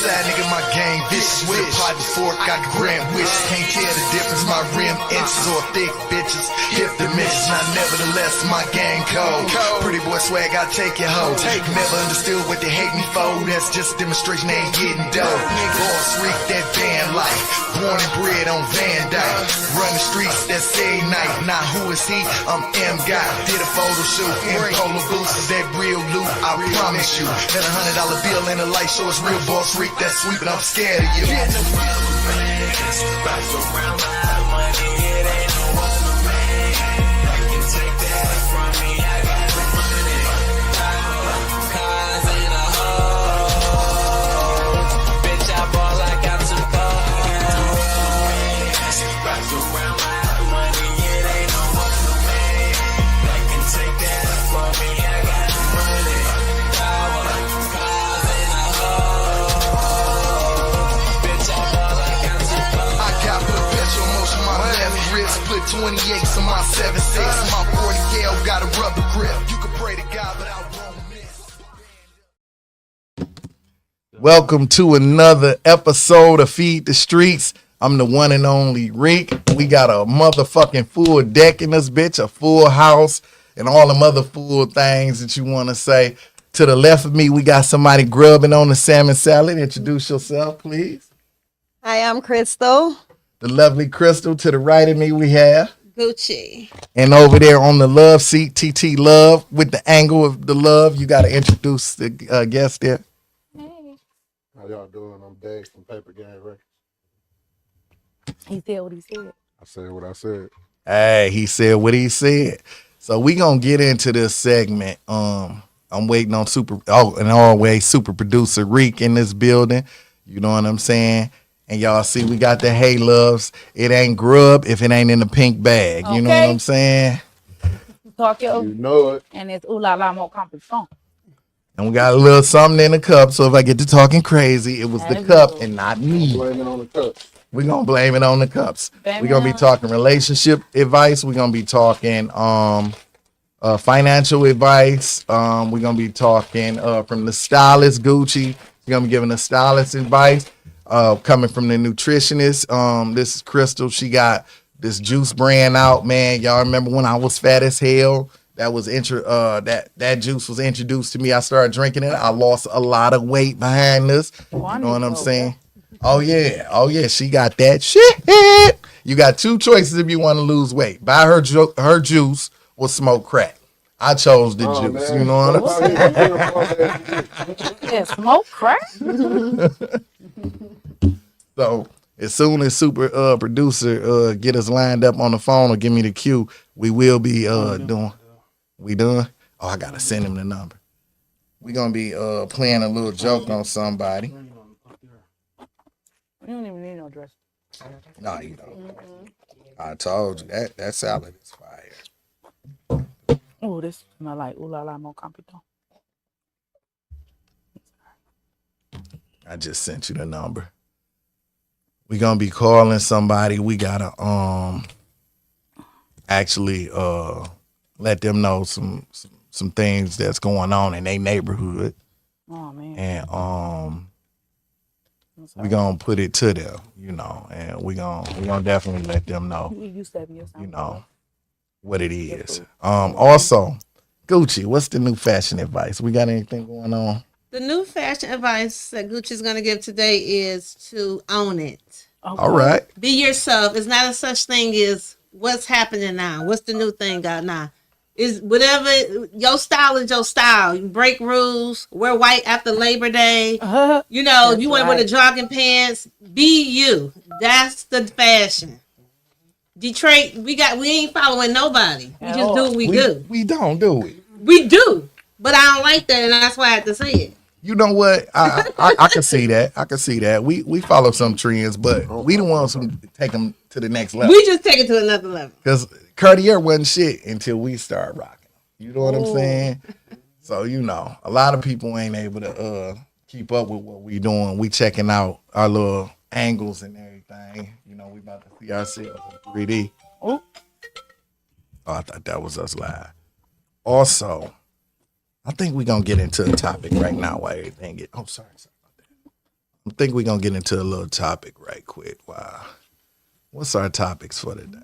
side, nigga, my game vicious. With a private fork, I can grant wishes. Can't tell the difference, my rim inches or thick bitches. Hit the missions, now nevertheless, my gang cold. Pretty boy swag, I take your hoe. Never understood what they hate me for. That's just a demonstration, they ain't getting dope. Boss freak, that van life. Born and bred on Van Dyke. Run the streets, that's every night. Now who is he? I'm M Guy. Did a photo shoot in polo boots. Is that real loot? I promise you. That $100 bill in the light show is real boss freak. That's sweet, but I'm scared of you. Put 28s on my 7.6. My 40 gal got a rubber grip. You can pray to God, but I won't miss. Welcome to another episode of Feed the Streets. I'm the one and only Rick. We got a motherfucking full deck in this bitch, a full house, and all them other full things that you want to say. To the left of me, we got somebody grubbing on the salmon salad. Introduce yourself, please. Hi, I'm Crystal. The lovely Crystal. To the right of me, we have Gucci. And over there on the love seat, TT Love. With the angle of the love, you got to introduce the guest there. Hey. How y'all doing? I'm Dave from Paper Gang Records. He said what he said. I said what I said. Hey, he said what he said. So we going to get into this segment. I'm waiting on super producer Reek in this building. You know what I'm saying? And y'all see we got the Hey Loves. It ain't grub if it ain't in the pink bag. You know what I'm saying? Talk your, You know it. and it's ooh la la more competition. And we got a little something in the cup. So if I get to talking crazy, it was the cup and not me. Blame it on the cups. We're going to blame it on the cups. Blame We're going to be talking relationship advice. We're going to be talking financial advice. We're going to be talking from the stylist, Gucci. We're going to be giving the stylist advice. Coming from the nutritionist. This is Crystal. She got this juice brand out, man. Y'all remember when I was fat as hell? That was that juice was introduced to me. I started drinking it. I lost a lot of weight behind this. You know what I'm saying? Oh yeah. She got that shit. You got two choices if you want to lose weight: buy her juice or smoke crack. I chose the juice. Man. You know what I'm saying? Yeah, smoke crack. So as soon as super producer get us lined up on the phone or give me the cue, we will be doing. We done? Oh, I gotta send him the number. We gonna be playing a little joke on somebody. You don't even need no dress. No, you don't. I told you that salad is fire. Oh, this smell like ooh la la more competition. I just sent you the number. We gonna be calling somebody. We gotta actually let them know some things that's going on in their neighborhood. Oh man. And we gonna put it to them, you know, and we gonna definitely let them know, you know, what it is. Also, Gucci, what's the new fashion advice? We got anything going on? The new fashion advice that Gucci's going to give today is to own it. Okay. All right. Be yourself. It's not a such thing as what's happening now. What's the new thing out now? Is whatever your style is your style. You break rules. Wear white after Labor Day. You know, you want to wear the jogging pants. Be you. That's the fashion. Detroit, we ain't following nobody. We just do what we do. We don't do it. We do. But I don't like that, and that's why I have to say it. You know what? I can see that. I can see that. We follow some trends, but we the ones who take them to the next level. We just take it to another level. Because Cartier wasn't shit until we started rocking. You know what I'm saying? So, you know, a lot of people ain't able to keep up with what we doing. We checking out our little angles and everything. You know, we about to see ourselves in 3D. Oh, I thought that was us live. Also, I think we're going to get into a topic right now while everything get... Oh, sorry about I think we're gonna get into a little topic right quick. Wow. What's our topics for today?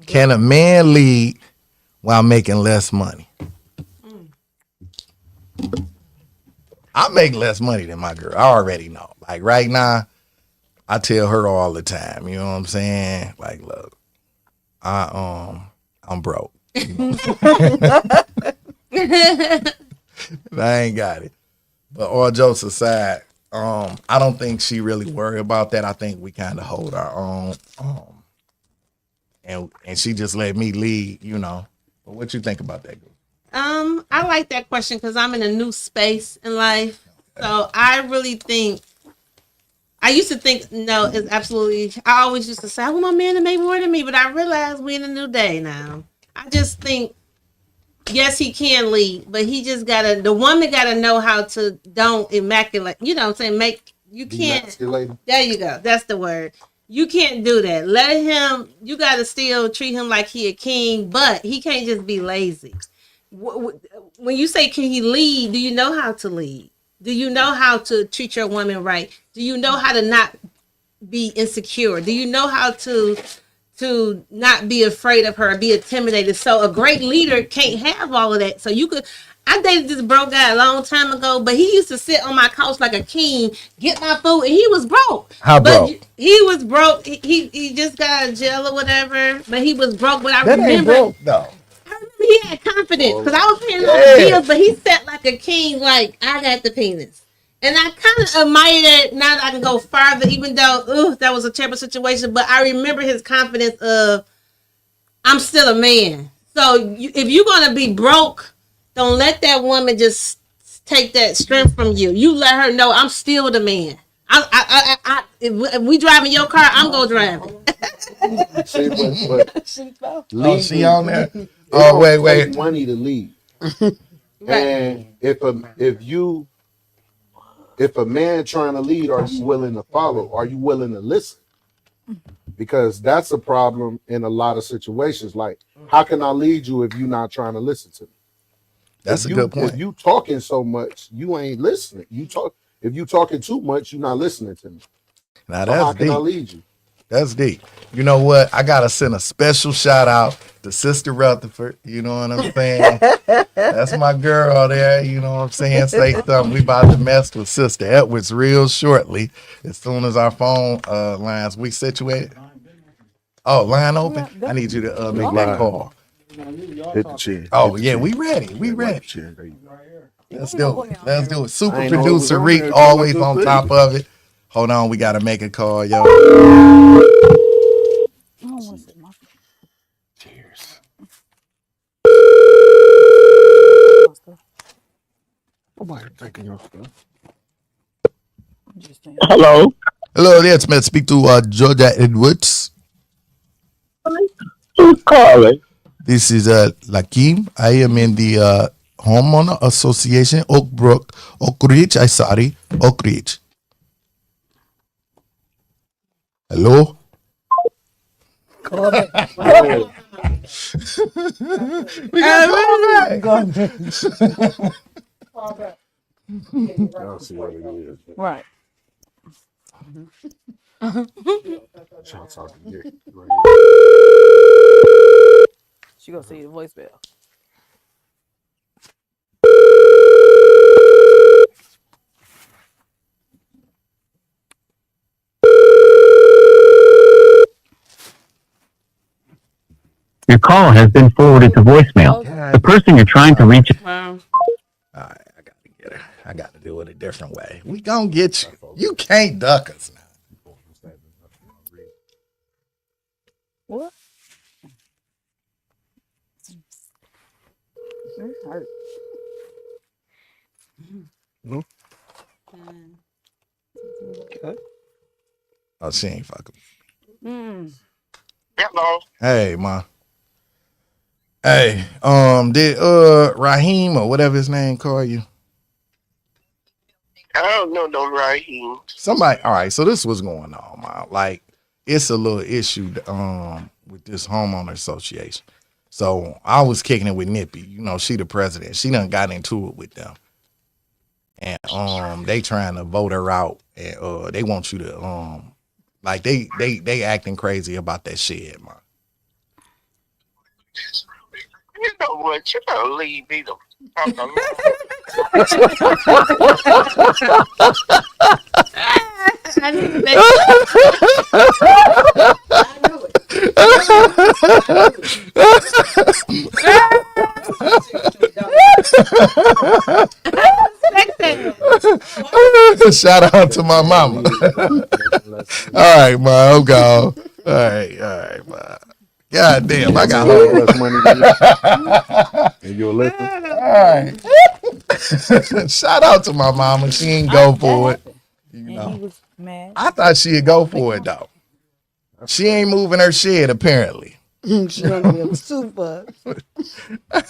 Can a man lead while making less money? I make less money than my girl. I already know. Like right now, I tell her all the time. You know what I'm saying? Like, look, I'm broke. I ain't got it. But all jokes aside, I don't think she really worry about that. I think we kind of hold our own. And she just let me lead, you know. But what you think about that, girl? I like that question because I'm in a new space in life. So I really think I used to think no, it's absolutely. I always used to say I want my man to make more than me, but I realize we're in a new day now. I just think yes, he can lead, but he just gotta. The woman gotta know how to don't immaculate. You know what I'm saying? You can't. Demasculating. There you go. That's the word. You can't do that. Let him. You gotta still treat him like he a king, but he can't just be lazy. When you say can he lead, do you know how to lead? Do you know how to treat your woman right? Do you know how to not be insecure? Do you know how to not be afraid of her, be intimidated? So a great leader can't have all of that. So I dated this broke guy a long time ago, but he used to sit on my couch like a king, get my food, and he was broke. How broke? He was broke. He just got out of jail or whatever, but he was broke. But I That ain't remember broke though. he had confidence because I was paying all Yeah. the bills, but he sat like a king, like I got the penis. And I kind of admire that now that I can go farther, even though that was a terrible situation. But I remember his confidence of I'm still a man. So if you're gonna be broke, don't let that woman just take that strength from you. You let her know I'm still the man. If we driving your car, I'm gonna drive it. See, but Oh, she on there? It Oh, don't wait. take money to lead. Right. And if a man trying to lead, are you willing to follow? Are you willing to listen? Because that's a problem in a lot of situations. Like, how can I lead you if you're not trying to listen to me? That's If a good point. If you talking so much, you ain't listening. If you talking too much, you're not listening to me. Now So how that's can I deep. lead you? That's deep. You know what? I gotta send a special shout out to Sister Rutherford. You know what I'm saying? That's my girl there. You know what I'm saying? Say something. We about to mess with Sister Edwards real shortly. As soon as our phone lines we situated. Oh, line open. Yeah, I need you to make Line. that call. Hit the chin. Oh yeah, we ready. We ready. Let's do it. Let's do it. Super I ain't know it was producer on Reek there. always Good on thing. top of it. Hold on, we gotta make a call, yo. I don't want to sit my Cheers. stuff. Nobody taking your stuff. I'm just saying. Hello. Hello, yes, man. Speak to Georgia Edwards. Who's calling? This is Lakeem. I am in the homeowner association, Oak Ridge. Oak Ridge. Hello. Call back. We got call back. Call back. Y'all see what it is. Right. Y'all talking here. Right here. She gonna see the voicemail. Your call has been forwarded to voicemail. The person you're trying to reach. Wow. All right, I gotta get her. I gotta do it a different way. We gonna get you. You can't duck us now. What? It hurt. Oh, she ain't fucking. Hello. Hey, ma. Hey, did Raheem or whatever his name call you? I don't know no Raheem. Somebody. All right, so this was going on, ma. Like, it's a little issue with this homeowner association. So I was kicking it with Nippy. You know, she the president. She done got into it with them. and they trying to vote her out, and they want you to like they acting crazy about that shit, man. You know what? You gotta leave me the fuck alone. I need to Shout out to my mama. All right, man, I'm gone. All right, man. God damn, I got less money than you. And you'll listen. all right. Shout out to my mama. She ain't go for it. You And he know, was mad. I thought she'd go for it though. She ain't moving her shit apparently. She don't give a super.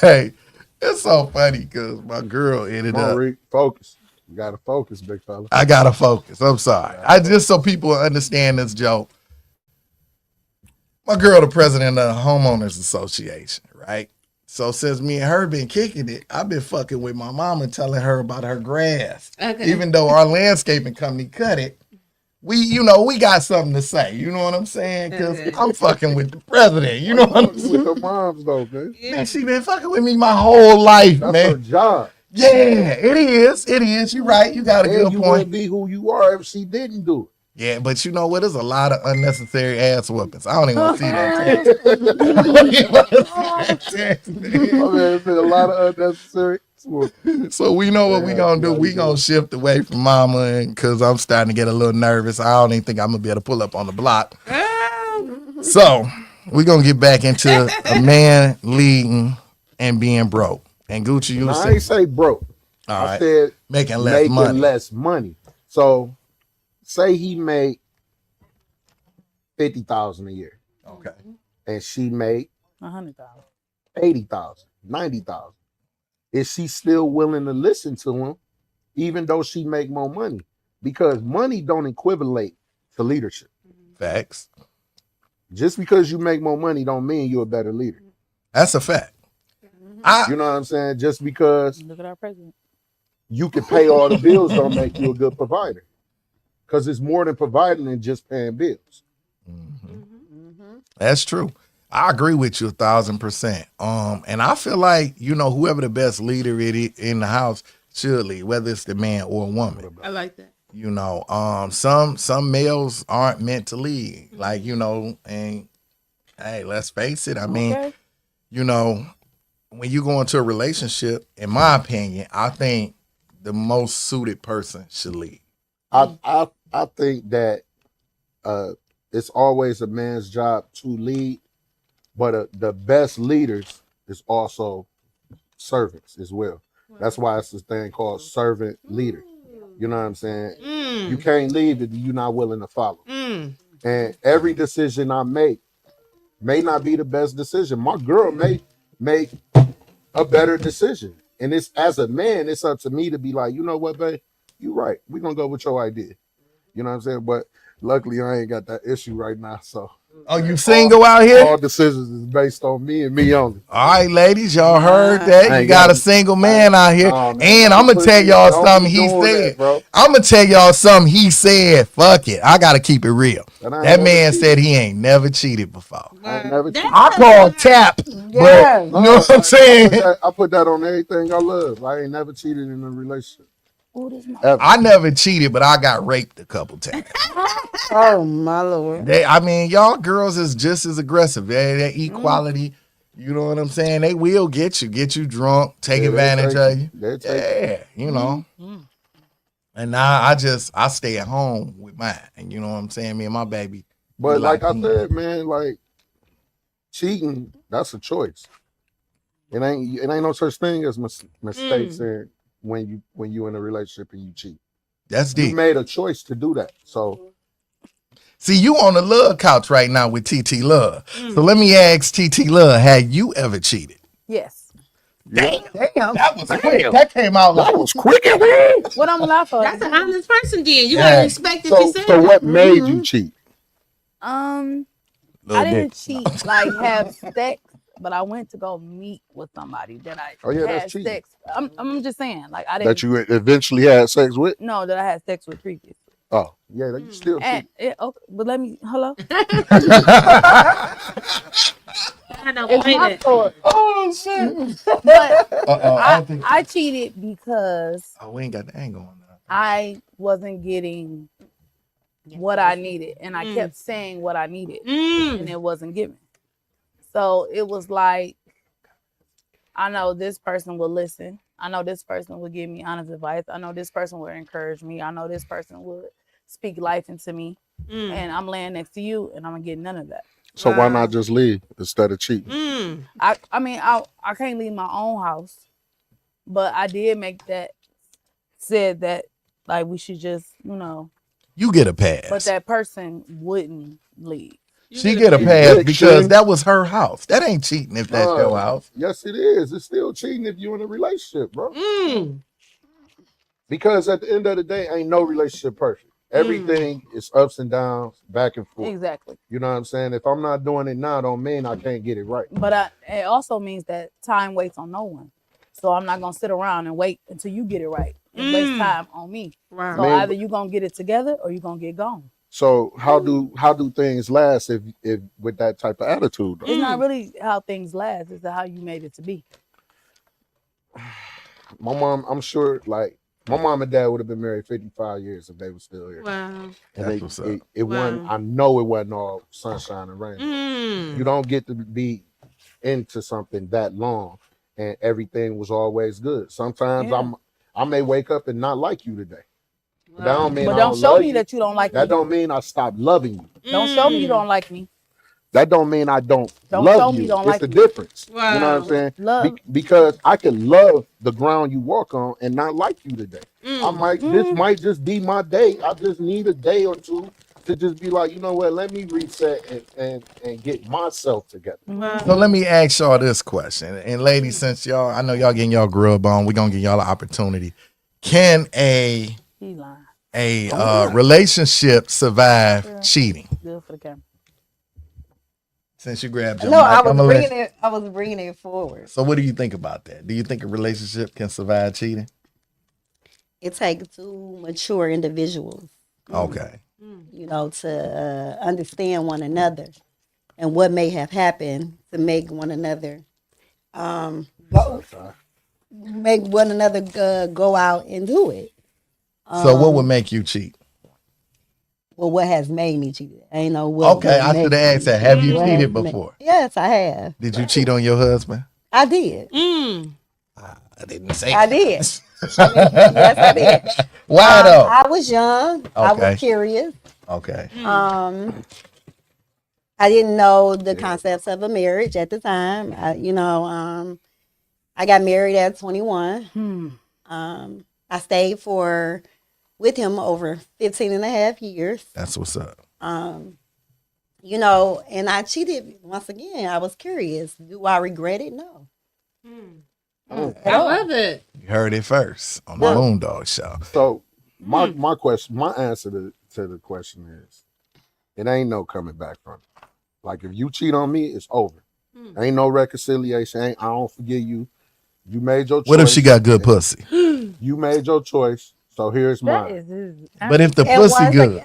Hey, it's so funny because my girl ended Come on, up. Rick, focus. You gotta focus, big fella. I gotta focus. I'm sorry. I just so people understand this joke. My girl, the president of the homeowners association, right? So since me and her been kicking it, I've been fucking with my mama, telling her about her grass. Okay. Even though our landscaping company cut it, we got something to say. You know what I'm saying? Because Okay. I'm fucking with the president. You know what I'm With saying? the moms though, man. Man, she been fucking with me my whole life, That's man. her job. Yeah, it is. It is. You're right. You got a And good you point. wouldn't be who you are if she didn't do Yeah, but you know what? There's a lot of unnecessary ass whoopings. I don't even want to see that. it. I mean, it's been a lot of unnecessary. So we know what we gonna do. We gonna shift away from mama, and because I'm starting to get a little nervous. I don't even think I'm gonna be able to pull up on the block. So we gonna get back into a man leading and being broke. And Gucci, you Now, I said, ain't say broke. all I right, said making less making money. less money. So say he make 50,000 a year Okay. and she make 100,000. 80,000, 90,000. Is she still willing to listen to him even though she make more money? Because money don't equivalent to leadership. Facts. Just because you make more money don't mean you're a better leader. That's a fact. You know what I'm saying? Just because Look at our president. you can pay all the bills don't make you a good provider. Because it's more than providing than just paying bills. That's true. I agree with you 1,000%. And I feel like, whoever the best leader in the house should lead, whether it's the man or a woman. I like that. Some males aren't meant to lead. Like, and hey, let's face it. I mean, Okay. when you go into a relationship, in my opinion, I think the most suited person should lead. I think that it's always a man's job to lead, but the best leaders is also servants as well. That's why it's this thing called servant leader. You know what I'm saying? You can't lead if you're not willing to follow. And every decision I make may not be the best decision. My girl may make a better decision. And it's as a man, it's up to me to be like, you know what, babe? You right. We're gonna go with your idea. You know what I'm saying? But luckily I ain't got that issue right now. So Oh, you single out here? all decisions is based on me and me only. All right, ladies, y'all heard that. I You ain't got a got- single man out here. Oh, man, And I'm going to tell y'all don't something be he doing said. that, bro. I'm going to tell y'all something he said. Fuck it. I got to keep it real. And I That ain't man never said he ain't never cheated before. I ain't never cheated. I call tap. Yeah. But, you know what I'm saying? I put that on everything I love. I ain't never cheated in a relationship. Oh, this my Ever. I never cheated, but I got raped a couple times. Oh my lord. Y'all girls is just as aggressive. That equality, you know what I'm saying? They will get you drunk, take Yeah, advantage of you. They'll take Yeah, And now I stay at home with mine. And you know what I'm saying? Me and my baby. But we like I in. said, man, like cheating, that's a choice. It ain't no such thing as mistakes in when you in a relationship and you cheat. That's You deep. made a choice to do that. So See, you on the love couch right now with TT Love. So let me ask TT Love, have you ever cheated? yes. Damn. That was quick. That came out like was quick. What I'm laughing for? That's an honest person, then. You Yeah. gotta respect if he said So it. what made you cheat? I little didn't dick. cheat, like have sex. but I went to go meet with somebody that I Oh, yeah, that's had cheating. sex. I'm just saying, like I didn't That you eventually had sex with? know that I had sex with previously. Oh, yeah, you still And cheat. okay, but let me hello. I don't It's play my that. story. Oh shit. But I don't think. I cheated because Oh, we ain't got the angle on that. I wasn't getting what I needed, and I kept saying what I needed, and it wasn't given. So it was like, I know this person will listen. I know this person will give me honest advice. I know this person will encourage me. I know this person would speak life into me. And I'm laying next to you, and I'm gonna get none of that. So why not just leave instead of cheating? I mean, I can't leave my own house, but I did make that said that like we should just, You get a pass. but that person wouldn't leave. She get a pass Eviction. because that was her house. That ain't cheating if that's your house. Yes, it is. It's still cheating if you're in a relationship, bro. Because at the end of the day, ain't no relationship perfect. Everything is ups and downs, back and forth. Exactly. You know what I'm saying? If I'm not doing it now, don't mean I can't get it right. But it also means that time waits on no one. So I'm not gonna sit around and wait until you get it right and waste time on me. Wow. So Man, either you gonna get it together or you gonna get gone. So how do things last if with that type of attitude? Though? It's not really how things last; it's how you made it to be. My mom, I'm sure, like my mom and dad would have been married 55 years if they were still here. Wow. And That's what's up. it wasn't. I know it wasn't all sunshine and rain. You don't get to be into something that long, and everything was always good. Sometimes I may wake up and not like you today. But that don't mean But I don't show love me you. that you don't like That me. don't mean I stopped loving you. Don't show me you don't like me. That don't mean I don't Don't love show you. me you don't It's like the me. difference. Wow. You know what I'm saying? Love. Because I can love the ground you walk on and not like you today. This might just be my day. I just need a day or two to just be like, you know what? Let me reset and get myself together. So let me ask y'all this question. And ladies, since I know y'all getting y'all grub on, we're gonna give y'all an opportunity. Can He lying. relationship survive cheating? Good for the camera. Since you grabbed your No, mic, I was I'ma bringing it. I was bringing it forward. So what do you think about that? Do you think a relationship can survive cheating? It takes two mature individuals, Okay. to understand one another and what may have happened to make one another, go out and do it. So what would make you cheat? Well, what has made me cheat? I ain't know what. Okay, I should have asked that. Have you What cheated has ma- before? Yes, I have. Did you cheat on your husband? I did. I didn't say I that. did. Yes, I did. Why though? I was young. I Okay. was curious. Okay. I didn't know the concepts of a marriage at the time. I got married at 21. I stayed with him over 15 and a half years. That's what's up. And I cheated once again. I was curious. Do I regret it? No. I love it. You heard it first on the Moondog Show. So my answer to the question is, it ain't no coming back from it. Like if you cheat on me, it's over. Ain't no reconciliation. I don't forgive you. You made your choice. What if she got good pussy? You made your choice. So here's That mine. is his But if the And pussy once good,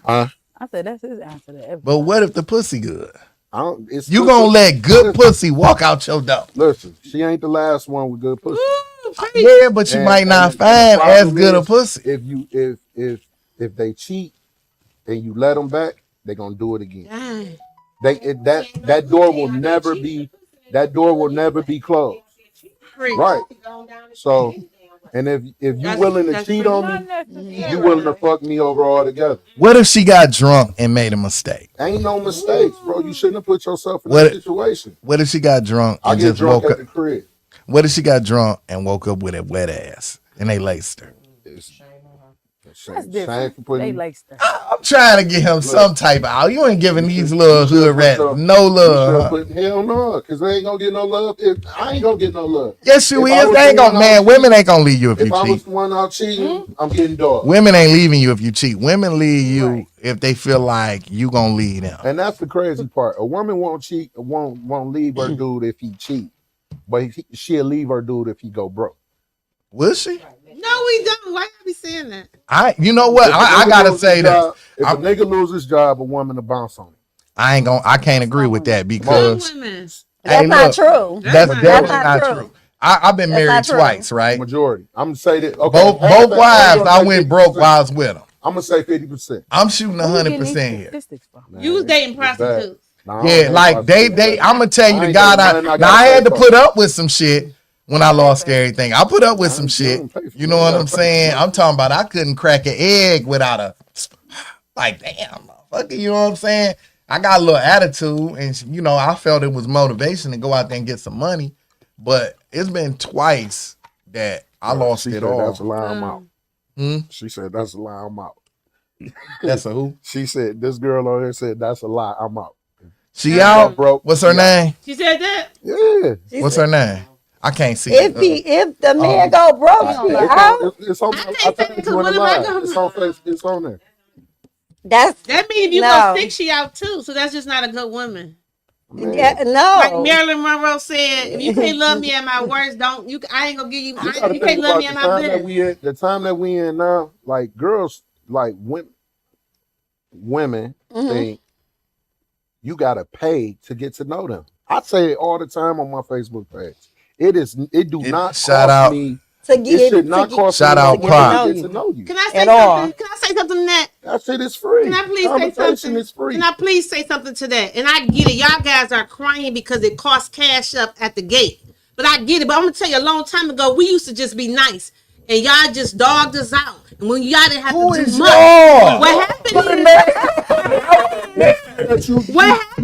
Huh? I said that's his answer to everything. but what if the pussy good? It's You gonna let good pussy walk out your door? Listen, she ain't the last one with good pussy. Yeah, but you might not the find as problem good a is, pussy. If they cheat and you let them back, they gonna do it again. Dang. That door will never be closed. Freak. Right. So, and if you willing to cheat on me, you willing to fuck me over altogether. What if she got drunk and made a mistake? Ain't no mistakes, bro. You shouldn't have put yourself in What- that situation. What if she got drunk I and get just drunk woke at up? the crib. What if she got drunk and woke up with a wet ass and they laced her? That's different. for putting They like stuff. I'm trying to get him some type of out. You ain't giving these little hood rats no love. Huh? Hell no, because they ain't gonna get no love. I ain't gonna get no love. Yes, you If I is. was They ain't the gonna, one man. out Women ain't gonna leave you if If you I was cheat. the one out cheating, I'm getting dogs. Women ain't leaving you if you cheat. Women leave you if they feel like you gonna leave them. And that's the crazy part. A woman won't cheat, won't leave her dude if he cheat, but she'll leave her dude if he go broke. Will she? No, we don't. Why you be saying that? You know what? I gotta say this. If a nigga loses his job, a woman to bounce on him. I can't agree with that because Some women. That's not true. That's That's definitely not not true. true. I've been That's married not true. twice, right? Majority. I'm gonna say that. Okay, Both wives, I went broke while I was with them. I'm gonna say 50%. I'm shooting Where you getting 100% these here. statistics from? You was dating prostitutes. Yeah, like they. I'm gonna tell you the God. I had to put up with some shit when I lost everything. I put up with some shit. You know what I'm saying? I'm talking about I couldn't crack an egg without a like damn motherfucker. You know what I'm saying? I got a little attitude, and I felt it was motivation to go out there and get some money. But it's been twice that I lost it all. That's a lie. I'm out. She said that's a lie. I'm out. That's a who? She said this girl over here said that's a lie. I'm out. She out? Broke. What's her name? She said that? Yeah. What's her name? I can't see. If the man go broke, she out. It's on. I I think think because you in the what am I line. gonna- It's on Facebook. It's on there. That means if you No. go sick, she out too. So that's just not a good woman. Yeah, Like no. Marilyn Monroe said, if you can't love me at my worst, I ain't gonna give you. You gotta You think can't love about me at the my time that best. we in. The time that we in now, like girls, like women think you gotta pay to get to know them. I say it all the time on my Facebook page. It do not shout cost out. me. To It get should not cost Shout me out no Pac. money to get to know you. Can I say At all. something? Can I say something to that? That shit is free. Can I please say Conversation something? is free. Can I please say something to that? And I get it. Y'all guys are crying because it costs cash up at the gate. But I get it. But I'm gonna tell you, a long time ago, we used to just be nice, and y'all just dogged us out. And when y'all didn't have Who to is do much, y'all? what happened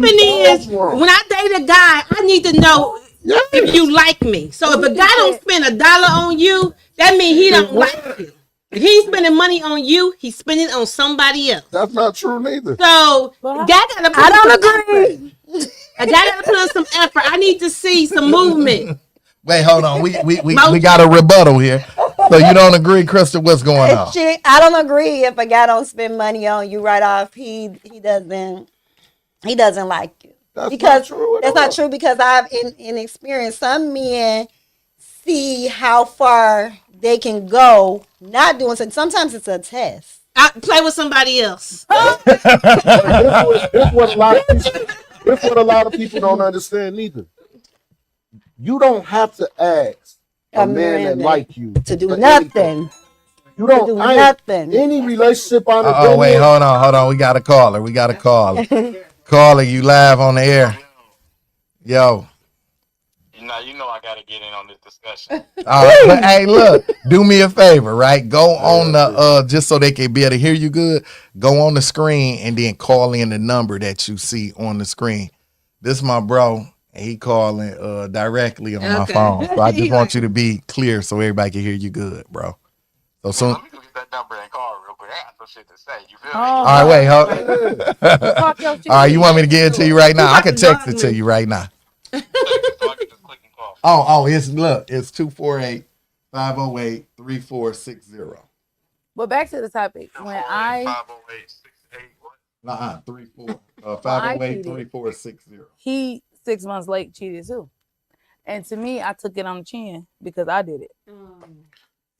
is when I date a guy, I need to know if you like me. So if a guy don't spend $1 on you, that means he don't like you. If he's spending money on you, he's spending on somebody else. That's not true neither. So a guy gotta put I don't in some agree. effort. A guy gotta put in some effort. I need to see some movement. Wait, hold on. We got a rebuttal here. So you don't agree, Crystal? What's going on? I don't agree if a guy don't spend money on you right off. He doesn't like you. That's Because not true at that's all. not true because I've in experience some men see how far they can go not doing something. Sometimes it's a test. I play with somebody else. This what a lot of people don't understand neither. You don't have to ask a man that like you To do for nothing. anything. You don't do I ain't- nothing. Any relationship on the Oh, wait, hold on. We got a caller. Caller, you live on the air. Yo. You know I gotta get in on this discussion. All right, but hey, look, do me a favor, right? Go on the just so they can be able to hear you good. Go on the screen and then call in the number that you see on the screen. This is my bro, and he calling directly on my phone. So I just want you to be clear so everybody can hear you good, bro. So soon. Let me go get that number and call real quick. I got some shit to say. You feel me? Oh, All right, wait, hold. All right, you want me to get it to you right now? I can text it to you right now. So I can just click and call. It's 248-508-3460. But back to the topic. When I 508-68 what? 508-3460. he 6 months late cheated too, and to me, I took it on the chin because I did it.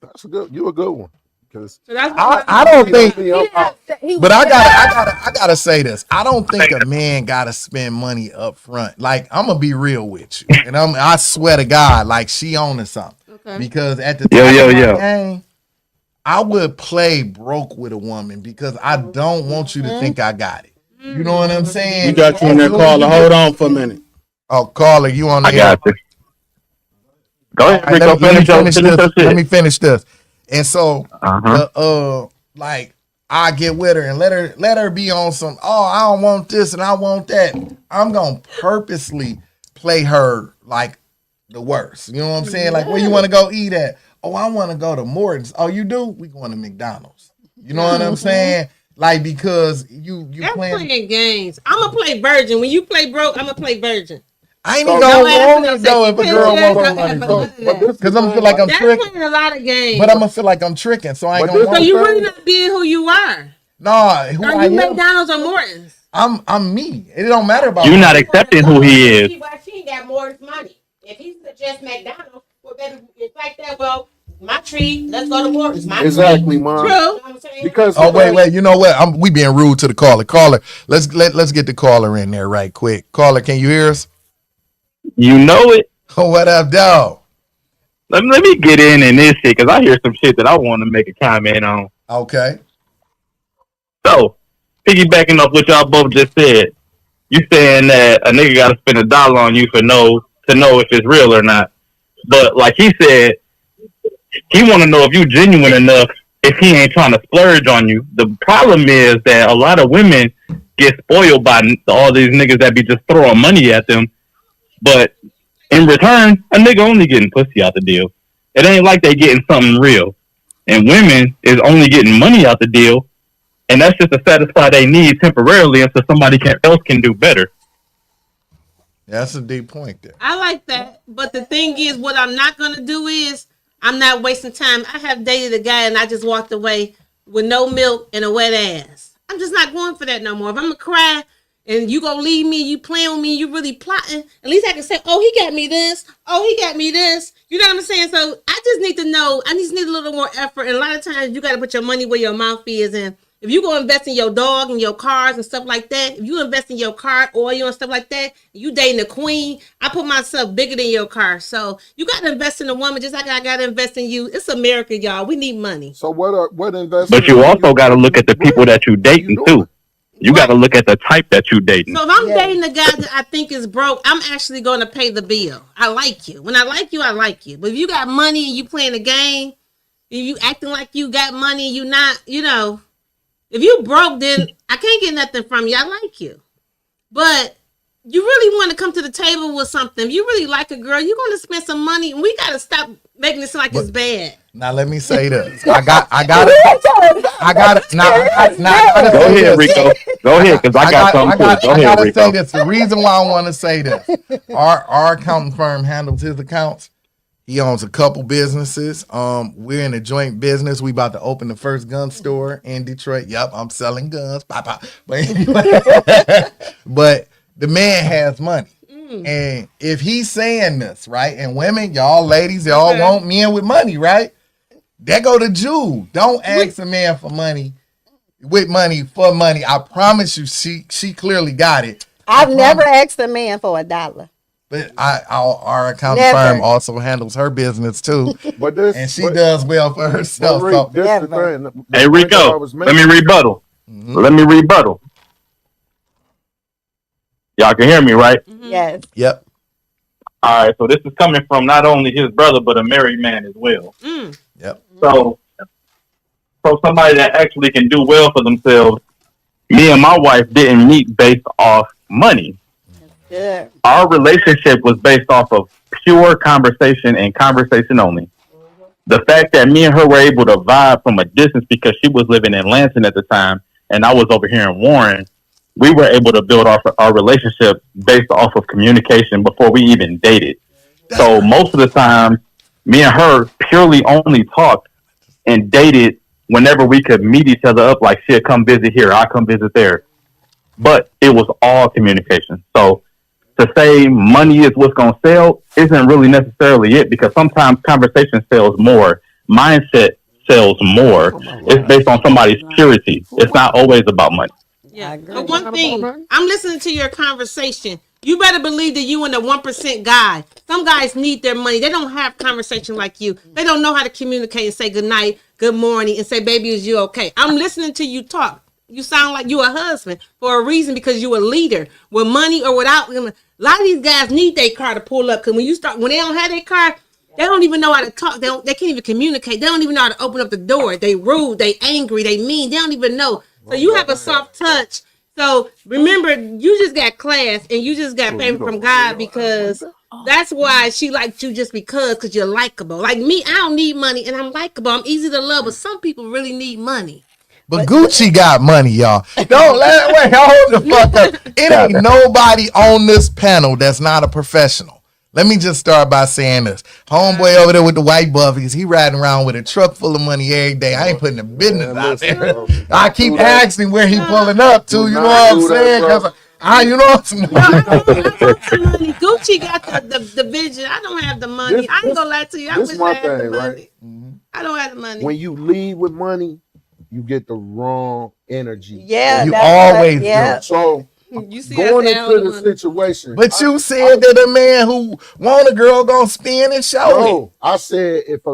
That's you a good one. Because So that's I don't think, He but I gotta say this. I don't think a man gotta spend money up front. Like, I'm gonna be real with you, and I swear to God, like she owning something. Okay. Because at the time of my game, I would play broke with a woman because I don't want you to think I got it. You know what I'm saying? We got you in there, caller. Hold on for a minute. Oh, caller, you on the I got you. Go ahead, All right, Rico. let me finish this. And so, like, I get with her and let her be on some, I don't want this and I want that. I'm gonna purposely play her like the worst. You know what I'm saying? Like, where you want to go eat at? Oh, I want to go to Morton's. Oh, you do? We going to McDonald's. You know what I'm saying? Like, because you That's playing. playing games. I'm gonna play virgin. When you play broke, I'm gonna play virgin. I ain't So- even gonna No ass want and it no though sex. if a You girl can't wants say money that, from but me. none of that. Because I'm feel like I'm That's tricking. playing a lot of games. But I'm gonna feel like I'm tricking, so I ain't But gonna this- so want you it. really not being who you are. Nah, who Are I you am. McDonald's or Morton's? I'm me. It don't matter about You're me. not accepting who he is. She ain't got more money. If he suggests McDonald's, well, baby, it's like that. Well, my treat. Let's go to Morton's. My Exactly, treat. Mom. True. You know what I'm saying? Because Oh wait, you know what? We being rude to the caller. Caller, let's get the caller in there right quick. Caller, can you hear us? You know it. What up, dog? Let me get in this shit because I hear some shit that I want to make a comment on. Okay. So, piggybacking off what y'all both just said, you saying that a nigga got to spend $1 on you to know if it's real or not. But like he said, he want to know if you genuine enough if he ain't trying to splurge on you. The problem is that a lot of women get spoiled by all these niggas that be just throwing money at them. But in return, a nigga only getting pussy out the deal. It ain't like they getting something real. And women is only getting money out the deal. And that's just to satisfy their needs temporarily until somebody else can do better. That's a deep point there. I like that. But the thing is, what I'm not gonna do is I'm not wasting time. I have dated a guy and I just walked away with no milk and a wet ass. I'm just not going for that no more. If I'm gonna cry and you gonna leave me, you playing with me, you really plotting, at least I can say, oh, he got me this. Oh, he got me this. You know what I'm saying? So I just need to know, I just need a little more effort. And a lot of times you gotta put your money where your mouth is. And if you go invest in your dog and your cars and stuff like that, if you invest in your car, oil and stuff like that, you dating a queen, I put myself bigger than your car. So you got to invest in a woman just like I got to invest in you. It's America, y'all. We need money. So what investment? But you also got to look at the people that you dating too. You got to look at the type that you dating. So if I'm dating a guy that I think is broke, I'm actually going to pay the bill. I like you. When I like you, I like you. But if you got money and you playing a game, and you acting like you got money, you not, you know. If you broke, then I can't get nothing from you. I like you. But you really want to come to the table with something. If you really like a girl, you're going to spend some money. And we got to stop making it sound like it's bad. Now let me say this. I got it. Go ahead, Rico. Go ahead, because I got something too. Go I ahead, gotta Rico. say this. The reason why I want to say this, our accounting firm handles his accounts. He owns a couple businesses. We're in a joint business. We about to open the first gun store in Detroit. Yep, I'm selling guns. Pop, pop. But anyway, but the man has money. And if he's saying this, right, and women, y'all ladies, y'all want men with money, right? That go to Jude. Don't ask a man for money, with money, for money. I promise you, she clearly got it. I've never asked a man for $1. But our accounting Never. firm also handles her business too, But this, and she does well for herself. Rick, So this the Never. thing. Hey, The point that I Rico, was let me making- rebuttal. Let me rebuttal. Y'all can hear me, right? Yes. Yep. All right, so this is coming from not only his brother, but a married man as well. Yep. So somebody that actually can do well for themselves, me and my wife didn't meet based off money. Good. Our relationship was based off of pure conversation and conversation only. The fact that me and her were able to vibe from a distance because she was living in Lansing at the time and I was over here in Warren, we were able to build our relationship based off of communication before we even dated. So most of the time, me and her purely only talked and dated whenever we could meet each other up, like she'd come visit here, I'll come visit there. But it was all communication. So to say money is what's going to sell isn't really necessarily it, because sometimes conversation sells more. Mindset sells more. It's based on somebody's purity. It's not always about money. Yeah. But one thing, I'm listening to your conversation. You better believe that you and the 1% guy. Some guys need their money. They don't have conversation like you. They don't know how to communicate and say good night, good morning, and say, baby, is you okay? I'm listening to you talk. You sound like you a husband for a reason, because you a leader. With money or without, a lot of these guys need their car to pull up. Because when they don't have their car, they don't even know how to talk. They can't even communicate. They don't even know how to open up the door. They rude, they angry, they mean. They don't even know. So you have a soft touch. So remember, you just got class and you just got favor from God, because that's why she liked you, just because you're likable. Like me, I don't need money and I'm likable. I'm easy to love, but some people really need money. But Gucci got money, y'all. Don't wait, hold the fuck up. It ain't nobody on this panel that's not a professional. Let me just start by saying this. Homeboy over there with the white buffies, he riding around with a truck full of money every day. I ain't putting the business out there. I keep asking where he pulling up to. You know what I'm saying? Because you know what I'm saying? Money. Gucci got the vision. I don't have the money. I ain't gonna lie to you. I wish I had the money. Right? I don't have the money. When you lead with money, you get the wrong energy. Yeah, you always do. So you see going into the situation. But you said that a man who want a girl gonna spin and show it. No, I said if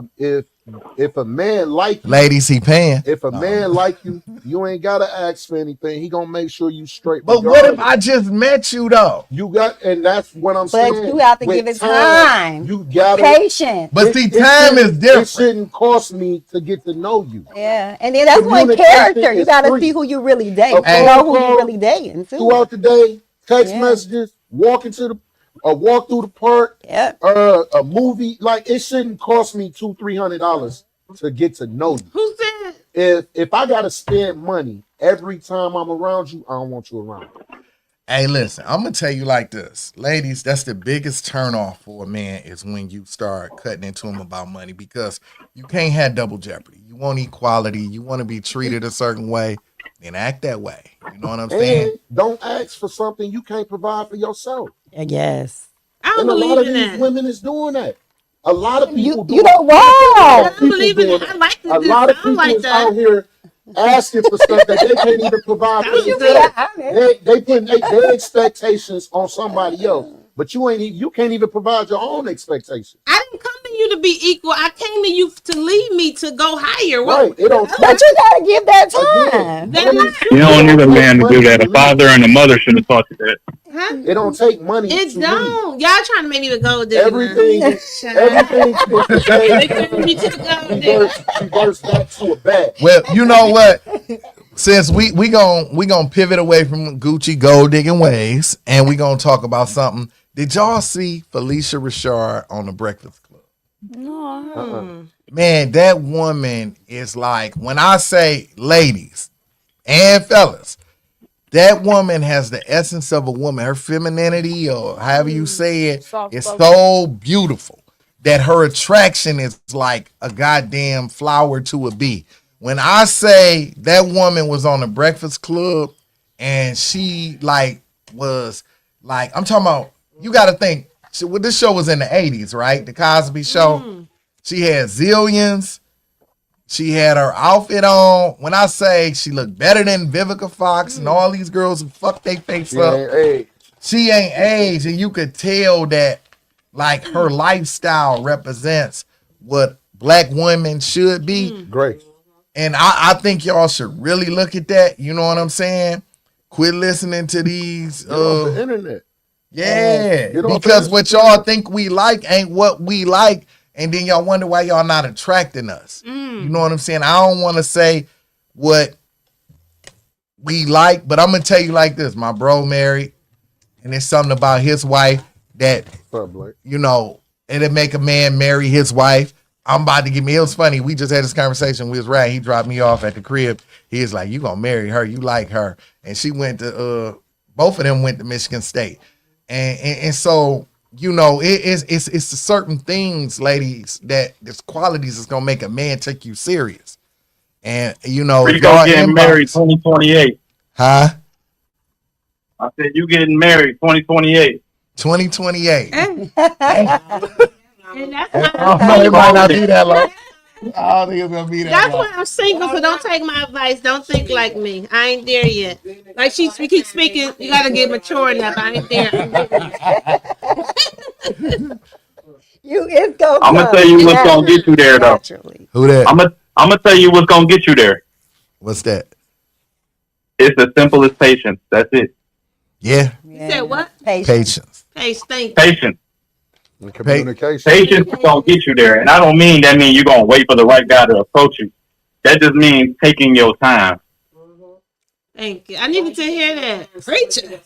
a man like you, ladies, he paying. If a man like you, you ain't gotta ask for anything. He gonna make sure you straight. But what if I just met you though? You got, and that's what I'm saying. But you have to give it time. You got patience. But see, time is different. It shouldn't cost me to get to know you. Yeah, and then that's one character. You got to see who you really date. You know who you really dating too. Throughout the day, text messages, walk through the park, a movie. Like, it shouldn't cost me $200-$300 to get to know you. Who said? If I gotta spend money every time I'm around you, I don't want you around. Hey, listen, I'm gonna tell you like this, ladies. That's the biggest turnoff for a man is when you start cutting into him about money, because you can't have double jeopardy. You want equality. You want to be treated a certain way, then act that way. You know what I'm saying? And don't ask for something you can't provide for yourself. Yes, I don't and a lot believe of in these that. women is doing that. A lot of people you don't wrong. I don't believe in it. I like to a do lot of something people like is that. out here asking for stuff that they can't even provide for themselves. They put their expectations on somebody else, but you can't even provide your own expectations. I didn't come to you to be equal. I came to you to lead me to go higher. Right. But you gotta give that time. You don't need a man to do that. A father and a mother should have taught you that. Huh? It don't take money. It to don't. lead. Y'all trying to make me the gold digger. Everything They turned me to the gold digger. reverse back to a bag. Well, you know what? Since we gonna pivot away from Gucci gold digging ways, and we gonna talk about something. Did y'all see Felicia Rashard on The Breakfast Club? No. Man, that woman is like, when I say ladies and fellas, that woman has the essence of a woman. Her femininity, or however you say it, is so beautiful that her attraction is like a goddamn flower to a bee. When I say that woman was on The Breakfast Club and she was I'm talking about, you got to think, this show was in the 80s, right? The Cosby Show. She had zillions. She had her outfit on. When I say she looked better than Vivica Fox and all these girls who fucked their face up. She ain't aged. And you could tell that her lifestyle represents what black women should be. Great. And I think y'all should really look at that. You know what I'm saying? Quit listening to these. Get off the internet. Yeah. Because what y'all think we like ain't what we like. And then y'all wonder why y'all not attracting us. You know what I'm saying? I don't want to say what we like, but I'm going to tell you like this. My bro married, and there's something about his wife that, you know, it'll make a man marry his wife. I'm about to get me. It was funny. We just had this conversation. We was riding. He dropped me off at the crib. He was like, you going to marry her. You like her. And she went to, both of them went to Michigan State. And so, you know, it's certain things, ladies, that there's qualities that's gonna make a man take you serious. And you know, you gonna get married 2028. Huh? I said you getting married 2028. 2028. And that's it might not be that long. I don't think it's gonna be that That's long. why I'm single, so don't take my advice. Don't think like me. I ain't there yet. Like we keep speaking, you gotta get mature enough. I ain't there. I'm gonna tell you what's gonna get you there, though. Who that? I'm gonna tell you what's gonna get you there. What's that? It's as simple as patience. That's it. Yeah. You said what? Patience. Patience. And communication. Patience is gonna get you there, and I don't mean that mean you're gonna wait for the right guy to approach you. That just means taking your time. Thank you. I needed to hear that. Preacher.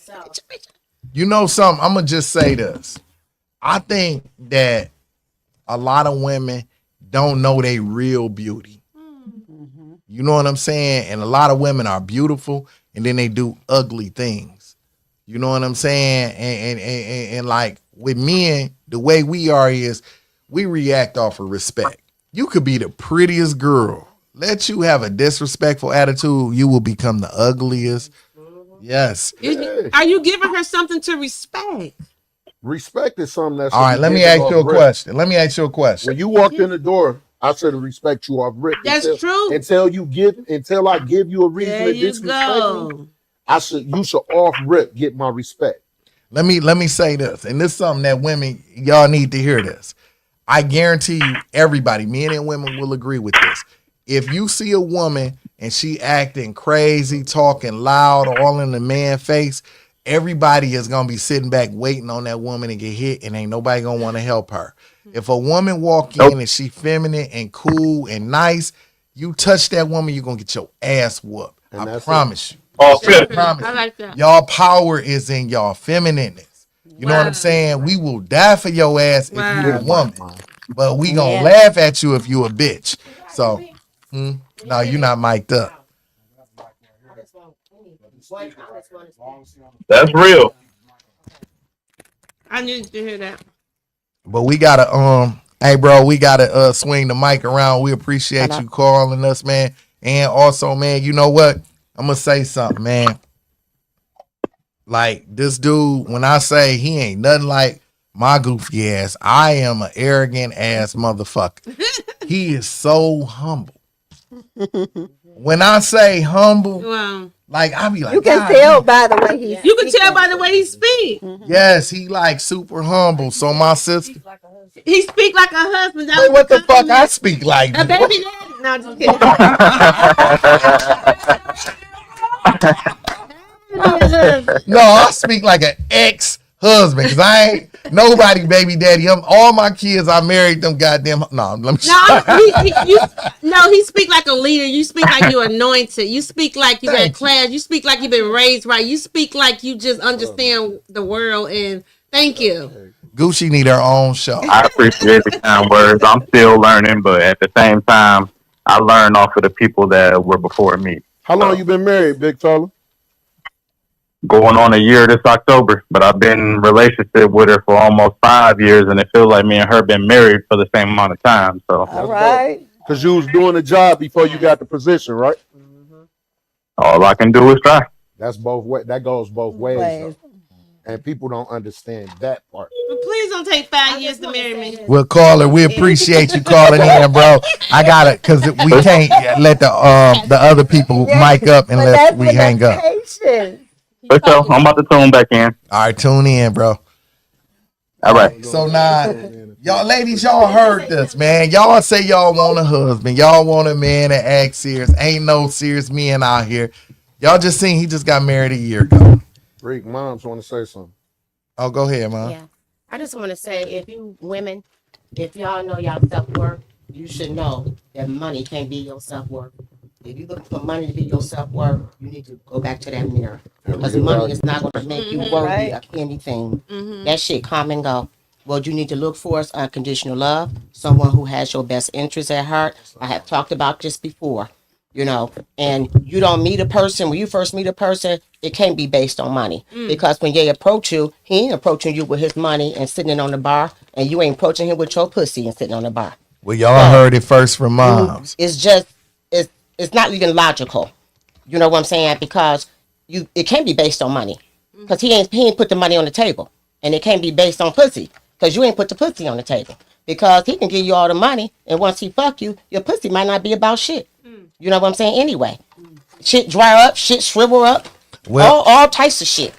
You know something? I'm gonna just say this. I think that a lot of women don't know their real beauty. You know what I'm saying? And a lot of women are beautiful and then they do ugly things. You know what I'm saying? And like with men, the way we are is we react off of respect. You could be the prettiest girl. Let you have a disrespectful attitude, you will become the ugliest. Yes. Are you giving her something to respect? Respect is something that's All right, let me ask you a question. When you walked in the door, I should respect you off rip. That's true. Until I give you a reason There to you disrespect go. me, you should off rip get my respect. Let me say this, and this is something that women, y'all need to hear this. I guarantee you, everybody, men and women will agree with this. If you see a woman and she acting crazy, talking loud, all in the man face, everybody is gonna be sitting back waiting on that woman to get hit, and ain't nobody gonna want to help her. If a woman walk in and she feminine and cool and nice, you touch that woman, you're gonna get your ass whooped. I promise you. Oh, I promise I like that. y'all power is in y'all feminineness. You know what I'm saying? We will die for your ass if you're a woman, but we gonna laugh at you if you a bitch. So, no, you're not mic'd up. That's real. I need to hear that. But we gotta hey bro, we gotta swing the mic around. We appreciate you calling us, man. And also, man, you know what? I'm gonna say something, man. Like this dude, when I say he ain't nothing like my goofy ass, I am an arrogant ass motherfucker. He is so humble. When I say humble, Wow. like I be like, You can God, tell by the way he. You can tell by the way he speak. yes, he like super humble. So my sister, He speak like a husband. That hey, was what the a fuck I compliment. speak like? A baby daddy. No, just kidding. No, I speak like an ex-husband because I ain't nobody baby daddy. All my kids, I married them goddamn. No, let me He speak like a leader. You speak like you anointed. You speak like you got class. You speak like you've been raised right. You speak like you just understand the world. And thank you. Gucci need her own show. I appreciate the kind words. I'm still learning, but at the same time, I learned off of the people that were before me. How long you been married, big fella? Going on a year this October, but I've been in a relationship with her for almost 5 years, and it feels like me and her been married for the same amount of time. So, All right. Because you was doing the job before you got the position, right? all I can do is try. That's both way. That goes both ways, though. And people don't understand that part. But please don't take 5 years to marry me. We'll call her. We appreciate you calling in, bro. I got it because we can't let the other people mic up unless we hang up. But so I'm about to tune back in. All right, tune in, bro. All right. So now, y'all ladies, y'all heard this, man. Y'all say y'all want a husband. Y'all want a man that acts serious. Ain't no serious men out here. Y'all just seen he just got married a year ago. Rick, moms want to say something. Oh, go ahead, Mom. Yeah. I just want to say, if you women, if y'all know y'all self-worth, you should know that money can't be your self-worth. If you look for money to be your self-worth, you need to go back to that mirror. Because money is not going to make you worthy of anything. That shit come and go. What you need to look for is unconditional love, someone who has your best interests at heart. I have talked about this before, you know, and you don't meet a person, when you first meet a person, it can't be based on money. Because when they approach you, he ain't approaching you with his money and sitting on the bar, and you ain't approaching him with your pussy and sitting on the bar. Well, y'all heard it first from moms. It's just, it's not even logical. You know what I'm saying? Because it can't be based on money. Because he ain't put the money on the table. And it can't be based on pussy. Because you ain't put the pussy on the table. Because he can give you all the money, and once he fuck you, your pussy might not be about shit. You know what I'm saying? Anyway, shit dry up, shit shrivel up, Well, all types of shit.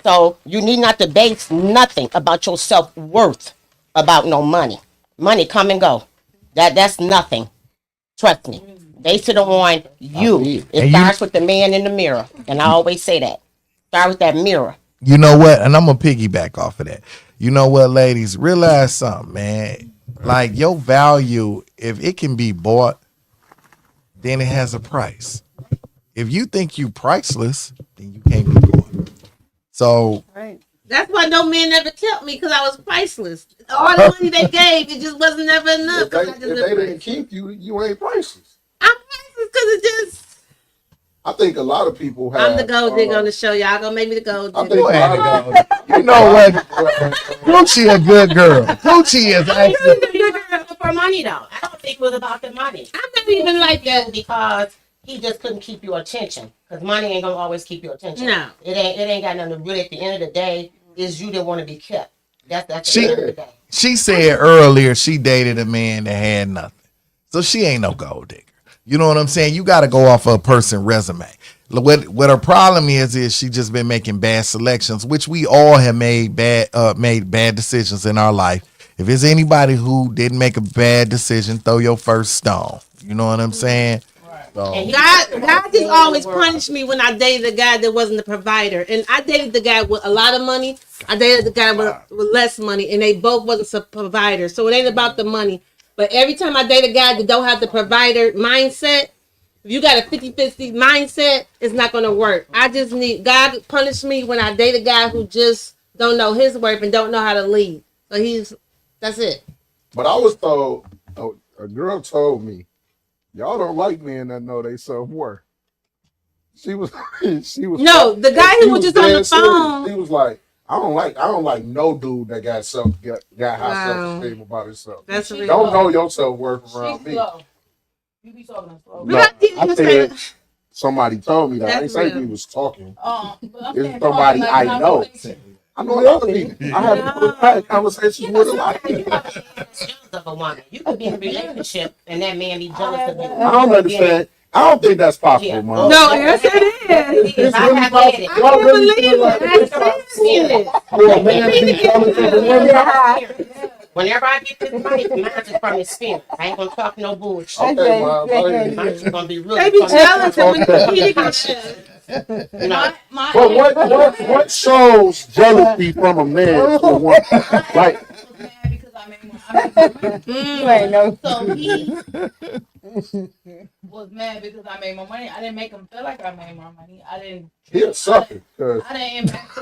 So you need not to base nothing about your self-worth about no money. Money come and go. That's nothing. Trust me. Base it on you. It starts with the man in the mirror. And I always say that. Start with that mirror. you know what? And I'm going to piggyback off of that. You know what, ladies? Realize something, man. Like, your value, if it can be bought, then it has a price. If you think you priceless, then you can't be bought. So, That's why no man ever kept me, because I was priceless. All the money they gave, it just wasn't never enough. If they didn't keep you, you ain't priceless. I'm priceless because it just. I think a lot of people have. I'm the gold digger on the show. Y'all gonna make me the gold I digger. think a lot of people. You know what? Gucci a good girl. Gucci is actually. For money though, I don't think it was about the money. I'm not even like that. Because he just couldn't keep your attention. Because money ain't gonna always keep your attention. No. It ain't got nothing to really. At the end of the day, is you that want to be kept. That's She- the end of the day. She said earlier she dated a man that had nothing. So she ain't no gold digger. You know what I'm saying? You got to go off of a person's resume. What her problem is she just been making bad selections, which we all have made bad decisions in our life. If there's anybody who didn't make a bad decision, throw your first stone. You know what I'm saying? So, God just always punished me when I dated a guy that wasn't a provider. And I dated the guy with a lot of money. I dated the guy with less money. And they both wasn't a provider. So it ain't about the money. But every time I date a guy that don't have the provider mindset, if you got a 50-50 mindset, it's not going to work. I just need, God punished me when I date a guy who just don't know his worth and don't know how to lead. So that's it. But I was told, a girl told me, y'all don't like men that know they self-worth. She was No, the guy who was just on the phone. He was like, I don't like no dude that got high self-esteem about himself. That's real. Don't know your self-worth around me. You be talking slow. No, I said somebody told me that. I didn't say he was talking. It's somebody I know. I know a lot of people. I have conversations with a lot of people. Of a woman, you could be in a relationship and that man be jealous of you. I don't understand. I don't think that's possible, Yeah. man. No, yes it is. It's I really have possible. had it. I can't believe it. I've seen it. For a man to be jealous of a woman. Whenever I get this money, mine is from his spirit. I ain't gonna talk no bullshit. Okay, well, Mine's gonna be real. They be jealous and when you get shit. You know, But what shows jealousy from a man to a woman? Like, You ain't no. So he was mad because I made more money. I didn't make him feel like I made more money. I didn't. he'll suffer. 'Cause I didn't impact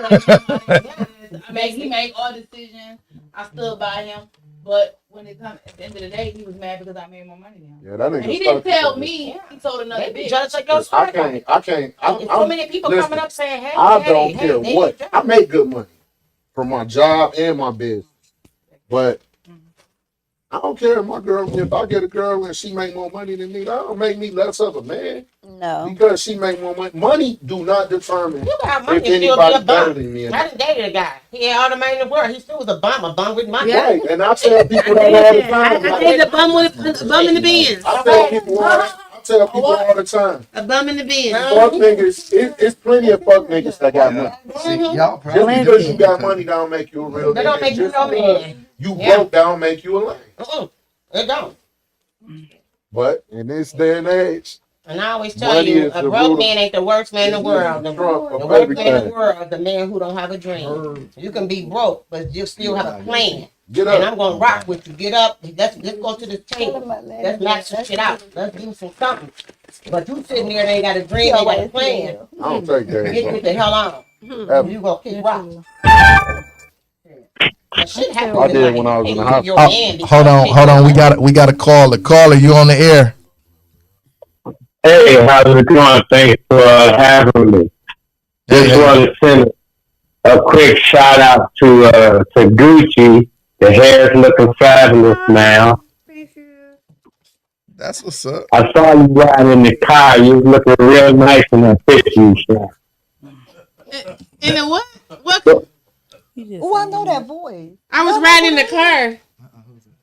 he made all decisions. I stood by him. But when it comes at the end of the day, he was mad because I made more money than him. yeah, that nigga And he didn't sucker. tell me. He told another they be bitch. jealous of your I spirit. can't. There's so many people listen, coming up saying, "Hey, I hey, don't hey, care they what. jealous. I make good money from my job and my business. But I don't care if my girl, if I get a girl and she make more money than me, that don't make me less of a man. No. Because she make more money. Money do not determine You got money if and still be anybody a better bum. than me. I done dated a guy. He had all the money in the world. He still was a bum with money. Yeah. Right, and I tell people that all the time. I dated a bum with a bum in the bins. I tell people all the time. A bum in the bins. Fuck niggas, it's plenty of fuck niggas that got money. y'all Just probably because you got money don't make you a real That nigga. don't make you Just no because man. you Yeah. broke, that don't make you a lame. It don't. But in this day and age, And I always tell money you, is a the broke root man ain't the worst man in the world. The trump worst of man in the everything. world is the man who don't have a dream. You can be broke, but you still have a plan. Get And up. I'm gonna rock with you. Get up. Let's go to the table. Let's knock some shit out. Let's do some something. But you sitting there and ain't got a dream, ain't got a plan. I don't take Get that. the hell on. Ever. You gonna kick rock. That shit happens I with did money. when I was You in the can't leave hospital. your man Hold on. We got a caller. Caller, you on the air? Hey, how's it going? Thanks for having me. Just want to send a quick shout out to Gucci. The hair's looking fabulous now. That's what's up. I saw you riding in the car. You was looking real nice in that picture you shot. In the what? What? Oh, I know that voice. I was riding in the car.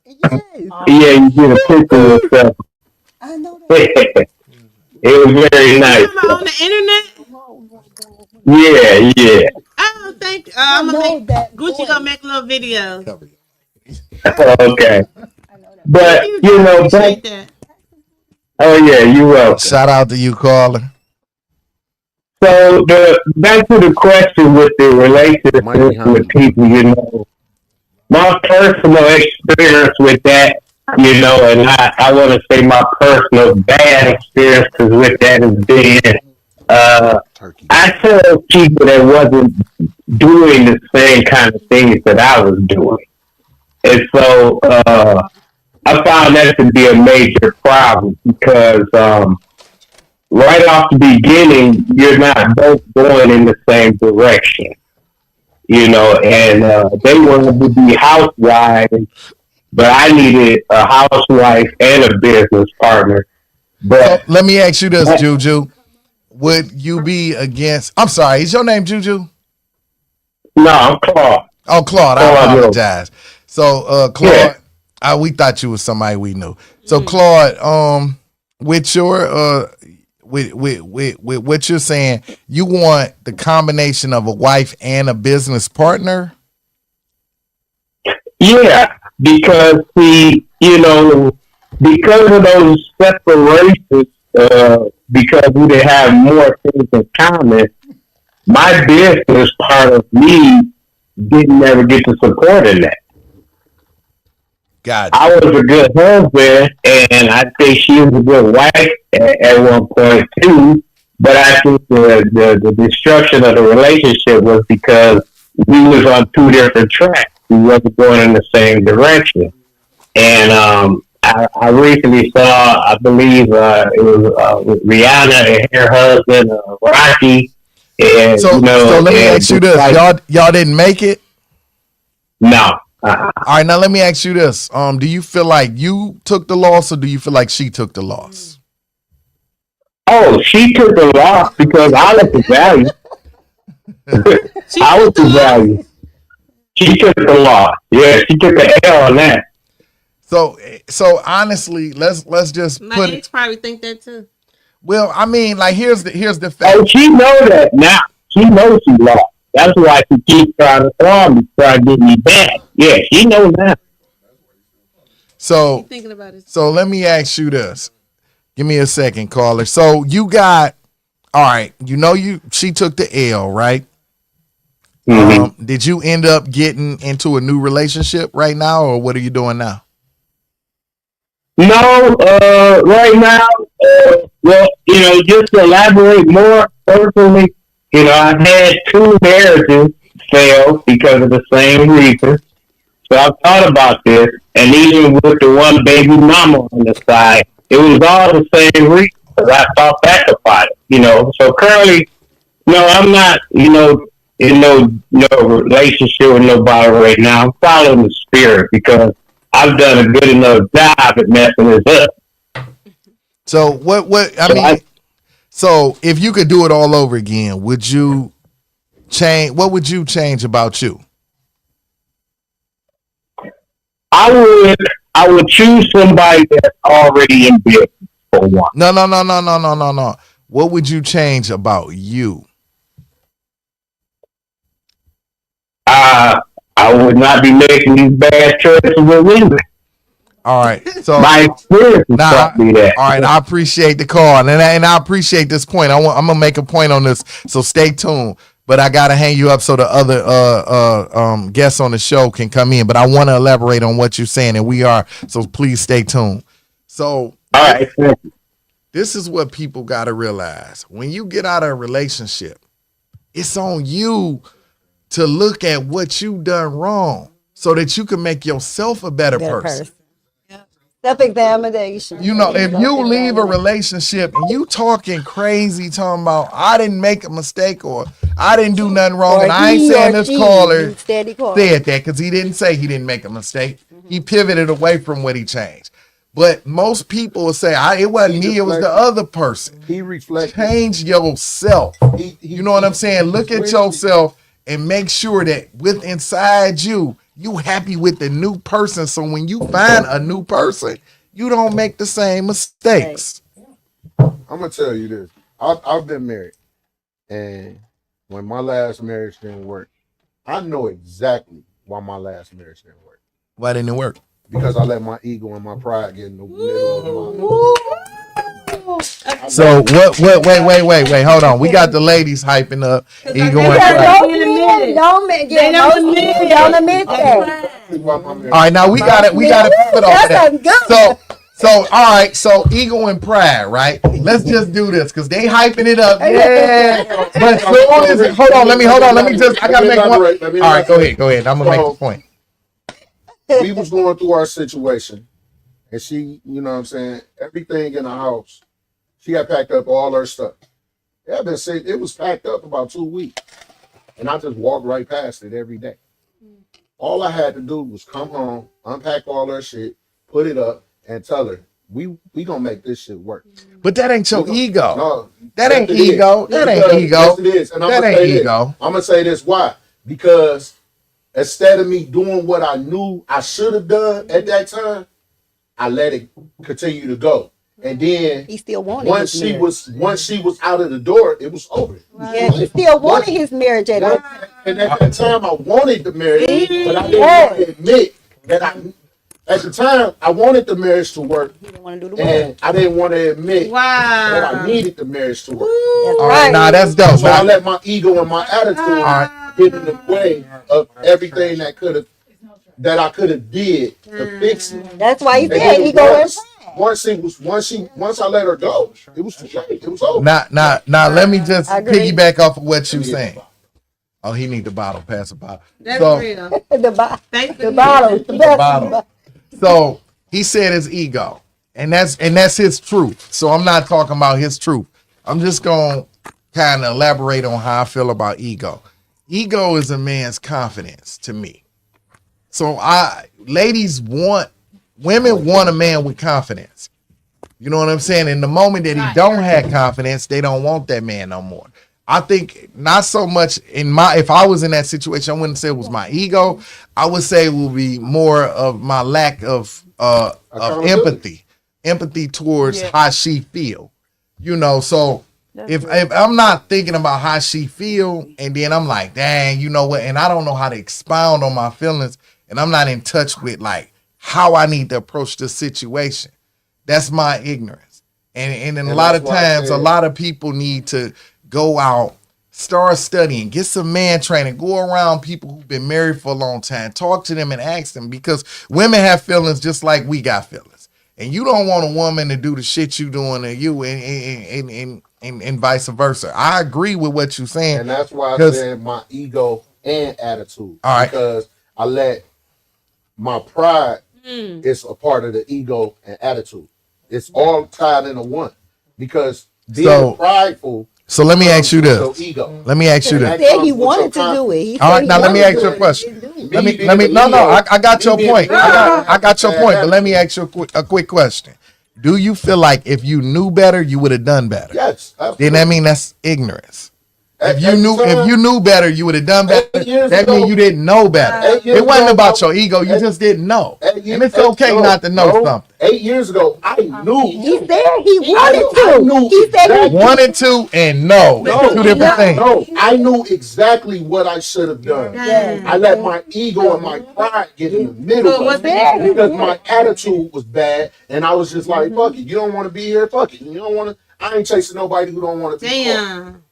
Yes, Yeah, you did a picture of yourself. I know that. It was very nice. On the internet? Yeah. Oh, thank you. I I'm know gonna make that Gucci voice. gonna make a little video. Okay. But, I you know, appreciate that. oh yeah, you're welcome. Shout out to you, caller. So back to the question with the relationship with people, you know, my personal experience with that, you know, and I want to say my personal bad experiences with that has been, I tell people that wasn't doing the same kind of things that I was doing. And so I found that to be a major problem because right off the beginning, you're not both going in the same direction. And they wanted to be housewives, but I needed a housewife and a business partner. So But let me ask you this, Juju. Would you be against? I'm sorry. Is your name Juju? no, I'm Claude. Oh, Claude. I Claude, no. apologize. So, Claude, we thought you was somebody we knew. So, Claude, with your with what you're saying, you want the combination of a wife and a business partner? Yeah, because because of those separations, because we didn't have more things in common, my business part of me didn't ever get the support in that. Gotcha. I was a good husband, and I think she was a good wife at one point too. But I think the destruction of the relationship was because we was on two different tracks. We wasn't going in the same direction. And I recently saw, I believe it was with Rihanna and her husband Rocky. And So let me ask you this: y'all didn't make it? No. All right, now let me ask you this: do you feel like you took the loss, or do you feel like she took the loss? Oh, she took the loss because I was the value. I was the value. She took the loss. Yeah, she took the L on that. So honestly, let's just My put ex it. probably think that too. Well, I mean, like here's the fact. Oh, she knows that now. She knows she lost. That's why she keeps trying to farm me, trying to get me back. Yeah, she knows that. So Thinking about it. So let me ask you this. Give me a second, caller. So you got, all right, she took the L, right? Mm-hmm. Did you end up getting into a new relationship right now, or what are you doing now? No, right now, well, just to elaborate more personally, I've had two marriages fail because of the same reason. So I've thought about this, and even with the one baby mama on the side, it was all the same reason. Because I thought back about it, So currently, no, I'm not, in no relationship with nobody right now. I'm following the spirit because I've done a good enough job at messing this up. So so if you could do it all over again, would you change? What would you change about you? I would choose somebody that's already in business for one. No. What would you change about you? I would not be making these bad choices with women. All right. So my experience taught me that. All right, I appreciate the call, and I appreciate this point. I'm gonna make a point on this, so stay tuned. But I gotta hang you up so the other guests on the show can come in. But I want to elaborate on what you're saying, and we are. So please stay tuned. So all right, this is what people gotta realize: when you get out of a relationship, it's on you to look at what you done wrong, so that you can make yourself a better person. Self-examination. If you leave a relationship and you talking crazy, talking about I didn't make a mistake or I didn't do nothing wrong, and I ain't saying this caller said that because he didn't say he didn't make a mistake. He pivoted away from what he changed. But most people will say, it wasn't me, it was the other person. He reflected. Change yourself. You know what I'm saying? Look at yourself and make sure that with inside you happy with the new person. So when you find a new person, you don't make the same mistakes. I'm gonna tell you this. I've been married, and when my last marriage didn't work, I know exactly why my last marriage didn't work. Why didn't it work? Because I let my ego and my pride get in the middle of my. So wait, hold on. We got the ladies hyping up. Ego and pride. Don't admit that. All right, now we got it put off that. So all right, so ego and pride, right? Let's just do this because they hyping it up. Yeah. But hold on, let me I gotta make one. All right, go ahead. I'm gonna make the point. We was going through our situation, and she, you know what I'm saying, everything in the house, She had packed up all her stuff. It was packed up about 2 weeks. And I just walked right past it every day. All I had to do was come home, unpack all her shit, put it up, and tell her, we gonna make this shit work. But that ain't your ego. No, That ain't yes, it ego. is. That Because- ain't ego. Yes, it is. And That ain't ego. I'm gonna say this why? Because instead of me doing what I knew I should have done at that time, I let it continue to go. And then He still wanted once his she marriage. was out of the door, it was over. Yeah, he still wanted his marriage at that time. And at that time, I wanted the marriage, but I didn't Yeah. want to admit that at the time, I wanted the marriage to work, He didn't want to do the work. and I didn't want to admit that I Wow. needed the marriage to work. That's All right, nah, that's dope. So I let my ego and my attitude get in the way of everything that I could have did to fix it. That's why he And said then he go in. once I let her go, it was too late. It was over. Now, let me just I agree. piggyback off of what you saying. Oh, he need the bottle. Pass the bottle. That's So, real. Thanks for The bottle, the best. bottle. So he said his ego, and that's his truth. So I'm not talking about his truth. I'm just gonna kind of elaborate on how I feel about ego. Ego is a man's confidence to me. So women want a man with confidence. You know what I'm saying? In the moment that he don't have confidence, they don't want that man no more. I think not so much if I was in that situation, I wouldn't say it was my ego. I would say it would be more of my lack of empathy towards how she feel. You know, so if I'm not thinking about how she feel, and then I'm like, dang, you know what? And I don't know how to expound on my feelings, and I'm not in touch with like how I need to approach the situation. That's my ignorance. And a lot of times, a lot of people need to go out, start studying, get some man training, go around people who've been married for a long time, talk to them and ask them, because women have feelings just like we got feelings. And you don't want a woman to do the shit you doing to you and vice versa. I agree with what you're saying. And that's why I said my ego and attitude. All right. Because I let my pride is a part of the ego and attitude. It's all tied into one. Because being prideful. So let me ask you this. Ego. Let me ask you He this. said he wanted to do it. He All said right, he now let me wanted ask to you a do it. question. He Let me. No. I got your point. I got your point. But let me ask you a quick question. Do you feel like if you knew better, you would have done better? Yes. Absolutely. Then that mean that's ignorance. At If the time, you knew better, you would have done better. 8 years That ago- means you didn't know better. 8 years It wasn't ago, about your ego. You just didn't know. And it's okay not to know something. 8 years ago, I knew. He said he wanted I to. knew He said exactly. Wanted to and no. It's two different things. No, I knew exactly what I should have done. Yeah. I let my ego and my pride get in the middle So what's of the it because my attitude was bad, and I was just like, "Fuck it, you don't want to be here, fuck it. You don't want to. I ain't chasing nobody who don't want to be caught." Damn.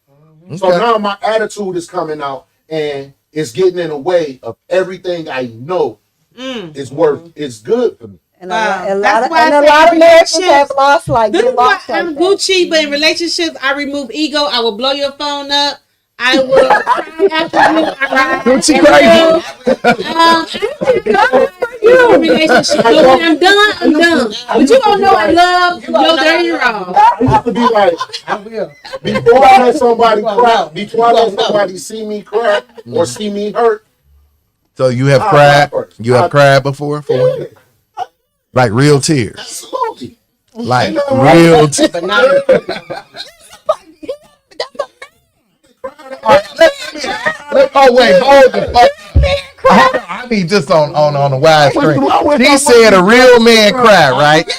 So now my attitude is coming out, and it's getting in the way of everything I know is good for me. And Wow. a lot That's of, why I and a say lot of marriages relationships- have lost like This they is why lost like I'm that. Gucci, but in relationships, I remove ego. I will blow your phone up. I will cry after you. Gucci crazy. Relationship. So when I'm done, I'm done. But you don't know I love your dirty raw. I used to be like, I will. before I let somebody cry, before I let somebody see me cry or see me hurt, So you have I'll cried. cry first. You have cried before for women? Like real tears. absolutely. Like real tears. But not Oh wait, hold the fuck. I need this on the wide screen. She said a real man cry, right?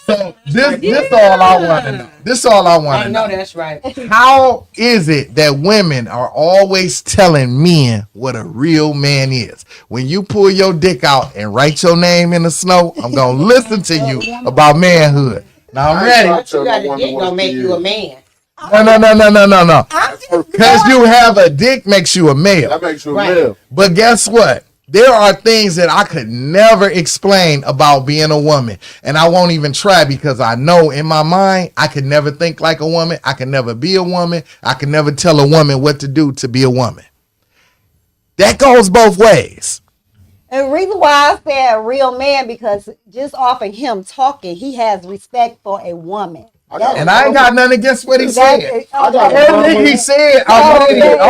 So this all I want to know. This all I want I to know know. that's right. How is it that women are always telling men what a real man is? When you pull your dick out and write your name in the snow, I'm gonna listen to you about manhood. Now I'm ready. You got a dick gonna make you a man. No. Because you have a dick makes you a male. That makes you Right. live. But guess what? There are things that I could never explain about being a woman. And I won't even try because I know in my mind, I could never think like a woman. I could never be a woman. I could never tell a woman what to do to be a woman. That goes both ways. And the reason why I said a real man, because just off of him talking, he has respect for a woman. And I ain't got nothing against what he said. I got Everything he said, I'm with it.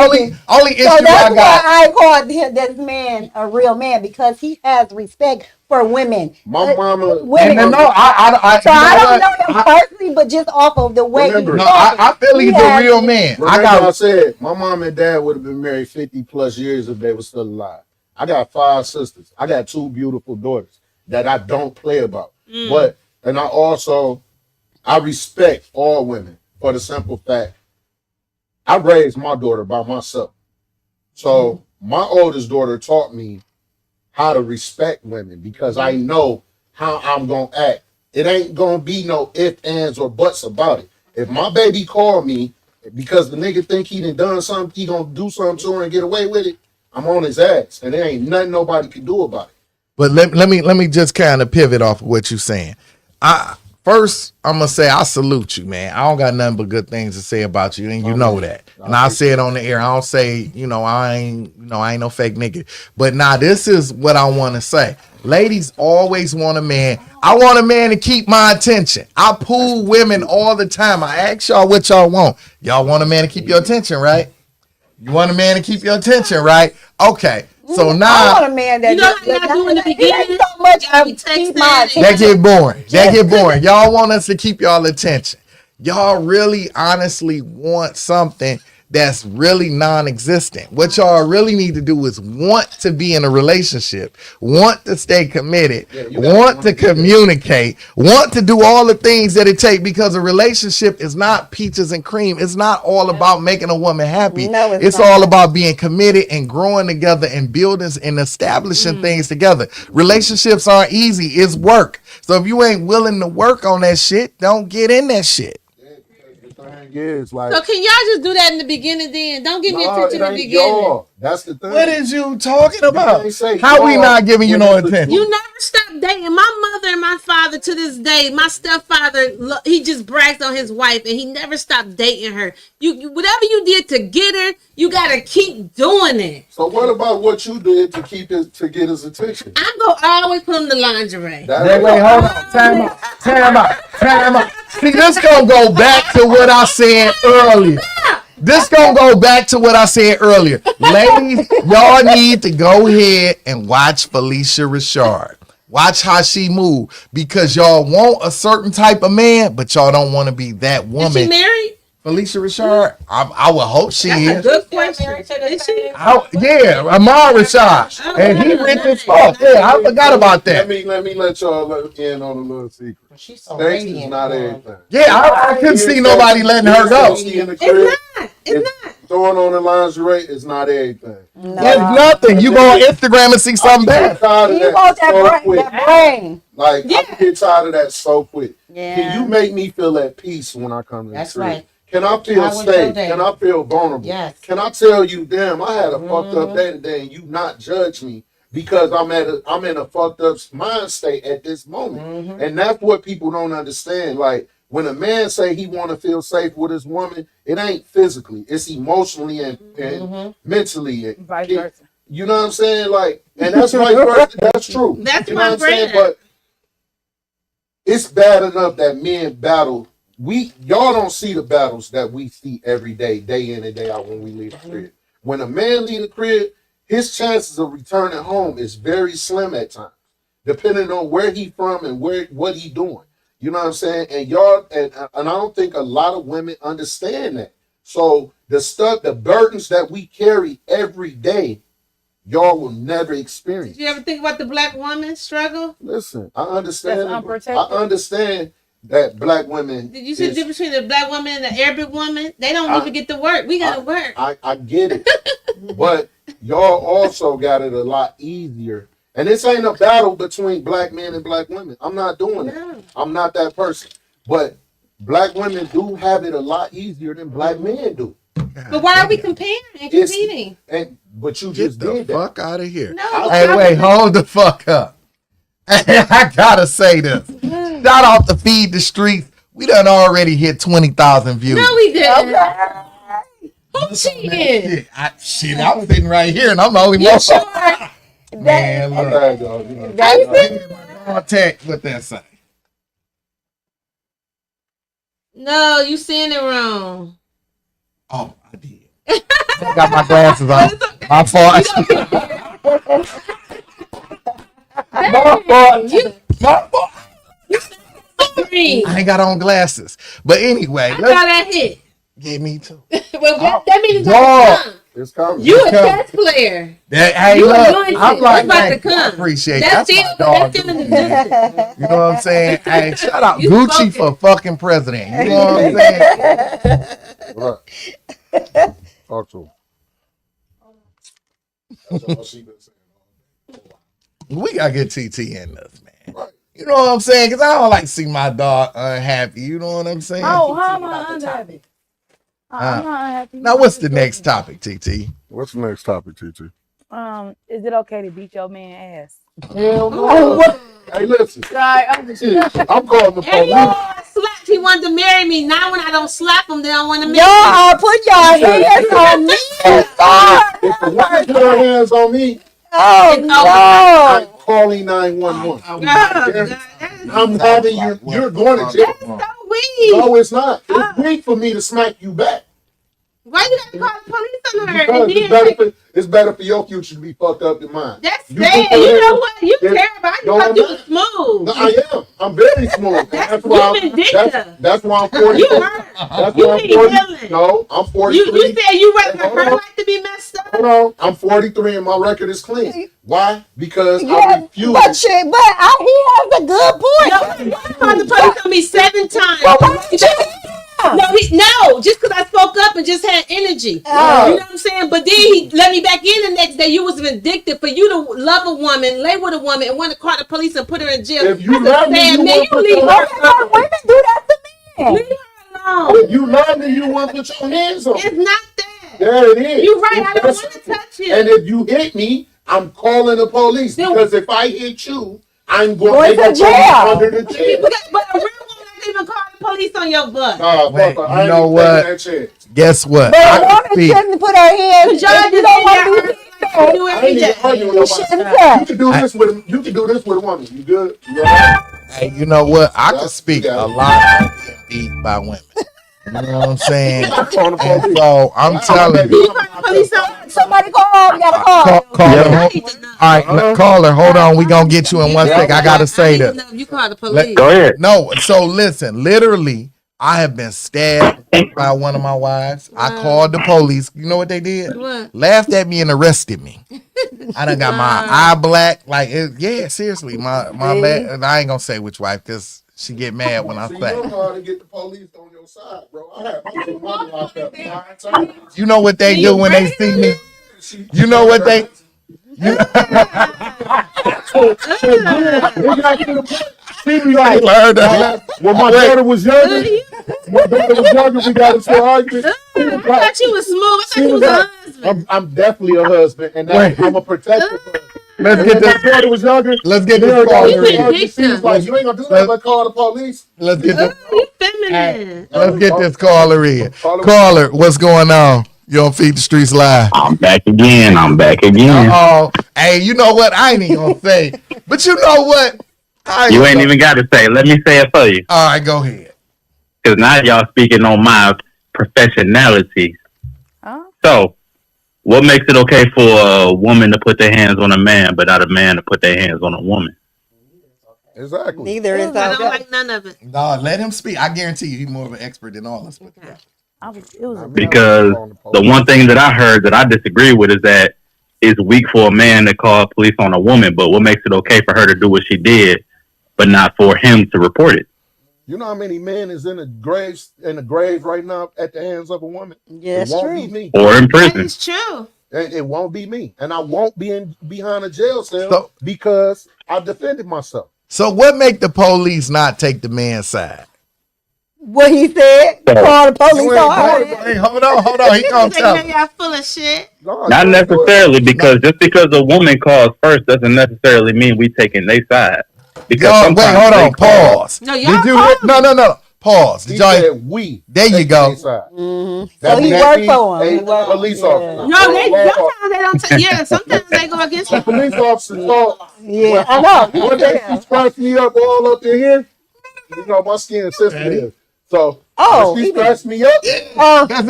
Only issue So that's I got. why I called this man a real man, because he has respect for women. My mama. Women. And no, I So I don't what? know him personally, but just off of the way Remember, he's No, talking, I feel he's a real man. Remember I said my mom and dad would have been married 50 plus years if they were still alive. I got 5 sisters. I got 2 beautiful daughters that I don't play about. But and I respect all women for the simple fact I raised my daughter by myself. So my oldest daughter taught me how to respect women because I know how I'm gonna act. It ain't gonna be no ifs, ands, or buts about it. If my baby called me because the nigga think he done something, he gonna do something to her and get away with it, I'm on his ass, and there ain't nothing nobody can do about it. But let me just kind of pivot off of what you're saying. First, I'm gonna say I salute you, man. I don't got nothing but good things to say about you, and you know that. And I say it on the air. I don't say, I ain't no fake nigga. But now this is what I want to say. Ladies always want a man. I want a man to keep my attention. I pull women all the time. I ask y'all what y'all want. Y'all want a man to keep your attention, right? You want a man to keep your attention, right? Okay. So now I want a man that how y'all do in the beginning? so much Y'all be of keep my texting. that get boring. That get boring. Y'all want us to keep y'all attention. Y'all really honestly want something that's really non-existent. What y'all really need to do is want to be in a relationship, want to stay committed, want to communicate, want to do all the things that it takes, because a relationship is not peaches and cream. It's not all about making a woman happy. No, it's not. all about being committed and growing together and building and establishing things together. Relationships aren't easy. It's work. So if you ain't willing to work on that shit, don't get in that shit. Is like, So can y'all just do that in the beginning then? Don't give me attention in the beginning. Y'all. That's the thing. What is you talking about? Say How we not giving you no attention? You never stop dating. My mother and my father to this day, my stepfather, he just brags on his wife and he never stopped dating her. You whatever you did to get her, you gotta keep doing it. So what about what you did to get his attention? I'm gonna always put him the lingerie. Wait, hold on. Time out. See, this gonna go back to what I said earlier. This gonna go back to what I said earlier. Ladies, y'all need to go ahead and watch Felicia Rashard. Watch how she move, because y'all want a certain type of man, but y'all don't want to be that woman. Is she married? Felicia Rashard? I would hope she is. That's a good question. Is she? Yeah, Amar Rashard. And he rich as fuck. Yeah, I forgot about that. Let me let y'all in on a little secret. She's so Sex is radiant. not everything. Yeah, I couldn't see nobody letting her go. It's not. Throwing on the lingerie is not everything. No. It's nothing. You go on Instagram and see something bad. You want that brain. Like, I can get tired of that so quick. Yeah. Can you make me feel at peace when I come to That's the crib? right. Can I feel How was safe? your day? Can I feel vulnerable? Yes. Can I tell you, damn, I had a fucked up day today, and you not judge me because I'm in a fucked up mind state at this moment, and that's what people don't understand. Like, when a man say he want to feel safe with his woman, it ain't physically, it's emotionally and mentally. And Vice versa. you know what I'm saying? Like, and that's vice versa. That's true. That's you know my what I'm saying? brand. But it's bad enough that men battle. Y'all don't see the battles that we see every day in and day out when we leave the crib. When a man leave the crib, his chances of returning home is very slim at times, depending on where he from and what he doing. You know what I'm saying? And y'all, and I don't think a lot of women understand that. So the burdens that we carry every day, y'all will never experience. Did you ever think about the black woman struggle? Listen, I understand. That's unprotected. I understand that black women. Did you see the difference between the black woman and the Arabic woman? They don't even get to work. We gotta work. I get it. But y'all also got it a lot easier. And this ain't a battle between black men and black women. I'm not doing it. I'm not that person. But black women do have it a lot easier than black men do. But why are we comparing and competing? But you Get just the did that. fuck out of here. No. Hey, wait, hold the fuck up. I gotta say this. Shout out to Feed the Streets. We done already hit 20,000 views. No, we didn't. Who cheated? Shit, I'm sitting right here and I'm the only one. Man, look. Contact with that say. No, you saying it wrong. Oh, I did. I got my glasses on. My fault. My fault. My fault. Green. I ain't got on glasses. But anyway, I got that hit. get me too. Well, that means it's Dog. about to come. It's coming. You a coming. chess player. Hey, You look, anointed. I'm like, It's about man, to come. I appreciate That's that. That's feeling my dog. the You know what I'm saying? Hey, shout out You Gucci spoken. for fucking president. You know what I'm saying? Right. Talk to him. That's all she been saying. We gotta get TT in this, man. Right. You know what I'm saying? Because I don't like to see my dog unhappy. You know what I'm saying? Oh, how am I unhappy? I'm not unhappy. Now, what's the next topic, TT? What's the next topic, TT? Is it okay to beat your man ass? Hell no. Hey, listen. Sorry, I'm just I'm calling the Hey, police. I slapped. He wanted to marry me. Now when I don't slap him, they don't want to marry me. Y'all put your hands on me. If the woman put her hands on me, Oh I'm calling 911. Oh, God. I'm having you. You're going to jail. So weak. No, it's not. It's weak for me to smack you back. Why you gotta call the police on her? Because And then, it's better for your future to be fucked up than mine. that's You sad. put your You know hands- what? You Yes. terrible. I No, thought I'm you not. was smooth. No, I am. I'm very smooth. That's why you vindictive. that's why I'm 40. You hurt. That's You why I'm need 40. healing. No, I'm 43. You said you rather Hold her on. life to be messed up. Hold on. I'm 43 and my record is clean. Why? Because I yeah, refuse. but he has a good point. No, you called the police on me 7 times. Well, why didn't you hear him? No, just because I spoke up and just had energy. Oh. You know what I'm saying? But then he let me back in the next day. You was vindictive for you to love a woman, lay with a woman, and want to call the police and put her in jail. If you That's love a me, sad you man. wanna You put leave your her hands alone. Women do that to men. Leave her alone. If you love me, you want to put your hands on me. It's not that. There it is. You're right. It's I don't that want to simple. touch you. And if you hit me, I'm calling the police. Then- Because if I hit you, I'm Going going to jail. under the jail. But a real woman don't even call the police on your butt. Wait, fuck, you I ain't know even what? taking that chance. Guess what? But I a can woman speak. shouldn't put her hands. Y'all If you just don't in want there to be arguing like you do I every ain't even day. arguing with you nobody. shouldn't You say. can do this with you can do this with a woman. You good? You all right? Hey, you know what? I Yeah, can speak you got a it. lot about being beat by women. You know what I'm saying? I'm calling the And police. so I'm telling You you, call the police on Somebody call. You gotta call. call Yeah. her. I need to know. All right, caller, hold on. We gonna get you in one sec. I gotta say I need to that. know if you call the Let- police. Go ahead. No, so listen, literally, I have been stabbed by one of my wives. I called the police. You know what they did? What? Laughed at me and arrested me. I done got my eye black. Like, yeah, seriously. My and I ain't gonna say which wife because she get mad when I See, say. you're hard to get the police on your side, bro. I had my big mother locked up 9 times. You know what they do when they see me? You know what they? You, It got to the point. She be I like, learned that. when my daughter was younger, we got into an argument. She was I like, thought you was smooth. I thought she you was was a like, husband. I'm definitely a husband, and Wait. I'm a protective husband. let's And get when my this. daughter was younger, Let's get me this and her got caller into an in. argument. She was like, you ain't gonna do that but call the police. Let's get this. You feminine. Let's get this caller in. Caller, what's going on? You on Feed the Streets Live? I'm back again. Oh, hey, you know what? I ain't even gonna say, but you know what? You ain't even got to say it. Let me say it for you. All right, go ahead. Because now y'all speaking on my professionality. Huh? So, what makes it okay for a woman to put their hands on a man, but not a man to put their hands on a woman? Exactly. Neither is I don't okay. like none of it. No, let him speak. I guarantee you, he's more of an expert than all of us. It was a Because the one thing that I heard that I disagree with is that it's weak for a man to call police on a woman, but what makes it okay for her to do what she did, but not for him to report it? You know how many men is in the grave right now at the hands of a woman? Yeah, it won't true. be me. Or in That prison? is true. It won't be me, and I won't be behind a jail cell So- because I defended myself. So, what make the police not take the man's side? What he said? Call the police on her. Hey, hold on. He gonna They tell. know y'all full of shit. No, Not you ain't doing necessarily, because just because a woman calls first doesn't necessarily mean we taking their side. Because Yo, wait, sometimes hold they on. call- Pause. No, y'all Did you? called No. Pause. He Did y'all? said we. There you take go. their side. So That he means worked for him. a He worked- police yeah. officer. No, sometimes they don't. Yeah, sometimes they go against The you. police officer thought, Yeah, I know. what they scratched me up all up in here. You know, my skin sensitive. So Oh, she even- stressed me up. Oh, Walking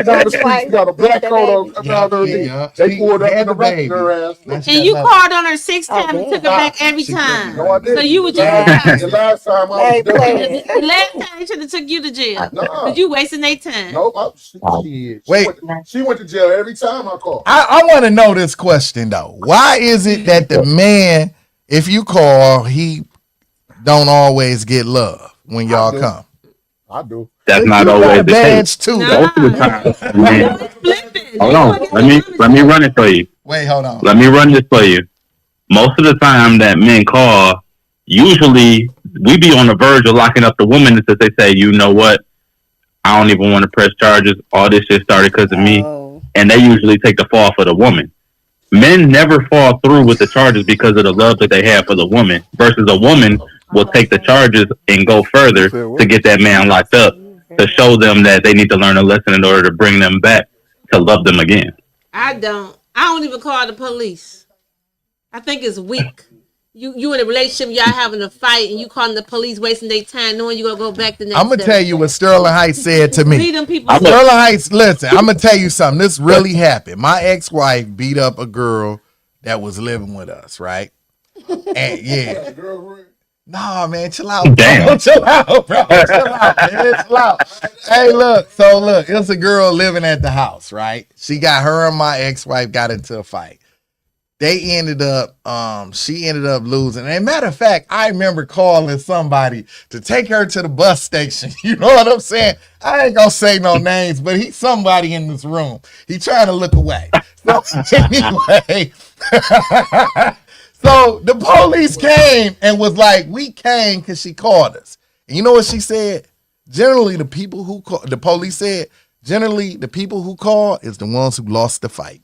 down the street, she got a black coat on around her knee. They pulled up in the arrested her ass. And you called on her 6 Oh, times and took her damn. back every time. No, I didn't. So you were just The last time I Hey, was there. play. the last time they should have took you to jail. Nah. Because you wasting their time. Nope. Wait. She went to jail every time I called. I want to know this question though. Why is it that the man, if you call, he don't always get love when y'all do. come? I do. That's not You got always a the case. badge too. Nah. though. Most of the time, man. Flipping. Hold on. Let me run it for you. Wait, hold on. Let me run this for you. Most of the time that men call, usually we be on the verge of locking up the woman until they say, you know what? I don't even want to press charges. All this shit started because of me. Oh. And they usually take the fall for the woman. Men never fall through with the charges because of the love that they have for the woman versus a woman will take the charges and go further to get that man locked up to show them that they need to learn a lesson in order to bring them back to love them again. I don't even call the police. I think it's weak. You in a relationship, y'all having a fight, and you calling the police, wasting their time, knowing you gonna go back the next I'm gonna day. tell you what Sterling Heights said to me. Leave them people. Sterling Heights, listen, I'm gonna tell you something. This really happened. My ex-wife beat up a girl that was living with us, right? And yeah. Nah, man, chill out. Bro. Damn. Chill out, bro. Chill out, man. Chill out. Hey, look. So look, it's a girl living at the house, right? She got her and my ex-wife got into a fight. They ended up, she ended up losing. And matter of fact, I remember calling somebody to take her to the bus station. You know what I'm saying? I ain't gonna say no names, but he's somebody in this room. He trying to look away. So anyway, so the police came and was like, we came because she called us. And you know what she said? Generally, the people who call, the police said, generally, the people who call is the ones who lost the fight.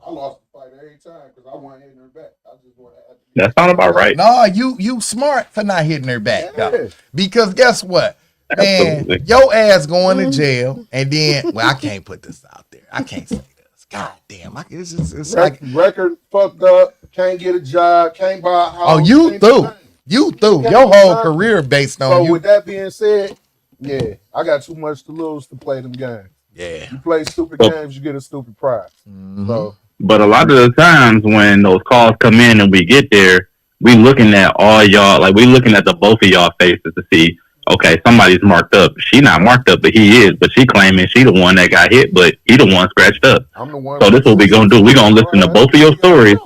I lost the fight every time because I wasn't hitting her back. I just want to. That sounds about right. No, you smart for not hitting her back, though. Because guess what? Man, Absolutely. your ass going to jail, and then, well, I can't put this out there. I can't say this. God damn. It's just, it's like, Record fucked up. Can't get a job. Can't buy a house. oh, you can't through. do nothing. You through. Yeah, Your whole yeah. career based on So you. with that being said, yeah, I got too much to lose to play them games. Yeah. You play stupid Well- games, you get a stupid prize. Mhm. So But a lot of the times when those calls come in and we get there, we looking at all y'all, like we looking at the both of y'all faces to see, okay, somebody's marked up. She not marked up, but he is. But she claiming she the one that got hit, but he the one scratched up. I'm the one. So this what we gonna do. We gonna listen to both of your stories,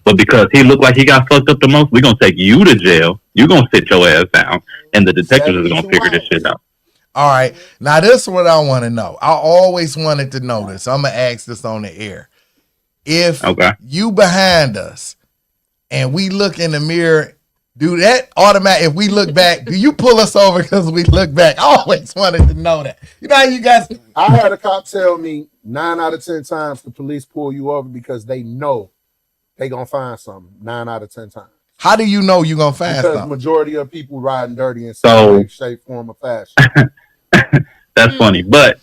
but because he looked like he got fucked up the most, we gonna take you to jail. You gonna sit your ass down, and the detectives is gonna figure this shit out. All right. Now, this is what I want to know. I always wanted to know this. I'm going to ask this on the air. If Okay. you behind us and we look in the mirror, do that automatic? If we look back, do you pull us over because we look back? I always wanted to know that. You know how you guys... I had a cop tell me 9 out of 10 times the police pull you over because they know they gonna find something 9 out of 10 times. How do you know you're going to find Because something? majority of people riding dirty in So- some way, shape, form, or fashion. That's funny, but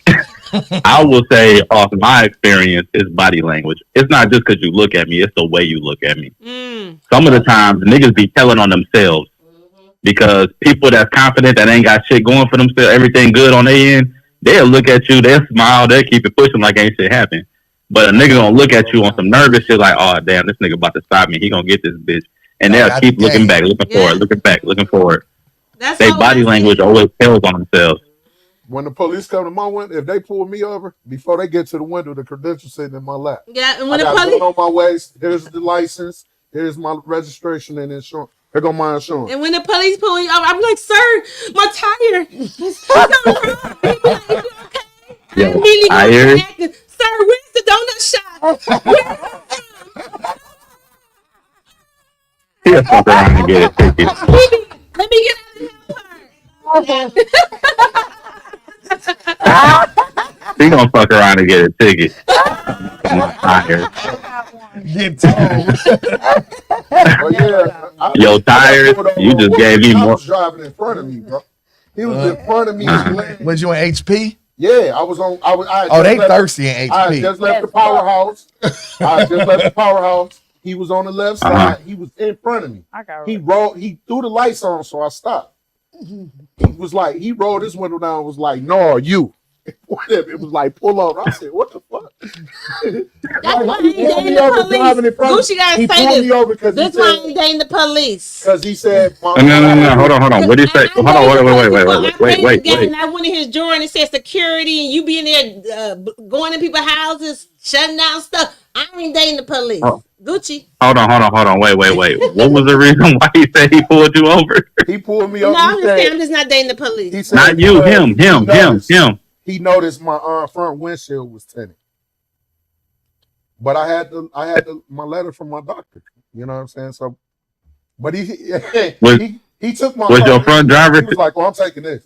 I will say, off my experience, is body language. It's not just because you look at me; it's the way you look at me. Some of the times, niggas be telling on themselves because people that's confident that ain't got shit going for themselves, everything good on their end, they'll look at you, they'll smile, they'll keep it pushing like ain't shit happen. But a nigga gonna look at you on some nervous shit like, oh damn, this nigga about to stop me. He gonna get this bitch, and I they'll got keep the looking game. back, looking forward, looking back, looking forward. That's Their all body I language see. always tells on themselves. When the police come to my window, if they pull me over, before they get to the window, the credentials sitting in my lap. Yeah, and I when the got police one on my waist. Here's the license. Here's my registration and insurance. Here go my insurance. and when the police pull you over, I'm like, sir, my tire. What's going wrong? He be like, "You okay?" I Yo, immediately go tires? to acting. Sir, where's the donut shop? He'll fuck around and get a ticket. Let me get out of here. He gonna fuck around and get a ticket. I'm tired. Get told. But yeah, Yo, tires, you just gave me I more. was driving in front of me, bro. He was in front of me. Was you in HP? Yeah, I was on. I had Oh, just they left- thirsty in I had HP. just left the powerhouse. I had just left the powerhouse. He was on the left Uh-huh. side. He was in front of me. I got He rolled. He threw the lights on, so I stopped. He was like, he rolled his window down. And was like, no, you. It was like, pull over. I said, what the fuck? That's why He he ain't pulled dating me the over driving in police. front of Gucci gotta He say pulled me this. over because he That's why he said, ain't dating the police. because he said, No, hold on. What did he say? Hold on, wait. And I went in his drawer and it said security, and you be in there going in people's houses, shutting down stuff. I ain't dating the police. Oh. Gucci. Hold on. Wait. What was the reason why he said he pulled you over? He pulled me No, over. I'm He just saying, said, I'm just not dating the police. he said, Not you, him. He noticed my front windshield was tinted, but I had my letter from my doctor. You know what I'm saying? So, but he took my Was car. your front driver? He was like, "Well, I'm taking this."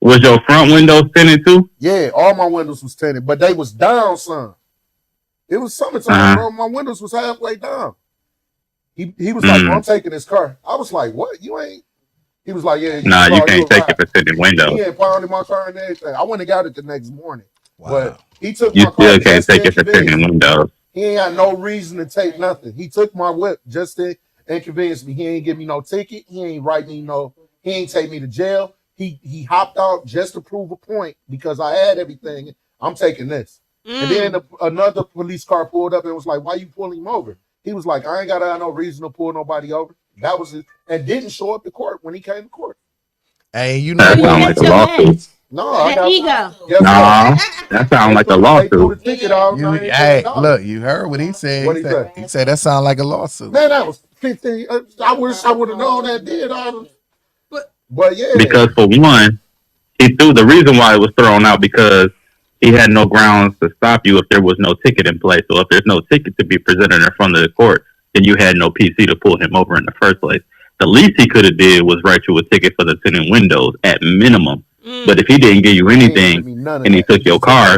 Was your front windows tinted too? Yeah, all my windows was tinted, but they was down, son. It was summertime, bro. My windows was halfway down. He was like, well, I'm taking this car. I was like, what? You ain't? He was like, yeah. Nah, you can't take it for tinted windows. He had pounded my car and everything. I went and got it the next morning. Wow. But he took You my car. still can't take it for tinted windows. He ain't had no reason to take nothing. He took my whip just to inconvenience me. He ain't give me no ticket. He ain't write me no. He ain't take me to jail. He hopped out just to prove a point because I had everything. I'm taking this. And then another police car pulled up and was like, why you pulling him over? He was like, I ain't got to have no reason to pull nobody over. That was it. And didn't show up to court when he came to court. Hey, you know That sounds what? like a lawsuit. No, I got ego. Nah, that sounds like a lawsuit. Hey, look, you heard what he said. What'd he say? He said that sounds like a lawsuit. Man, that was 15. I wish I would have known that did. But yeah. Because for one, he threw the reason why it was thrown out because he had no grounds to stop you if there was no ticket in place. So if there's no ticket to be presented in front of the court, then you had no PC to pull him over in the first place. The least he could have did was write you a ticket for the tinted windows at minimum. But if he didn't give you anything and he took your car,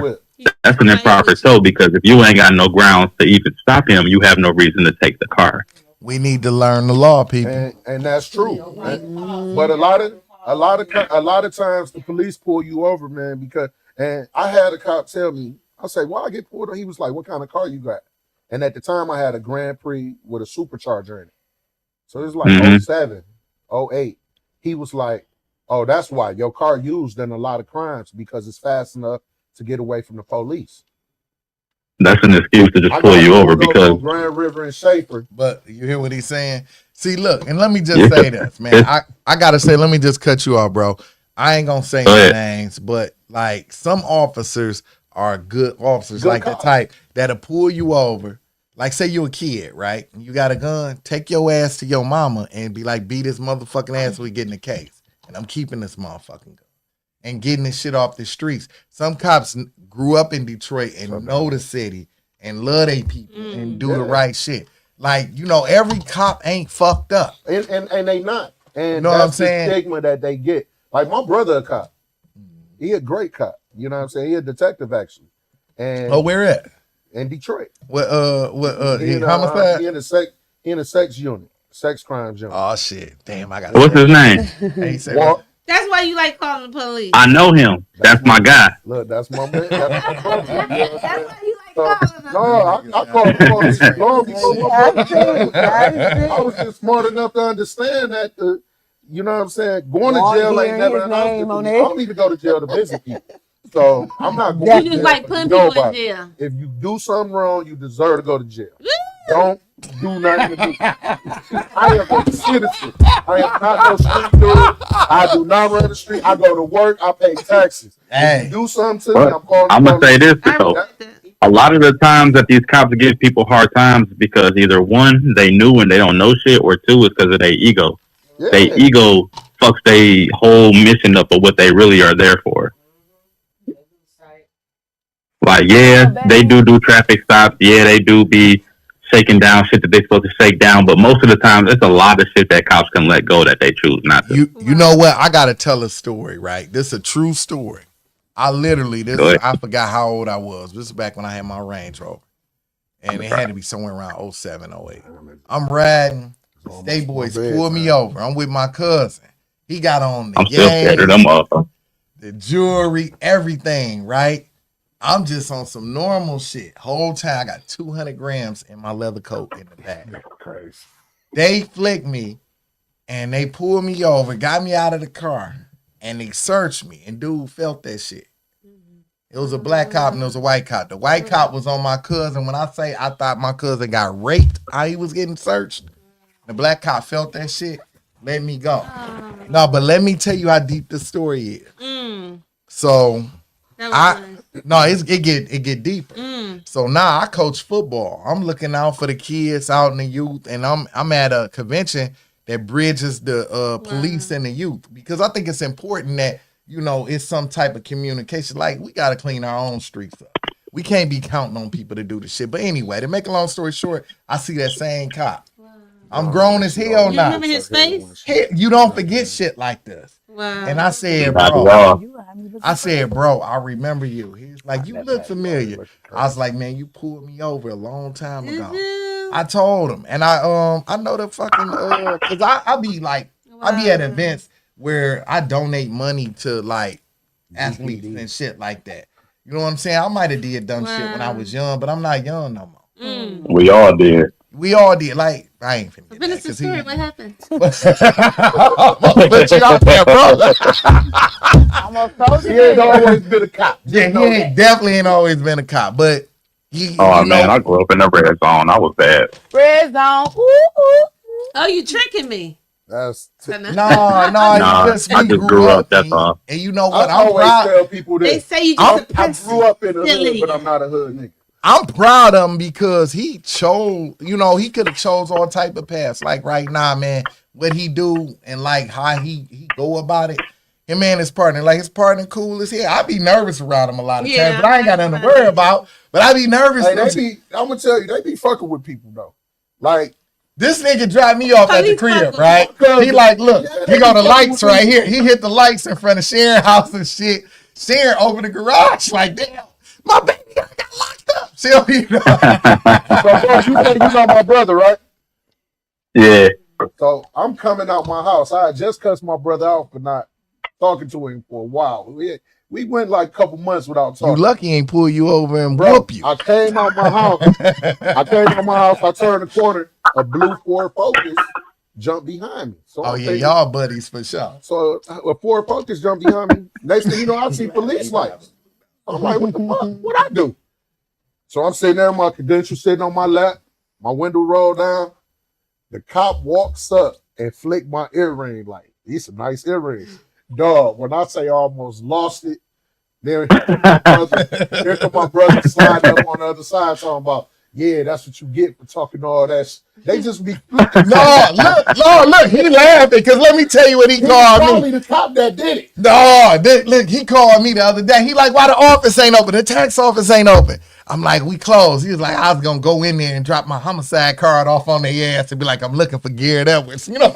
that's an improper tow because if you ain't got no grounds to even stop him, you have no reason to take the car. We need to learn the law, people. And that's true. But a lot of times the police pull you over, man, because and I had a cop tell me, I say, why I get pulled over? He was like, what kind of car you got? And at the time I had a Grand Prix with a supercharger in it. So it was like 07, 08. He was like, oh, that's why your car used in a lot of crimes because it's fast enough to get away from the police. That's an excuse to just pull you over because Grand River and Schaefer. But you hear what he's saying? See, look, and let me just say this, man. I gotta say, let me just cut you off, bro. I ain't gonna say no names, but like some officers are good officers, like the type that'll pull you over. Like, say you're a kid, right? And you got a gun, take your ass to your mama and be like, beat this motherfucking ass so we get in the case. And I'm keeping this motherfucking gun and getting this shit off the streets. Some cops grew up in Detroit and know the city and love they people and do the right shit. Like, you know, every cop ain't fucked up. And they not. And you know what I'm saying? The stigma that they get. Like my brother a cop. He a great cop. You know what I'm saying? He a detective actually. And where at? In Detroit. What he homicide? He in a sex unit. Sex crimes unit. Oh shit. Damn, I got What's his name? Hey, say That's why you like calling the police. I know him. That's my guy. Look, that's my man. That's my brother. That's why you like calling them. No, I called the police long before my brother. I was just smart enough to understand that you know what I'm saying? Going to jail ain't never an option. I don't even go to jail to visit people. So I'm not going You just like putting people in jail. If you do something wrong, you deserve to go to jail. Don't do nothing to me. I am a citizen. I am not no street dude. I do not run the street. I go to work. I pay taxes. If you do something to me, I'm calling. I'm gonna say this though. A lot of the times that these cops give people hard times because either one, they knew and they don't know shit, or two, it's because of their ego. Yeah. Their ego fucks their whole mission up of what they really are there for. Like, yeah, they do traffic stops. Yeah, they do be shaking down shit that they're supposed to shake down. But most of the time, it's a lot of shit that cops can let go that they choose not to. You know what? I got to tell a story, right? This is a true story. I forgot how old I was. This is back when I had my Range Rover. And it had to be somewhere around 07, 08. I'm riding. State boys pull me over. I'm with my cousin. He got on the I'm still scared of them motherfuckers. the jewelry, everything, right? I'm just on some normal shit. Whole time I got 200 grams in my leather coat in the bag. Crazy. They flicked me and they pulled me over, got me out of the car, and they searched me. And dude felt that shit. It was a black cop and it was a white cop. The white cop was on my cousin. When I say I thought my cousin got raped, how he was getting searched. The black cop felt that shit, let me go. No, but let me tell you how deep the story is. So it get deeper. So now I coach football. I'm looking out for the kids out in the youth, and I'm at a convention that bridges the police and the youth, because I think it's important that, you know, it's some type of communication. Like, we got to clean our own streets up. We can't be counting on people to do the shit. But anyway, to make a long story short, I see that same cop. I'm grown as hell now. You remember his face? You don't forget shit like this. Wow. And I said, bro, I remember you. He's like, you look familiar. I was like, man, you pulled me over a long time ago. I told him. And I know the fucking, because I be like, I be at events where I donate money to like athletes and shit like that. You know what I'm saying? I might have did dumb shit when I was young, but I'm not young no more. We all did. We all did. Like, I ain't finna get Finish the story. What happened? Put you out there, bro. Almost told you. He ain't always been a cop. Yeah, he definitely ain't always been a cop, but he. Oh man, I grew up in the red zone. I was bad. Red zone. Ooh, ooh. Oh, you tricking me? That's No, Nah, you just I just grew up. That's all. And you know I what? I'm always proud. tell people They this. say you I just grew up in the hood, but I'm not a hood nigga. I'm proud of him because he chose, you know, he could have chose all type of paths. Like right now, man, what he do and like how he go about it. Him and his partner, like his partner cool as hell. I be nervous around him a lot of times, but I ain't got nothing to worry about. But I be nervous. Hey, I'm gonna tell you, they be fucking with people though. Like, this nigga dropped me off at the crib, right? He like, look, he got the lights right here. He hit the lights in front of Sharon's house and shit. Sharon opened the garage like, damn, my baby got locked up. See what you know? So, bro, you think you know my brother, right? Yeah. So I'm coming out my house. I had just cussed my brother out for not talking to him for a while. We went like a couple months without talking. You lucky he ain't pull you over and Bro, whoop you. I came out my house. I turned the corner. A blue Ford Focus jumped behind me. So oh, yeah, y'all buddies for sure. So a Ford Focus jumped behind me. Next thing you know, I see police lights. I'm like, what the fuck? What I do? So I'm sitting there, my credentials sitting on my lap, my window rolled down. The cop walks up and flicked my earring. Like, these some nice earrings. Dog, when I say I almost lost it, here come my brother sliding up on the other side talking about, yeah, that's what you get for talking all that. They just be flicking. Look, he laughing because let me tell you what he called me. Probably the cop that did it. No, look, he called me the other day. He like, why the office ain't open? The tax office ain't open. I'm like, we closed. He was like, I was gonna go in there and drop my homicide card off on their ass and be like, I'm looking for Garrett Edwards. You know,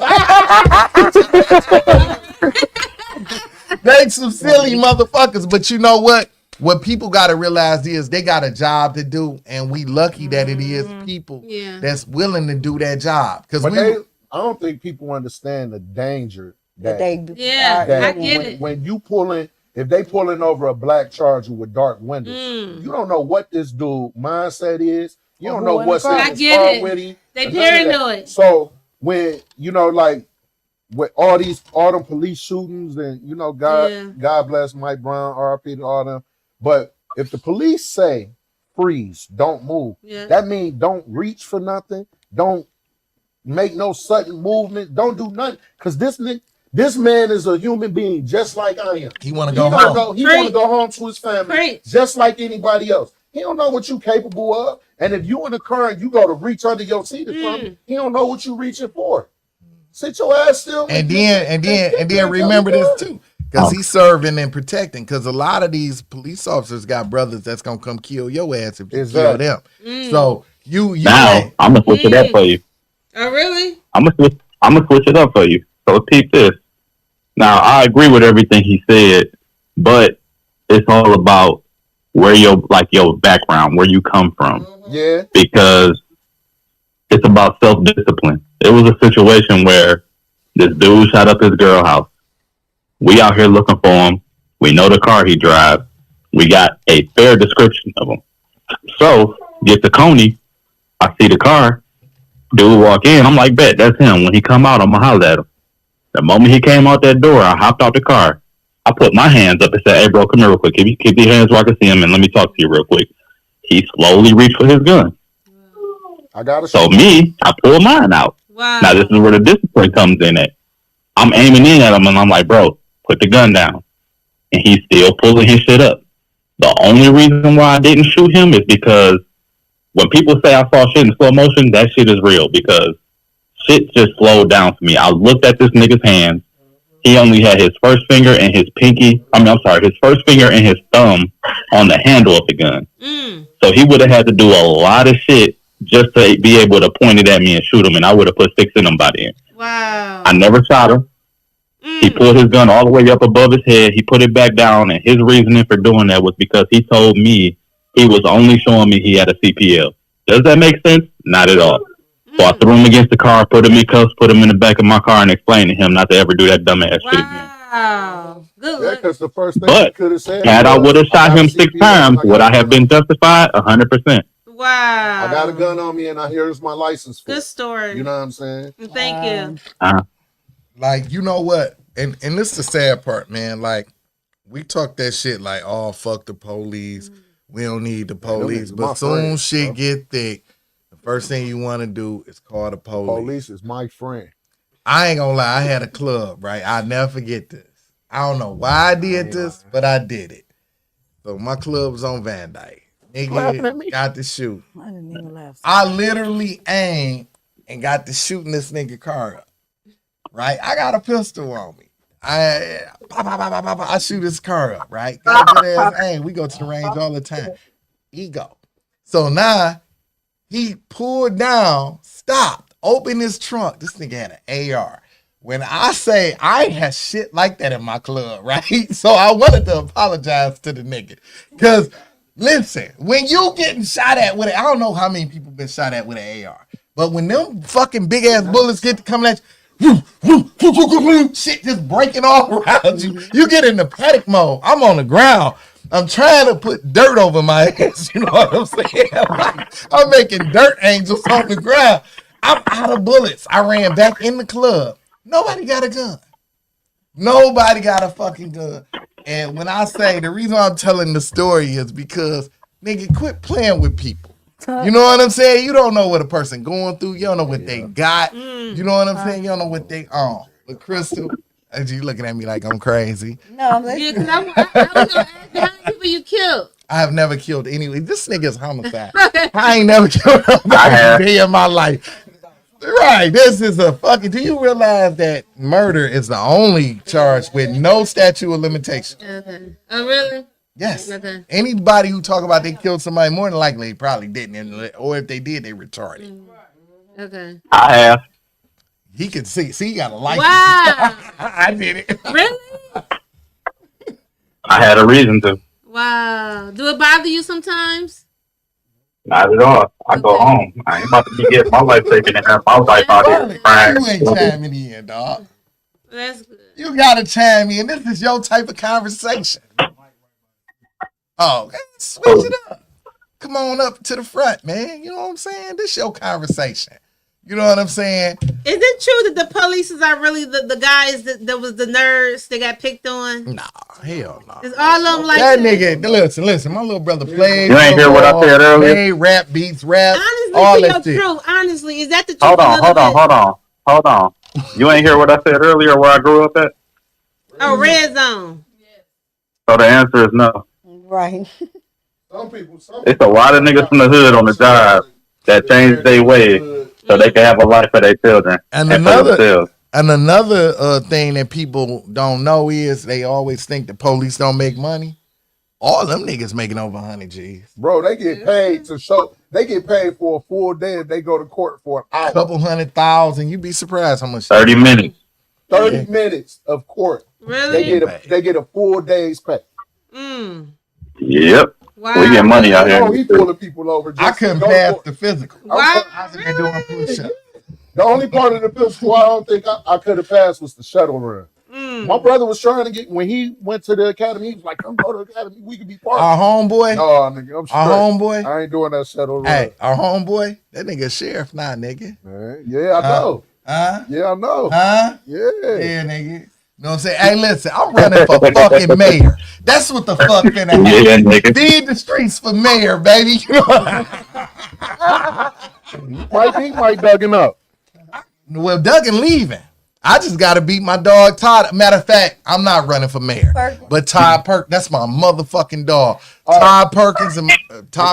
they some silly motherfuckers. But you know what? What people got to realize is they got a job to do, and we lucky that it is people that's willing to do that job. Because I don't think people understand the danger that I get it. When you pulling, if they pulling over a black Charger with dark windows, you don't know what this dude mindset is. You don't know what's in his car with him. They paranoid. So when you know, like with all them police shootings, and you know, God bless Mike Brown, RIP to all them. But if the police say freeze, don't move, that means don't reach for nothing, don't make no sudden movement, don't do nothing. Because this man is a human being just like I am. He want to go home. He want to go home to his family just like anybody else. He don't know what you capable of. And if you in the car and you go to reach under your seat or something, he don't know what you reaching for. Sit your ass still. And then remember this too. Because he's serving and protecting. Because a lot of these police officers got brothers that's gonna come kill your ass if you kill them. So you now I'm gonna switch it up for you. Oh really? I'm gonna switch it up for you. So peep this. Now I agree with everything he said, but it's all about where your background, where you come from. Yeah. Because it's about self-discipline. It was a situation where this dude shot up his girl house. We out here looking for him. We know the car he drives. We got a fair description of him. So, get to Coney. I see the car. Dude walk in. I'm like, bet, that's him. When he come out, I'm going to holler at him. The moment he came out that door, I hopped out the car. I put my hands up and said, hey, bro, come here real quick. Keep your hands where I can see him, and let me talk to you real quick. He slowly reached for his gun. I got So me, I pulled mine out. Wow. Now, this is where the discipline comes in at. I'm aiming in at him, and I'm like, bro, put the gun down. And he's still pulling his shit up. The only reason why I didn't shoot him is because when people say I saw shit in slow motion, that shit is real because shit just slowed down for me. I looked at this nigga's hands. He only had his first finger and his his first finger and his thumb on the handle of the gun. So he would have had to do a lot of shit just to be able to point it at me and shoot him, and I would have put 6 in him by then. Wow. I never shot him. He pulled his gun all the way up above his head. He put it back down, and his reasoning for doing that was because he told me he was only showing me he had a CPL. Does that make sense? Not at all. So I threw him against the car, put him in cuffs, put him in the back of my car, and explained to him not to ever do that dumbass shit again. Wow. Good Yeah, luck. because the first thing But he could have said, had I would have shot got him a 6 CPL, times, I would got I have been justified? 100%. Wow. I got a gun on me, and here's my license for Good it. story. You know what I'm saying? Thank you. Like, you know what? And this is the sad part, man. Like, we talk that shit like, oh, fuck the police. We don't need the police. niggas my But soon friends, shit bro. get thick, the first thing you want to do is call the police. Police is my friend. I ain't gonna lie, I had a club, right? I'll never forget this. I don't know why I did this, but I did it. So my club was on Van Dyke. Nigga got to shoot. I didn't even laugh. I literally aimed and got to shooting this nigga car up. Right? I got a pistol on me. I shoot his car up, right? Got a good ass aim. We go to the range all the time. Ego. So now he pulled down, stopped, opened his trunk. This nigga had an AR. When I say I ain't had shit like that in my club, right? So I wanted to apologize to the nigga. Cause listen, when you getting shot at with it, I don't know how many people been shot at with an AR. But when them fucking big ass bullets get to coming at you, shit just breaking all around you. You get in the panic mode. I'm on the ground. I'm trying to put dirt over my ass. You know what I'm saying? I'm making dirt angels on the ground. I'm out of bullets. I ran back in the club. Nobody got a gun. Nobody got a fucking gun. And when I say the reason I'm telling the story is because, nigga, quit playing with people. You know what I'm saying? You don't know what a person going through. You don't know what they got. You know what I'm saying? You don't know what they on. But Crystal, as you looking at me like I'm crazy. No, I'm Yeah, listening. 'cause I was gonna ask you how many people you killed. I have never killed anyone. This nigga's homicide. I ain't never killed nobody day in my life. Right. This is a fucking. Do you realize that murder is the only charge with no statute of limitation? Okay. Oh, really? Yes. Okay. Anybody who talk about they killed somebody, more than likely they probably didn't, or if they did, they retarded. Okay. I have. He can see. See, he got a license. Wow. I did it. Really? I had a reason to. Wow. Do it bother you sometimes? Not at all. I go home. I ain't about to be getting my life taken and have my life out here crying. You ain't chiming in, dog. That's good. You gotta chime in. This is your type of conversation. Oh, switch it up. Come on up to the front, man. You know what I'm saying? This your conversation. You know what I'm saying? Is it true that the police are really the guys that was the nerds that got picked on? Nah, hell no. Is all of them like That nigga, listen, my little brother played. You ain't hear what I said earlier? Played rap beats, rap, Honestly, all to that your shit. truth. Honestly, is that the truth? Hold on. You ain't hear what I said earlier where I grew up at? Oh, red zone. So the answer is no. Right. It's a lot of niggas from the hood on the job that changed their ways so they can have a life for their children And for another themselves. thing that people don't know is they always think the police don't make money. All them niggas making over 100 G's. Bro, they get paid to show. They get paid for a full day if they go to court for an hour. Couple 100,000. You'd be surprised how much. 30 minutes. 30 minutes of court. Really? They get a full day's pay. Mm. Yep. Wow. We get money out Oh, here. he pulling people over. I Just couldn't to go to pass court. the physical. Wow. I was in there doing push-ups. The only part of the physical I don't think I could have passed was the shuttle run. My brother was trying to get when he went to the academy. He was like, "Come go to the academy. We could be part." Our homeboy, No, nigga, I'm straight. our homeboy. I ain't doing that shuttle run. Hey, our homeboy, that nigga sheriff now, nigga. Man, yeah, I know. Yeah, I know. Yeah. Yeah, nigga. You know what I'm saying? Hey, listen, I'm running for fucking mayor. That's what the fuck finna happen. Yeah, nigga. Feed the streets for mayor, baby. Mike Duggan up. Well, Duggan leaving. I just got to beat my dog Todd. Matter of fact, I'm not running for mayor, but Todd Perkins, that's my motherfucking dog. Todd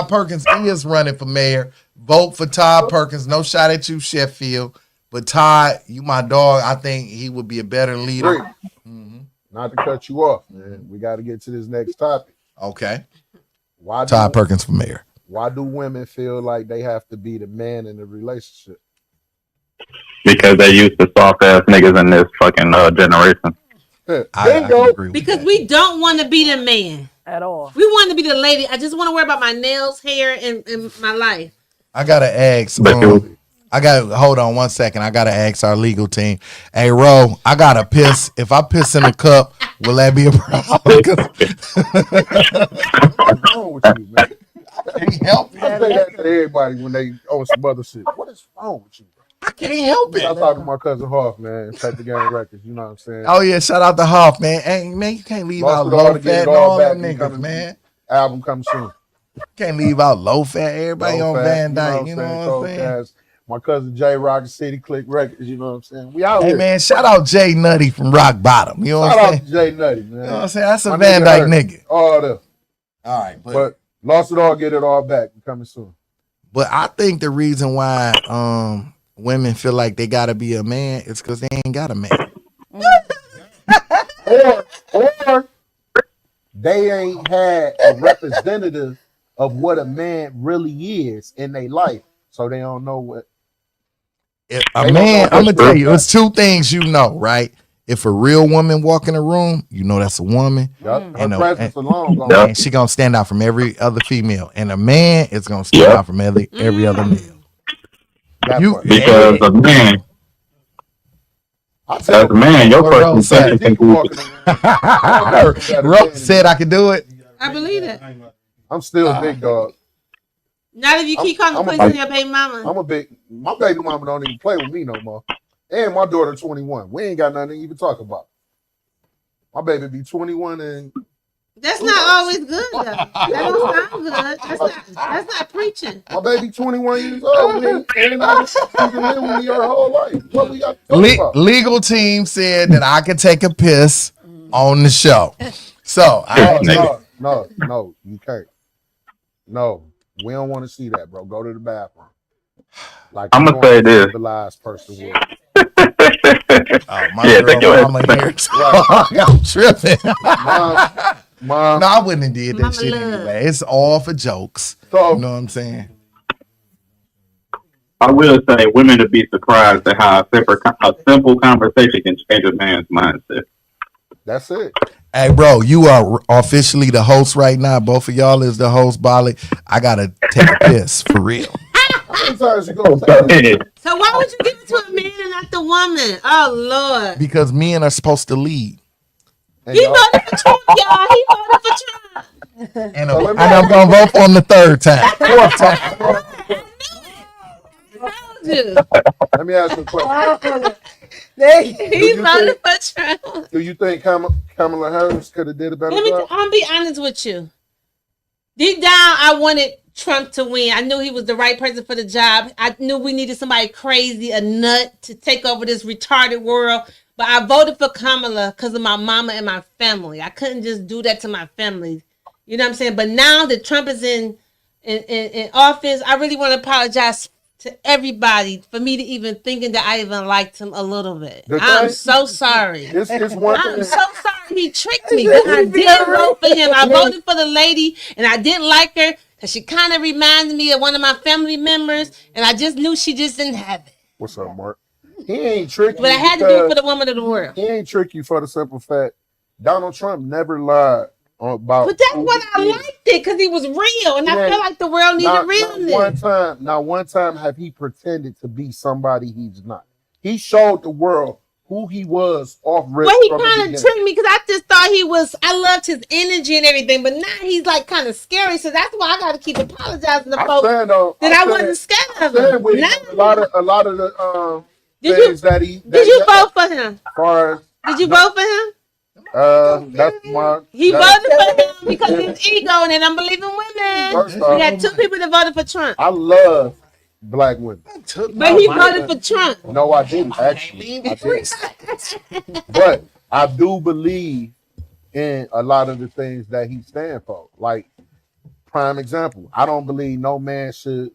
Perkins is running for mayor. Vote for Todd Perkins. No shot at you, Sheffield. But Todd, you my dog. I think he would be a better leader. Not to cut you off, man. We got to get to this next topic. Okay. Why Todd Perkins for mayor. Why do women feel like they have to be the man in the relationship? Because they used to soft ass niggas in this fucking generation. I can agree with Because that. we don't want to be the man. At all. We want to be the lady. I just want to worry about my nails, hair, and my life. I got to ask. Hold on 1 second. I got to ask our legal team. Hey, Ro, I got to piss. If I piss in a cup, will that be a problem? What's wrong with you, man? Can't help I say that to everybody when they on some other shit. What is wrong with you, bro? I can't help it. I talked to my cousin Hoff, man. Take the game records. You know what I'm saying? Oh, yeah. Shout out to Hoff, man. Hey, man, you can't leave out Lost it all low to get fat it and all all back. them You niggas, coming- man. Album comes soon. Can't leave out low fat. Everybody Low on fat, Van Dyke. You know what I'm Cold saying? Cast. My cousin Jay Rock City Click Records. You know what I'm saying? We out Hey, here. man, shout out Jay Nutty from Rock Bottom. You know what Shout I'm out saying? to Jay Nutty, man. You know what I'm saying? That's a My Van nigga Dyke hurt. nigga. All them. All right. But lost it all, get it all back. Coming soon. But I think the reason why women feel like they gotta be a man is because they ain't got a man. or they ain't had a representative of what a man really is in their life, so they don't know what. If a man, I'm gonna tell you, it's two things you know, right? If a real woman walk in a room, you know that's a woman. Yep. Her And, presence alone gonna and she gonna stand out from every other female, and a man is gonna stand out from every other male. that You- part. Because a man, I as tell a man, your What Rose person said. can be Rose said I could do it. I believe it. I'm still a big dog. Not if you keep calling the I'm a- police on your baby mama. I'm a big. My baby mama don't even play with me no more, and my daughter 21. We ain't got nothing to even talk about. My baby be 21 and That's not always good, though. That don't sound good. That's not preaching. my baby 21 years old. And she's been living with me her whole life. What we got to talk about? Legal team said that I could take a piss on the show. So No, you can't. No, we don't want to see that, bro. Go to the bathroom. Like I'ma you say want to this. see the last person would. my Yeah, girl take your mama ass. here. I'm tripping. Mom, No, I wouldn't have did that Mama shit love. anyway. It's all for jokes. so You know what I'm saying? I will say, women would be surprised at how a simple conversation can change a man's mindset. that's it. Hey, bro, you are officially the host right now. Both of y'all is the host, Bolly. I gotta take a piss for real. How many times you go? So why would you give it to a man and not the woman? Oh, Lord. Because men are supposed to lead. And He y'all- voted for Trump, y'all. He voted for Trump. And I'm gonna vote for him the third time. Fourth time. Dude, Let me ask you a question. he you voted for Trump. Do you think Kamala Harris could have did a better job? I'm be honest with you. Deep down, I wanted Trump to win. I knew he was the right person for the job. I knew we needed somebody crazy, a nut, to take over this retarded world. But I voted for Kamala because of my mama and my family. I couldn't just do that to my family. You know what I'm saying? But now that Trump is in office, I really want to apologize to everybody for me to even thinking that I even liked him a little bit. I'm so sorry. It's one I'm thing. so sorry he tricked me, but I did vote for him. I voted for the lady, and I didn't like her because she kind of reminded me of one of my family members, and I just knew she just didn't have it. What's up, Mark? He ain't tricky. But I had to do it for the woman of the world. He ain't tricky for the simple fact Donald Trump never lied about. But that's what I liked it because he was real, and I feel like the world needed realness. Not one time have he pretended to be somebody he's not. He showed the world who who he was off rip. Well, he from the kind of beginning. tricked me because I just thought I loved his energy and everything, but now he's like kind of scary. So that's why I got to keep apologizing to I'm folks saying though, that I wasn't scared of him. with Now, a lot of the Did things that he did you vote for him? Far as, Did you vote for him? that's my. He that's- voted for him because of his ego and they don't believe in women. First We off, got 2 people that voted for Trump, I love black women. but he voted for Trump. No, I didn't actually. I didn't. But I do believe in a lot of the things that he stands for. Like, prime example, I don't believe no man should.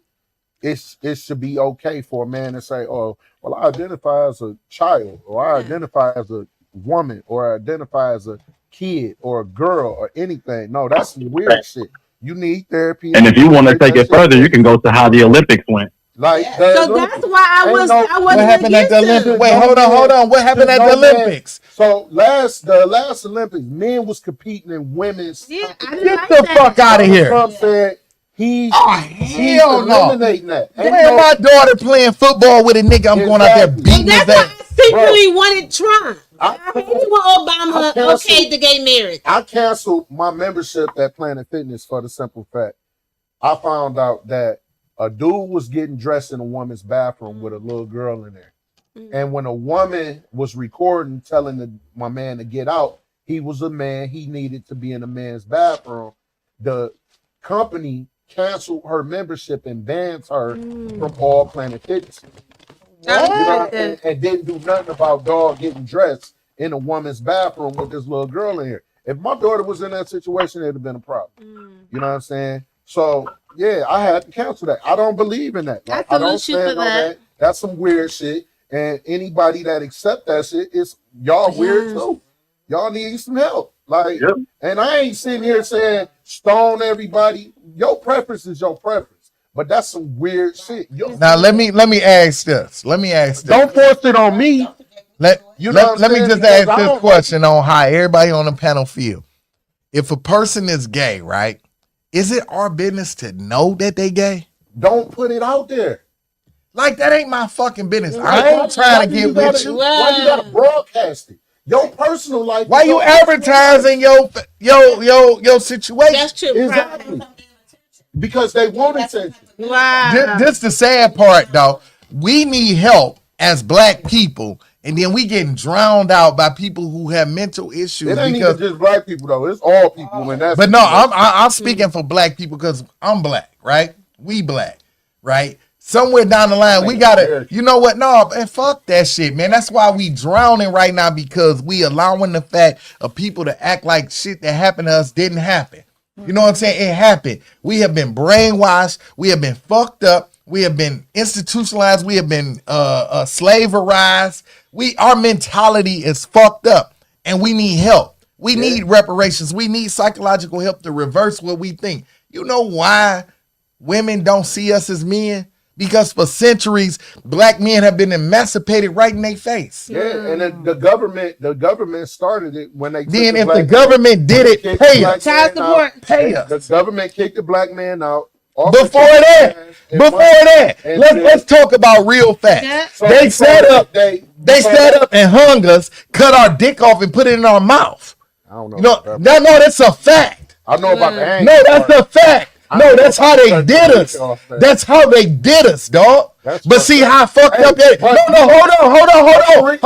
It should be okay for a man to say, "Oh, well, I identify as a child, or I identify as a woman, or I identify as a kid, or a girl, or anything." No, that's some weird shit. You need therapy. And if you want to take it further, you can go to how the Olympics went. Like, So that's why I wasn't What happened at the against him. Olympics? Wait, hold on. What happened at the Olympics? So the last Olympics, men was competing in women's. Yeah, I didn't Get like the that. fuck out of here. Trump said he's Hell no. eliminating that. Ain't Man, no- my daughter playing football with a nigga, I'm going out there Exactly. beating And his that's why ass. I secretly wanted Trump. I I- hated when Obama okayed the gay marriage. I canceled my membership at Planet Fitness for the simple fact I found out that a dude was getting dressed in a woman's bathroom with a little girl in there. And when a woman was recording, telling my man to get out, he was a man. He needed to be in a man's bathroom. The company canceled her membership and banned her from all Planet Fitness. You know, and didn't do nothing about dog getting dressed in a woman's bathroom with this little girl in here. If my daughter was in that situation, it'd have been a problem. You know what I'm saying? So yeah, I had to cancel that. I don't believe in that. Like, I I don't salute you stand for on that. that. That's some weird shit. And anybody that accept that shit is y'all weird too. Y'all need some help. Like, Yep. and I ain't sitting here saying stone everybody. Your preference is your preference, but that's some weird shit. Now let me ask this. Don't force it on me. Let You know what me I'm saying? just Because ask I this don't- question on how everybody on the panel feel. If a person is gay, right? Is it our business to know that they gay? Don't put it out there. Like that ain't my fucking business. Like, I ain't trying to why get you gotta- with you. Why you gotta broadcast it? Your personal life. Why you advertising your situation? That's true. Exactly. Because they want attention. Wow. This the sad part though. We need help as black people, and then we getting drowned out by people who have mental issues. It ain't because, even just black people though. It's all people. And that's but no, I'm speaking for black people because I'm black, right? We black, right? Somewhere down the line, we gotta, you know what? No, man, fuck that shit, man. That's why we drowning right now, because we allowing the fact of people to act like shit that happened to us didn't happen. You know what I'm saying? It happened. We have been brainwashed. We have been fucked up. We have been institutionalized. We have been slaverized. Our mentality is fucked up, and we need help. We need reparations. We need psychological help to reverse what we think. You know why women don't see us as men? Because for centuries, black men have been emancipated right in their face. Yeah, and the government started it when they. Then took if black the government did it, kicked pay the black us. Child man support. out. Pay us. The government kicked the black man out. Before that, And let's talk about real facts. Yeah. So They set up, They set up and hung us, cut our dick off and put it in our mouth. I don't know. You know, about that. no, that's a fact. I know about the hang. No, that's a fact. No, that's how they Cut did the us. dick off there. That's how they did us, dog. That's But fucked see up. how fucked Hey, up that. but- No, hold on,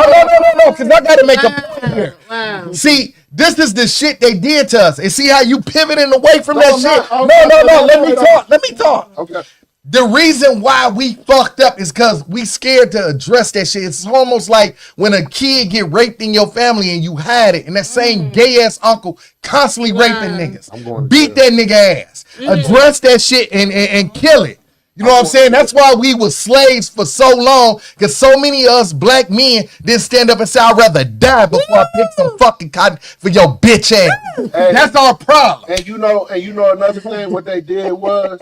because I gotta make a point here. Wow. See, this is the shit they did to us, and see how you pivoting away from No, that I'm shit. not. No. Let me No. talk. Let me talk. Okay. The reason why we fucked up is because we scared to address that shit. It's almost like when a kid get raped in your family and you hide it, and that same gay ass uncle constantly raping niggas. I'm going to Beat jail. that nigga ass. Address that shit and kill it. You know what I'm saying? That's why we were slaves for so long, because so many of us black men didn't stand up and say, I'd rather die before I pick some fucking cotton for your bitch ass. That's our problem. And you know another thing. What they did was.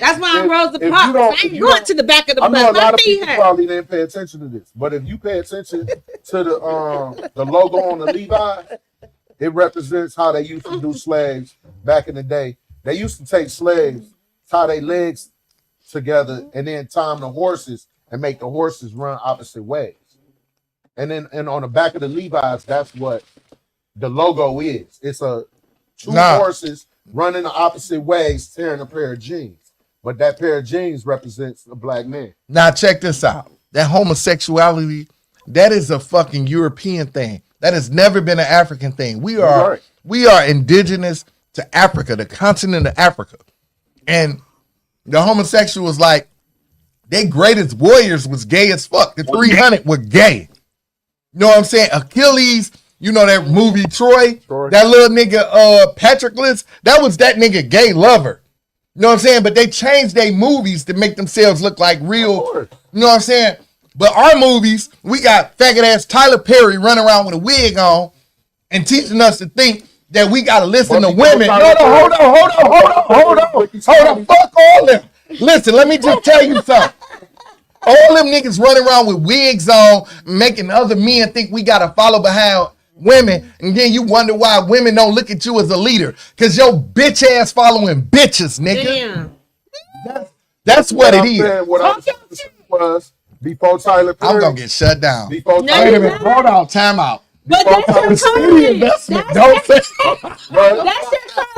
That's why I'm If- Rosa if you Parks. don't- I if ain't you going don't- to the back of the I know bus. a My lot of feet people hurt. probably didn't pay attention to this, but if you pay attention to the logo on the Levi, it represents how they used to do slaves back in the day. They used to take slaves, tie their legs together, and then tie them to horses and make the horses run opposite ways. and on the back of the Levi's, that's what the logo is. It's a two Nah. horses running the opposite ways, tearing a pair of jeans. But that pair of jeans represents a black man. Now check this out. That homosexuality, that is a fucking European thing. That has never been an African thing. We are indigenous to Africa, the continent of Africa. And the homosexuals, like, their greatest warriors was gay as fuck. The 300 were gay. You know what I'm saying? Achilles, you know that movie Troy? That little nigga Patroclus, that was that nigga gay lover. You know what I'm saying? But they changed their movies to make themselves look like real. You know what I'm saying? But our movies, we got faggot ass Tyler Perry running around with a wig on and teaching us to think that we gotta listen to women. No, hold on. Fuck all them. Listen, let me just tell you something. All them niggas running around with wigs on, making other men think we gotta follow behind women, and then you wonder why women don't look at you as a leader, because your bitch ass following bitches, nigga. That's what it is. What I was before Tyler Perry. I'm gonna get shut down. Before Wait a minute, hold on, time out. But that's your calling. That's your calling.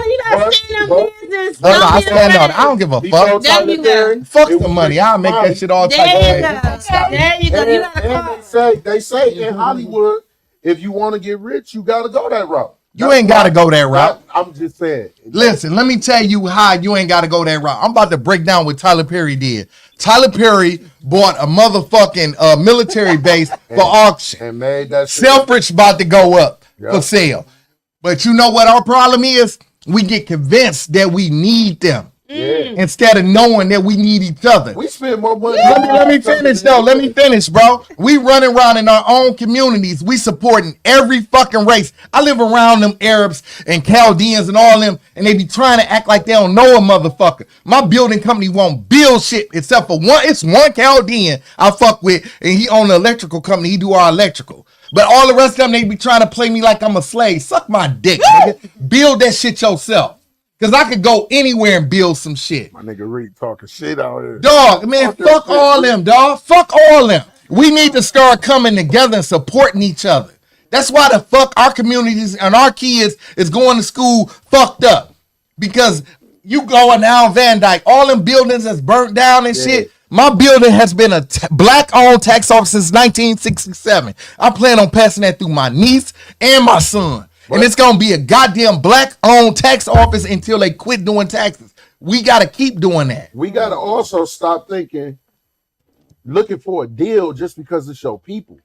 You gotta stand on business. No, I stand on it. I don't give a fuck. There you go. Fuck the money. I'll make that shit all type of There you way. go. There you go. You gotta call. They say in Hollywood, if you want to get rich, you gotta go that route. You ain't gotta go that route. I'm just saying. Listen, let me tell you how you ain't gotta go that route. I'm about to break down what Tyler Perry did. Tyler Perry bought a motherfucking military base for auction. And made that shit. Selfridge about to go up for sale. But you know what our problem is? We get convinced that we need them. Instead of knowing that we need each other. We spend more money. Let me finish though. Let me finish, bro. We running around in our own communities. We supporting every fucking race. I live around them Arabs and Chaldeans and all them, and they be trying to act like they don't know a motherfucker. My building company won't build shit except for one. It's one Chaldean I fuck with, and he own the electrical company. He do our electrical. But all the rest of them, they be trying to play me like I'm a slave. Suck my dick, nigga. Build that shit yourself. Cause I could go anywhere and build some shit. My nigga Reed talking shit out here. Dog, man, fuck all them, dog. Fuck all them. We need to start coming together and supporting each other. That's why the fuck our communities and our kids is going to school fucked up. Because you going down Van Dyke, all them buildings that's burnt down and shit. My building has been a black-owned tax office since 1967. I plan on passing that through my niece and my son. And it's going to be a goddamn black-owned tax office until they quit doing taxes. We got to keep doing that. We got to also stop looking for a deal just because it's your people.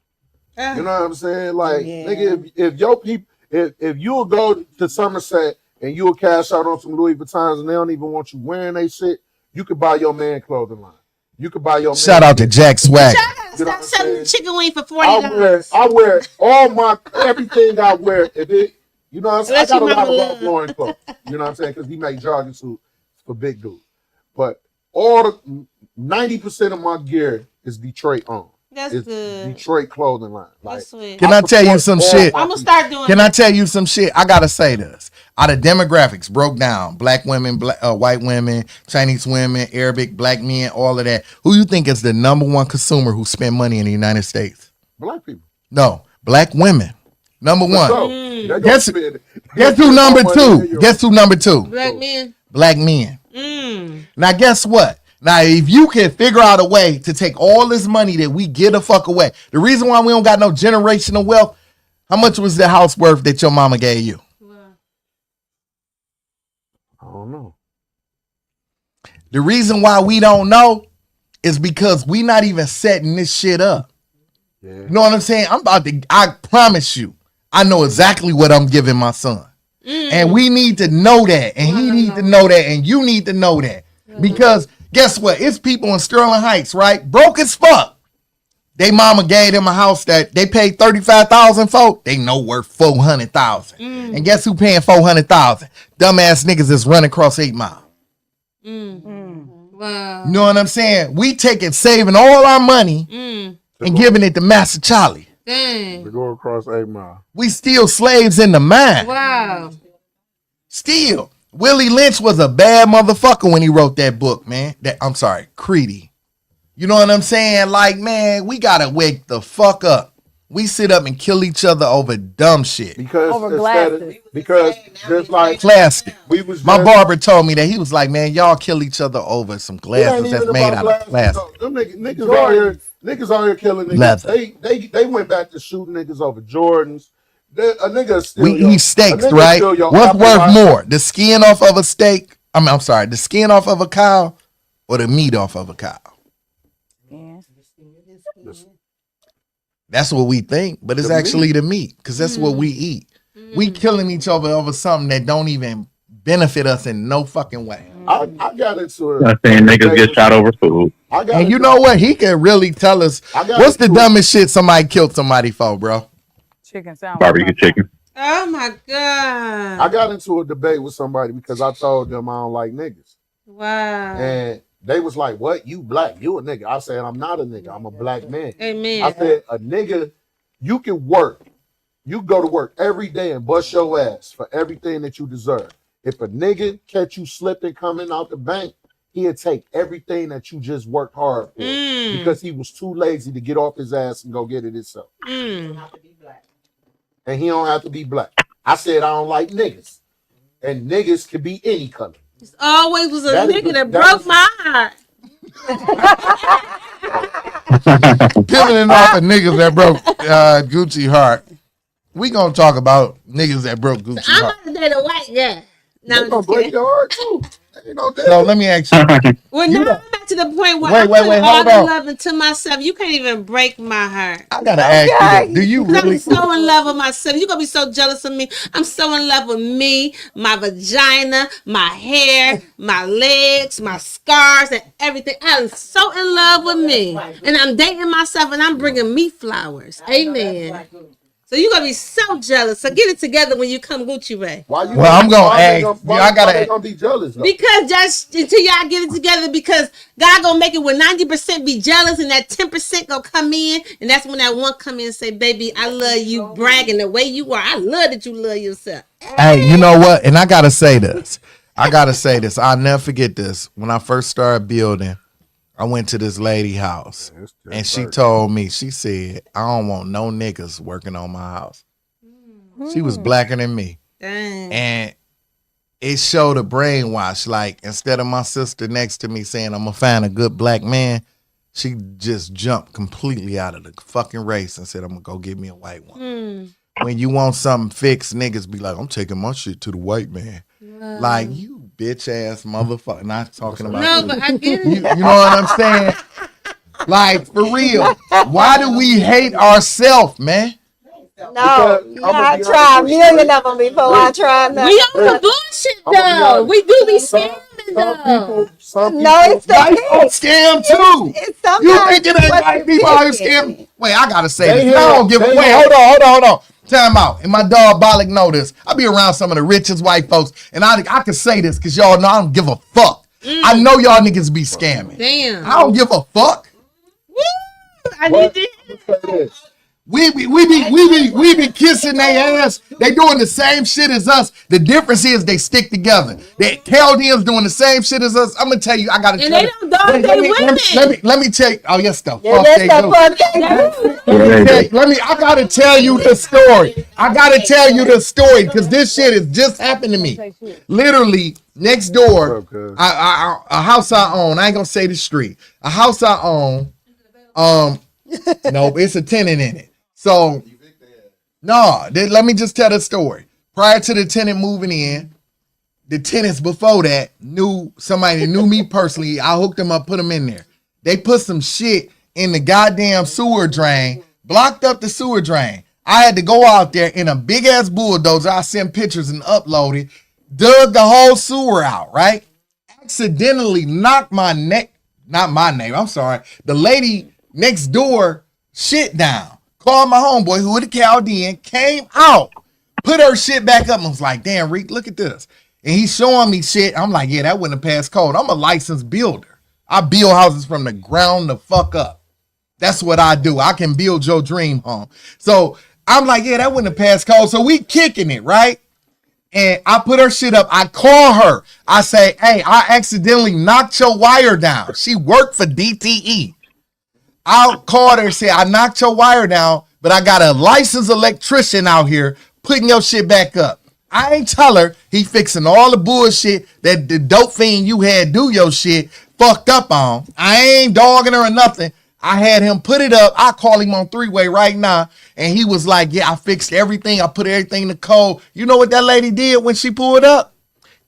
You know what I'm saying? Like, nigga, if your people, if you'll go to Somerset and you'll cash out on some Louis Vuittons and they don't even want you wearing they shit, you could buy your man clothing line. You could buy your Shout out to Jack Swag. Stop selling chicken wing for $40. I wear all my everything I wear. If it, you know what I'm saying? I got a lot of Ralph Lauren clothes. You know what I'm saying? Because he make jogging suits for big dudes. But all the 90% of my gear is Detroit owned. That's It's good. Detroit clothing line. Like, That's sweet. Can I tell you some shit? I'm gonna start doing. Can I tell you some shit? I gotta say this. Out of demographics broke down, black women, white women, Chinese women, Arabic, black men, all of that. Who you think is the number one consumer who spend money in the United States? Black people. No, black women. Number one. So, Guess who number two? Guess who number two? Black men. Black men. Now guess what? Now, if you can figure out a way to take all this money that we get the fuck away, the reason why we don't got no generational wealth, how much was the house worth that your mama gave you? I don't know. The reason why we don't know is because we not even setting this shit up. Yeah. You know what I'm saying? I promise you, I know exactly what I'm giving my son. And we need to know that. And he need to know that. And you need to know that. Because guess what? It's people in Sterling Heights, right? Broke as fuck. They mama gave them a house that they paid $35,000 for. They know worth $400,000. And guess who paying $400,000? Dumbass niggas that's running across 8 Mile. Wow. You know what I'm saying? We saving all our money and giving it to Master Charlie. Dang. To go across 8 Mile. We still slaves in the mind. Wow. Still. Willie Lynch was a bad motherfucker when he wrote that book, man. I'm sorry, Creedy. You know what I'm saying? Like, man, we gotta wake the fuck up. We sit up and kill each other over dumb shit. Because Over instead of, glasses. because just like Plastic. we was My just, barber told me that he was like, man, y'all kill each other over some it ain't glasses that's even made about out of glasses. plastic. though. Them niggas out here killing niggas. Leather. They went back to shooting niggas over Jordans. A nigga steal We your, eat steaks, a nigga right? steal your What's Apple worth Watch. more, the skin off of a steak? I'm sorry, the skin off of a cow or the meat off of a cow? Yeah. That's what we think, but it's The actually the meat because that's what we eat. We killing each other over something that don't even benefit us in no fucking way. I got into I'm it. saying niggas get shot over food. I got And you into- know what? He can really tell us I got what's the into it. dumbest shit somebody killed somebody for, bro. Chicken sandwich. Barbecue chicken. Oh my God. I got into a debate with somebody because I told them I don't like niggas. Wow. And they was like, what? You black. You a nigga. I said, I'm not a nigga. I'm a black man. Amen. I said, a nigga, you can work. You go to work every day and bust your ass for everything that you deserve. If a nigga catch you slipping coming out the bank, he'll take everything that you just worked hard for because he was too lazy to get off his ass and go get it himself. Mm. And he don't have to be black. I said, I don't like niggas. And niggas can be any color. It's always was a That is nigga the- that that broke is- my heart. Killing it off of niggas that broke Gucci heart. We gonna talk about niggas that broke Gucci I'm heart. about to date a white guy. No, They I'm gonna just break kidding. your heart too. Ain't no So doubt. let me ask you. Well, You now know- I'm back to the point where Wait, I'm wait, putting wait, all hold the on. love into myself. You can't even break my heart. I gotta ask you this. Do you 'Cause really? I'm so in love with myself. You're gonna be so jealous of me. I'm so in love with me, my vagina, my hair, my legs, my scars, and everything. I'm so in love with me. And I'm dating myself and I'm bringing me flowers. Amen. So you're gonna be so jealous. So get it together when you come Gucci Ray. Why you? Well, I'm gonna why they ask- why- I gotta- why they gonna be jealous though? Because just until y'all get it together, because God gonna make it where 90% be jealous and that 10% gonna come in, and that's when that one come in and say, "Baby, I love you," bragging the way you are. I love that you love yourself. Hey, you know what? And I gotta say this. I'll never forget this. When I first started building, I went to this lady house and she told me, she said, I don't want no niggas working on my house. She was blacker than me. Dang. And it showed a brainwash. Like, instead of my sister next to me saying, I'm gonna find a good black man, she just jumped completely out of the fucking race and said, I'm gonna go get me a white one. When you want something fixed, niggas be like, I'm taking my shit to the white man. Like, you bitch ass motherfucker. Not talking about No, you. but I get You it. know what I'm saying? Like, for real. Why do we hate ourselves, man? No, Because I be tried a honest with million you. of them before I tried that. We on the bullshit I'm gonna be though. honest. We do be Some scamming though. people, No, it's the White folks scam too. It's You sometimes think it ain't what white you people out here thinking. scamming? Wait, I gotta say They this. I don't give a they wait. have- Hold on. Time out. And my diabolic know this. I be around some of the richest white folks, and I can say this because y'all know I don't give a fuck. I know y'all niggas be scamming. Damn. I don't give a fuck. I But need I'm gonna say this. We be kissing their ass. They doing the same shit as us. The difference is they stick together. The Chaldeans doing the same shit as us. I'm gonna tell you, I gotta And tell they you. don't dog Wait, they women. let me tell you. Oh yes, the Yeah, fuck that's they the do. fuck they do. I gotta tell you the story. I gotta tell you the story because this shit has just happened to me. Literally next door, What's up, cuz? a house I own. I ain't gonna say the street. A house I own. No, it's a tenant in it. So no, let me just tell the story. Prior to the tenant moving in, the tenants before that knew somebody that knew me personally. I hooked them up, put them in there. They put some shit in the goddamn sewer drain, blocked up the sewer drain. I had to go out there in a big ass bulldozer. I sent pictures and uploaded, dug the whole sewer out, right? Accidentally knocked my neck, not my name, I'm sorry. The lady next door shit down. Called my homeboy who was a Chaldean, came out, put her shit back up and was like, damn, Reek, look at this. And he's showing me shit. I'm like, yeah, that wouldn't have passed code. I'm a licensed builder. I build houses from the ground the fuck up. That's what I do. I can build your dream home. So I'm like, yeah, that wouldn't have passed code. So we kicking it, right? And I put her shit up. I call her. I say, hey, I accidentally knocked your wire down. She worked for DTE. I called her and said, I knocked your wire down. but I got a licensed electrician out here putting your shit back up. I ain't tell her he fixing all the bullshit that the dope fiend you had do your shit fucked up on. I ain't dogging her or nothing. I had him put it up. I call him on 3-way right now. And he was like, yeah, I fixed everything. I put everything in the code. You know what that lady did when she pulled up?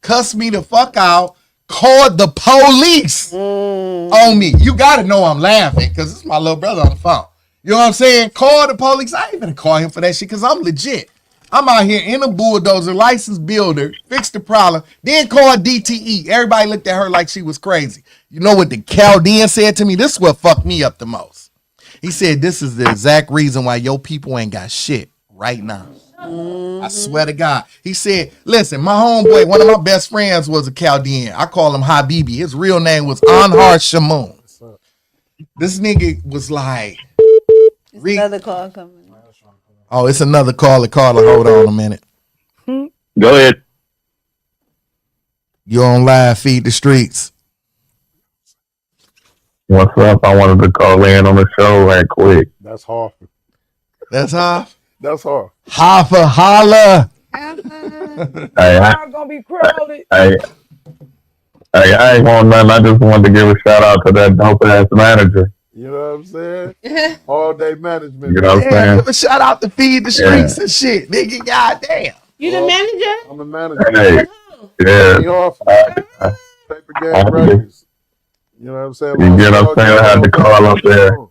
Cussed me the fuck out. Called the police on me. You got to know I'm laughing because it's my little brother on the phone. You know what I'm saying? Call the police. I ain't gonna call him for that shit because I'm legit. I'm out here in a bulldozer, licensed builder, fix the problem, then call DTE. Everybody looked at her like she was crazy. You know what the Chaldean said to me? This is what fucked me up the most. He said, this is the exact reason why your people ain't got shit right now. I swear to God. He said, listen, my homeboy, one of my best friends was a Chaldean. I call him Habibi. His real name was Anhar Shamoon. This nigga was like, Another call coming. oh, it's another caller. Hold on a minute. Go ahead. You on live, feed the streets. What's up? I wanted to call in on the show right quick. That's hard. That's Hoff. That's hard. Hoffa holla. Hey, Gonna be crowded. Hey, I ain't want nothing. I just wanted to give a shout out to that dope ass manager. You know what I'm saying? All day management. You know what I'm Yeah, saying? give a shout out to feed the streets and shit, nigga. Goddamn. You the manager? I'm the manager. Hey, yeah. He off Paper Game I- Records. You know what I'm saying? You get what I'm saying? I had to call up there. All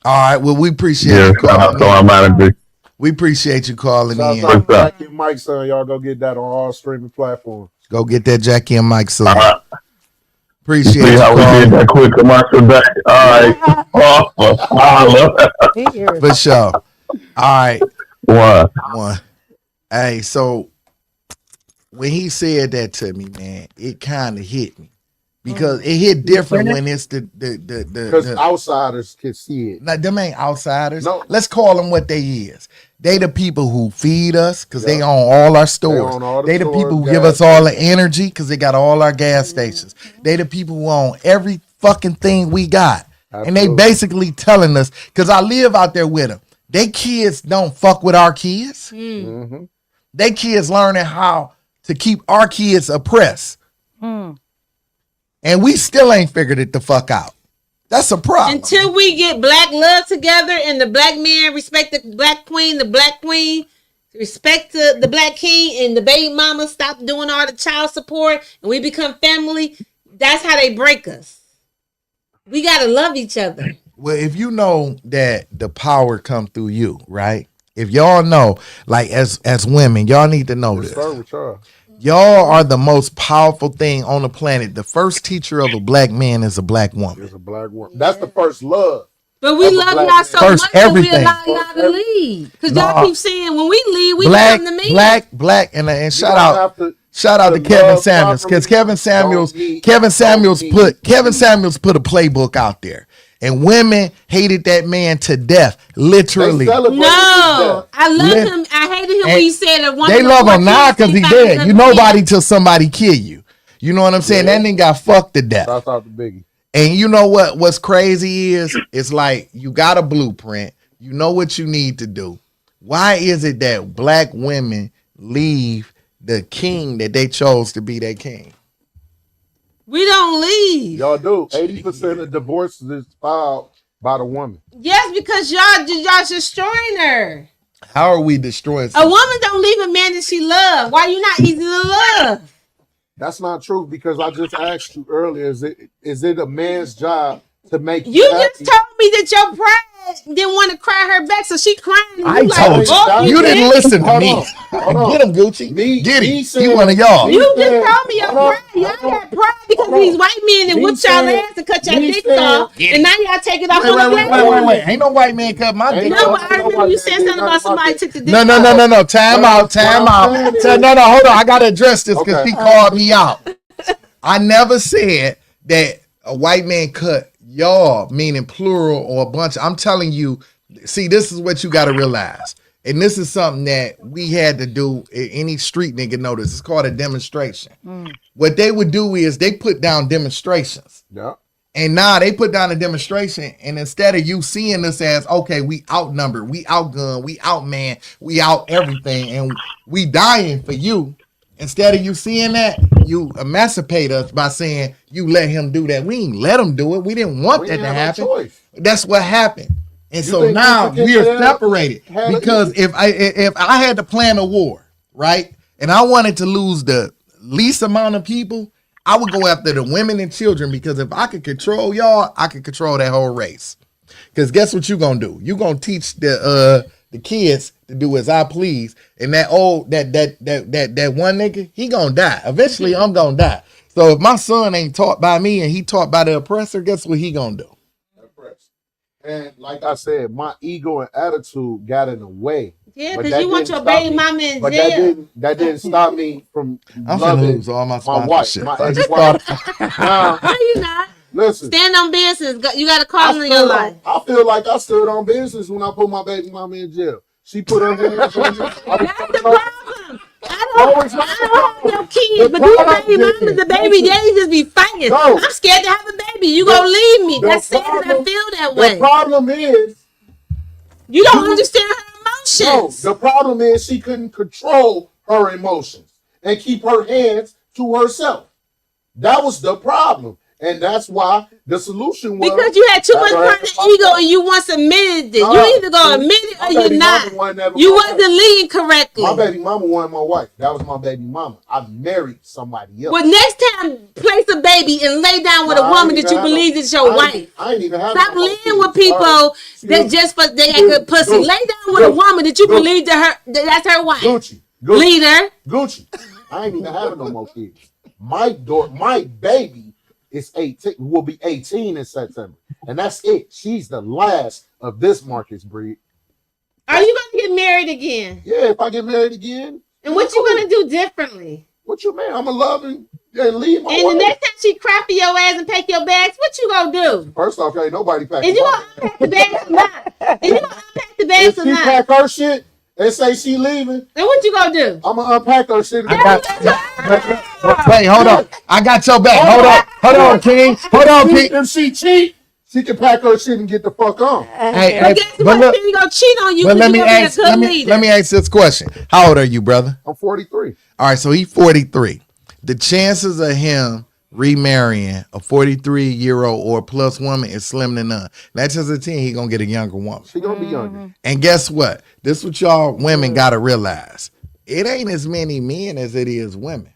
right, well, we appreciate Yeah, you shout out calling to our in. manager. We appreciate you calling Shout in. out to What's up? Jackie and Mike, son. Y'all go get that on all streaming platforms. Go get that Jackie and Mike soon. All right. Appreciate See you how we did calling. that quick commercial back. All right. Holla. For sure. All right. What? One. Hey, so when he said that to me, man, it kind of hit me because it hit different when it's Because outsiders can see it. like them ain't outsiders. No. Let's call them what they is. They the people who feed us because they Yeah. own all our stores. own all the They the stores, people who gas give us all the energy because they got all our gas stations. They the people who own every fucking thing we got. And they Absolutely. basically telling us, because I live out there with them, they kids don't fuck with our kids. Mm-hmm. They kids learning how to keep our kids oppressed. And we still ain't figured it the fuck out. That's a problem. Until we get black love together and the black man respect the black queen respect the black king, and the baby mama stop doing all the child support and we become family, that's how they break us. We gotta love each other. Well, if you know that the power come through you, right? If y'all know, like as women, y'all need to know this. Start with y'all. Y'all are the most powerful thing on the planet. The first teacher of a black man is a black woman. There's a black woman. That's the first love. But we That's a love black y'all man. so First much that we everything. allow y'all to leave. Because Nah. y'all keep saying when we leave, we Black, come to me. black, and You shout don't out. have to- Shout out to to Kevin love Samuels because properly. Kevin Samuels Don't Kevin Samuels put a playbook out there, and women hated that man to death, literally. They celebrated No, his death. I love Lit- him. I hated him And when he said that one. They of the love him 14 now because he things dead. I You love nobody him. till somebody kill you. You know what I'm saying? Yeah. That nigga got fucked to death. Shout out to Biggie. And you know what? What's crazy is it's like you got a blueprint. You know what you need to do. Why is it that black women leave the king that they chose to be their king? We don't leave. Y'all do. 80% of divorces is filed by the woman. Yes, because y'all destroying her. How are we destroying? A woman don't leave a man that she loves. Why you not easy to love? That's not true because I just asked you earlier, is it a man's job to make You happy? just told me that your pride didn't want to cry her back, so she crying. And I you told you. oh, You didn't did? listen to Hold me. on. Hold on. Get him, Gucci. Me- Get me him. He saying- one of y'all. You said- just told me your hold on, pride. Y'all hold on. got pride because Hold on. these white men that Me whipped y'all said- ass and cut your me dicks said- off, and now y'all take it off Wait, on the wait, black wait, woman. wait. Ain't no white man cut my Ain't dick. No, no- but I remember you said something about somebody took the dick No, off. no. Time out. No, hold on. I gotta address this because Okay. he called me out. I never said that a white man cut y'all, meaning plural or a bunch. I'm telling you, see, this is what you gotta realize. And this is something that we had to do. Any street nigga know this. It's called a demonstration. What they would do is they put down demonstrations. Yeah. And now they put down a demonstration, and instead of you seeing this as, okay, we outnumbered, we outgunned, we outman, we out everything, and we dying for you, instead of you seeing that, you emancipate us by saying you let him do that. We ain't let him do it. We didn't want that to happen. That's what happened. And You so think now people we can are separated had it because if I had to plan a war, right, and I wanted to lose the least amount of people, I would go after the women and children, because if I could control y'all, I could control that whole race. Because guess what you gonna do? You gonna teach the kids to do as I please, and that one nigga, he gonna die. Eventually, I'm gonna die. So if my son ain't taught by me and he taught by the oppressor, guess what he gonna do? And like I said, my ego and attitude got in the way. Yeah, But because that you want didn't your stop baby me. mama in But jail. that didn't stop me from I'm finna loving lose all my my wife, sponsorships. my I just ex-wife. thought No, you not. Listen, Stand on business. You got to I, call in your life. I feel like I stood on business when I put my baby mama in jail. She put her hands on me. That's the problem. I don't have your kids, but The these problem baby mamas, the baby is- daddy just be fighting. No. I'm scared to have a baby. You gonna leave me. That's sad that I problem- feel that The way. problem is, You don't understand her no, emotions. the problem is she couldn't control her emotions and keep her hands to herself. That was the problem. And that's why the solution was Because you had too much after pride and having ego and you once admitted it. No, You either gonna see, admit it my or you're baby not. mama wasn't never You my wasn't wife. leading correctly. My baby mama wasn't my wife. That was my baby mama. I married somebody else. Well, next time, place a baby and lay down with Nah, a I woman ain't that you even believe have is your wife. I ain't even have Stop no living kids. with people All right. that just for they got good pussy. Gucci. Lay down with a woman that you Gucci. believe that's her wife. Gucci. Leader. Gucci. I ain't even having no more kids. My baby is 18, will be 18 in September. And that's it. She's the last of this Marcus breed. Are you gonna get married again? Yeah, if I get married again. And what you gonna do differently? What you mean? I'm gonna love and leave my And wife. the next time she crappy your ass and pack your bags, what you gonna do? First off, ain't nobody packing. Is you gonna unpack the bags or not? Is you gonna unpack the bags If or she not? pack her shit and say she leaving, And what you gonna do? I'm gonna unpack her shit. wait, hold on. I got your back. Hold on, King. Hold on, King. If she cheat, she can pack her shit and get the fuck on. Hey, But guess what? look, She gonna cheat on you but because let you me gonna be a ask. good Let leader. me ask this question. How old are you, brother? I'm 43. All right, so he's 43. The chances of him remarrying a 43-year-old or plus woman is slim to none. That's just a 10. He gonna get a younger woman. She gonna be younger. And guess what? This is what y'all women gotta realize. It ain't as many men as it is women.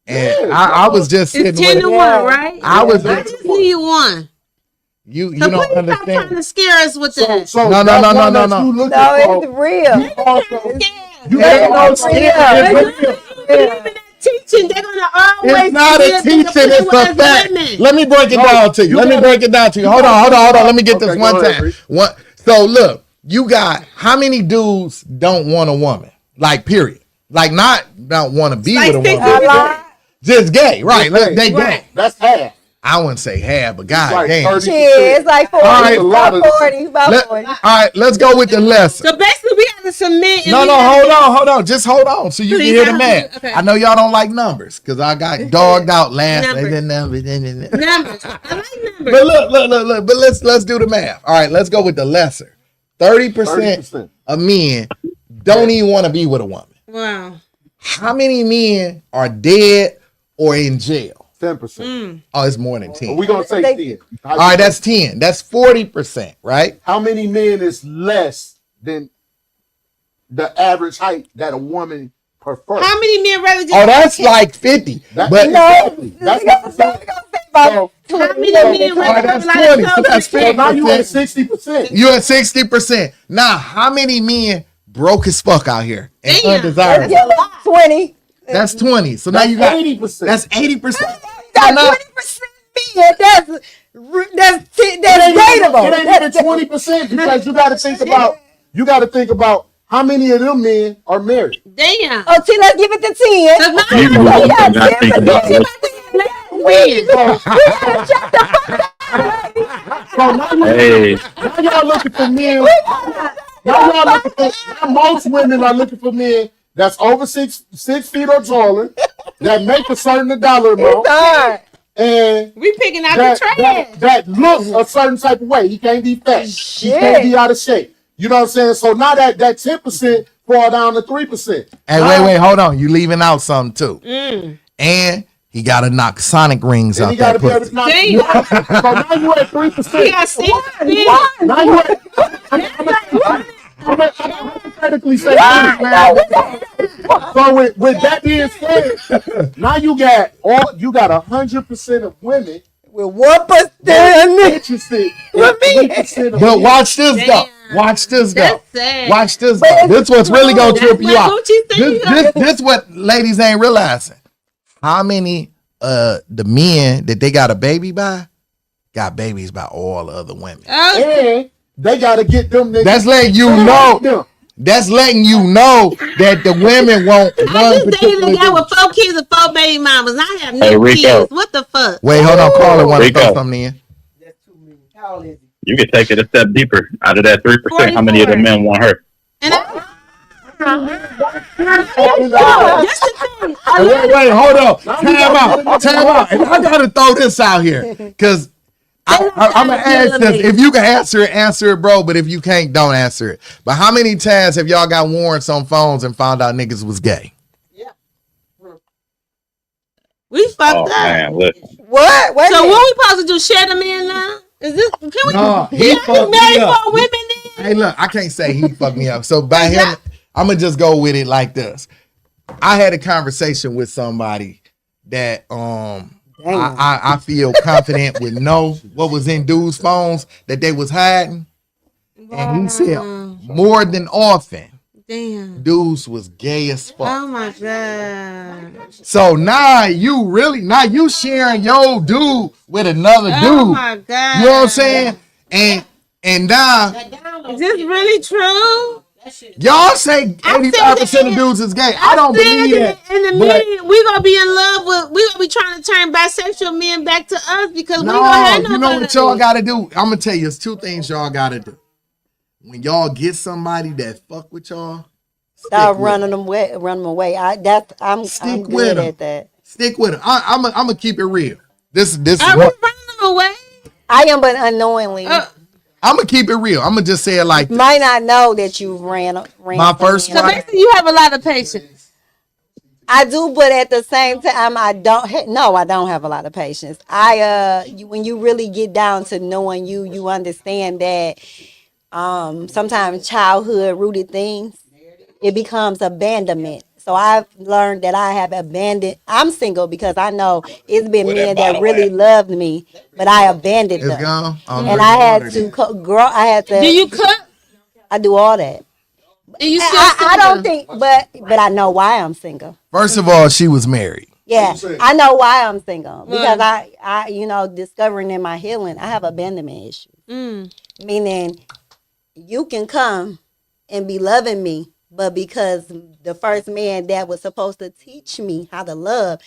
And Yeah, I was just It's sitting 10 with to 1, right? I was I just need one. you So don't please stop trying understand. to scare us with that. So No, that no, one no, that no. you looking No, for, it's real. you also, you Ain't no also- scared. Believe in that teaching, they're gonna always It's not a give teaching, the people it's a as fact. women. Let me break it No, down to you. you Let me gotta- break it down to you. you Hold gotta- on. Let me get Okay, this go one ahead, time. Rick. So look, you got how many dudes don't want a woman? Like, period. Like, not want to be Like with a woman. 60%. Just gay, right? Just gay. They gay. Right. That's half. I wouldn't say half, but god Like damn. 30%. Yeah, it's like 40. All right. About 40. About Let- 40. all right, let's go with the lesser. So basically, we have to submit. And No, we no, gotta hold on. Just hold on so you can Please, hear the I- math. okay. I know y'all don't like numbers because I got dogged out last. Numbers. Numbers. Numbers. I like numbers. But look. But let's do the math. All right, let's go with the lesser. 30% 30%. of men don't even want to be with a woman. Wow. How many men are dead or in jail? 10%. Oh, it's more than 10. We're gonna say They- 10. All right, that's 10. That's 40%, right? How many men is less than the average height that a woman prefers? How many men rather just? Oh, that's like 50. That- But exactly. That's what I'm saying. How many men all right, rather that's like 20. So that's So now you at 50%. 60%. You at 60%. Now, how many men broke as fuck out here and Damn. undesirable? Yeah, 20. That's 20. So now That's you got 80%. That's 80%. Got Now- 20% men. That's It dateable. ain't even 20% because you got to think about how many of them men are married. Damn. Oh, 10, let's give it to 10. So now You Yeah, do yeah, not think about it. We gotta shut the fuck up, lady. So Hey, now y'all looking for men. Now y'all looking for, now most women are looking for men that's over 6 feet or taller, that make a certain dollar amount, It's hard. and We picking out the trash. that looks a certain type of way. He can't be fat. He can't be out of shape. You know what I'm saying? So now that 10% fall down to 3%. Hey, wait, hold on. You leaving out something too. And he got to knock Sonic rings out that pussy. So now you at 3%. He got 6 Now you at. I'm hypothetically saying this, man. So with that being said, now you got 100% of women with 1% interested. But watch this though. Watch this though. sad. Watch this though. This what's really gonna trip you out. Gucci This what ladies ain't realizing. How many the men that they got a baby by got babies by all other women. And they gotta get them niggas. That's letting you know. That's letting you know that the women want I one just dated a particular. guy with 4 kids and 4 baby mamas. And I have no Hey, Rico. kids. What the fuck? Wait, hold on. Caller want to Rico. throw something in. How old is he? You could take it a step deeper. Out of that 3%, how many of the men want her? And That's the thing. Wait, hold on. Time out. And I gotta throw this out here because I'm gonna ask this. If you can answer it, bro. But if you can't, don't answer it. But how many times have y'all got warrants on phones and found out niggas was gay? we fucked up. Man, listen. What? Wait So a minute. what we supposed to do? Share the men now? Is this? Can we? No, he he got fucked me married up. 4 women then? Hey, look, I can't say he fucked me up. So by him, I'm gonna just go with it like this. I had a conversation with somebody that I feel confident would know what was in dudes' phones that they was hiding. And he said more than often, Damn. dudes was gay as fuck. Oh my god. So now you sharing your dude with another dude. Oh my god. You know what I'm saying? And now Is this really true? y'all say 85% of dudes is gay. I don't believe that. In the but- minute, we gonna be in love with. We gonna be trying to turn bisexual men back to us because we No, gonna have you know nobody. what y'all gotta do? I'm gonna tell you, it's 2 things y'all gotta do. When y'all get somebody that fuck with y'all, Stop running them away. I'm Stick with good 'em. at that. stick with it. I'm gonna keep it real. This is Are we what running them away? I am, but unknowingly. I'm gonna keep it real. I'm gonna just say it like this. Might not know that you ran My first them. So basically, you have a lot of patience. I do, but at the same time, I don't have a lot of patience. When you really get down to knowing you understand that sometimes childhood rooted things, it becomes abandonment. So I've learned that I have abandoned. I'm single because I know it's been men that really loved me, but I abandoned It's them, gone. and I had to grow. I had to. Do you cook? I do all that. And you still I don't single? think, but I know why I'm single. First of all, she was married. Yeah, I know why I'm single because I discovering in my healing, I have abandonment issues. Meaning, you can come and be loving me, but because the first man that was supposed to teach me how to love,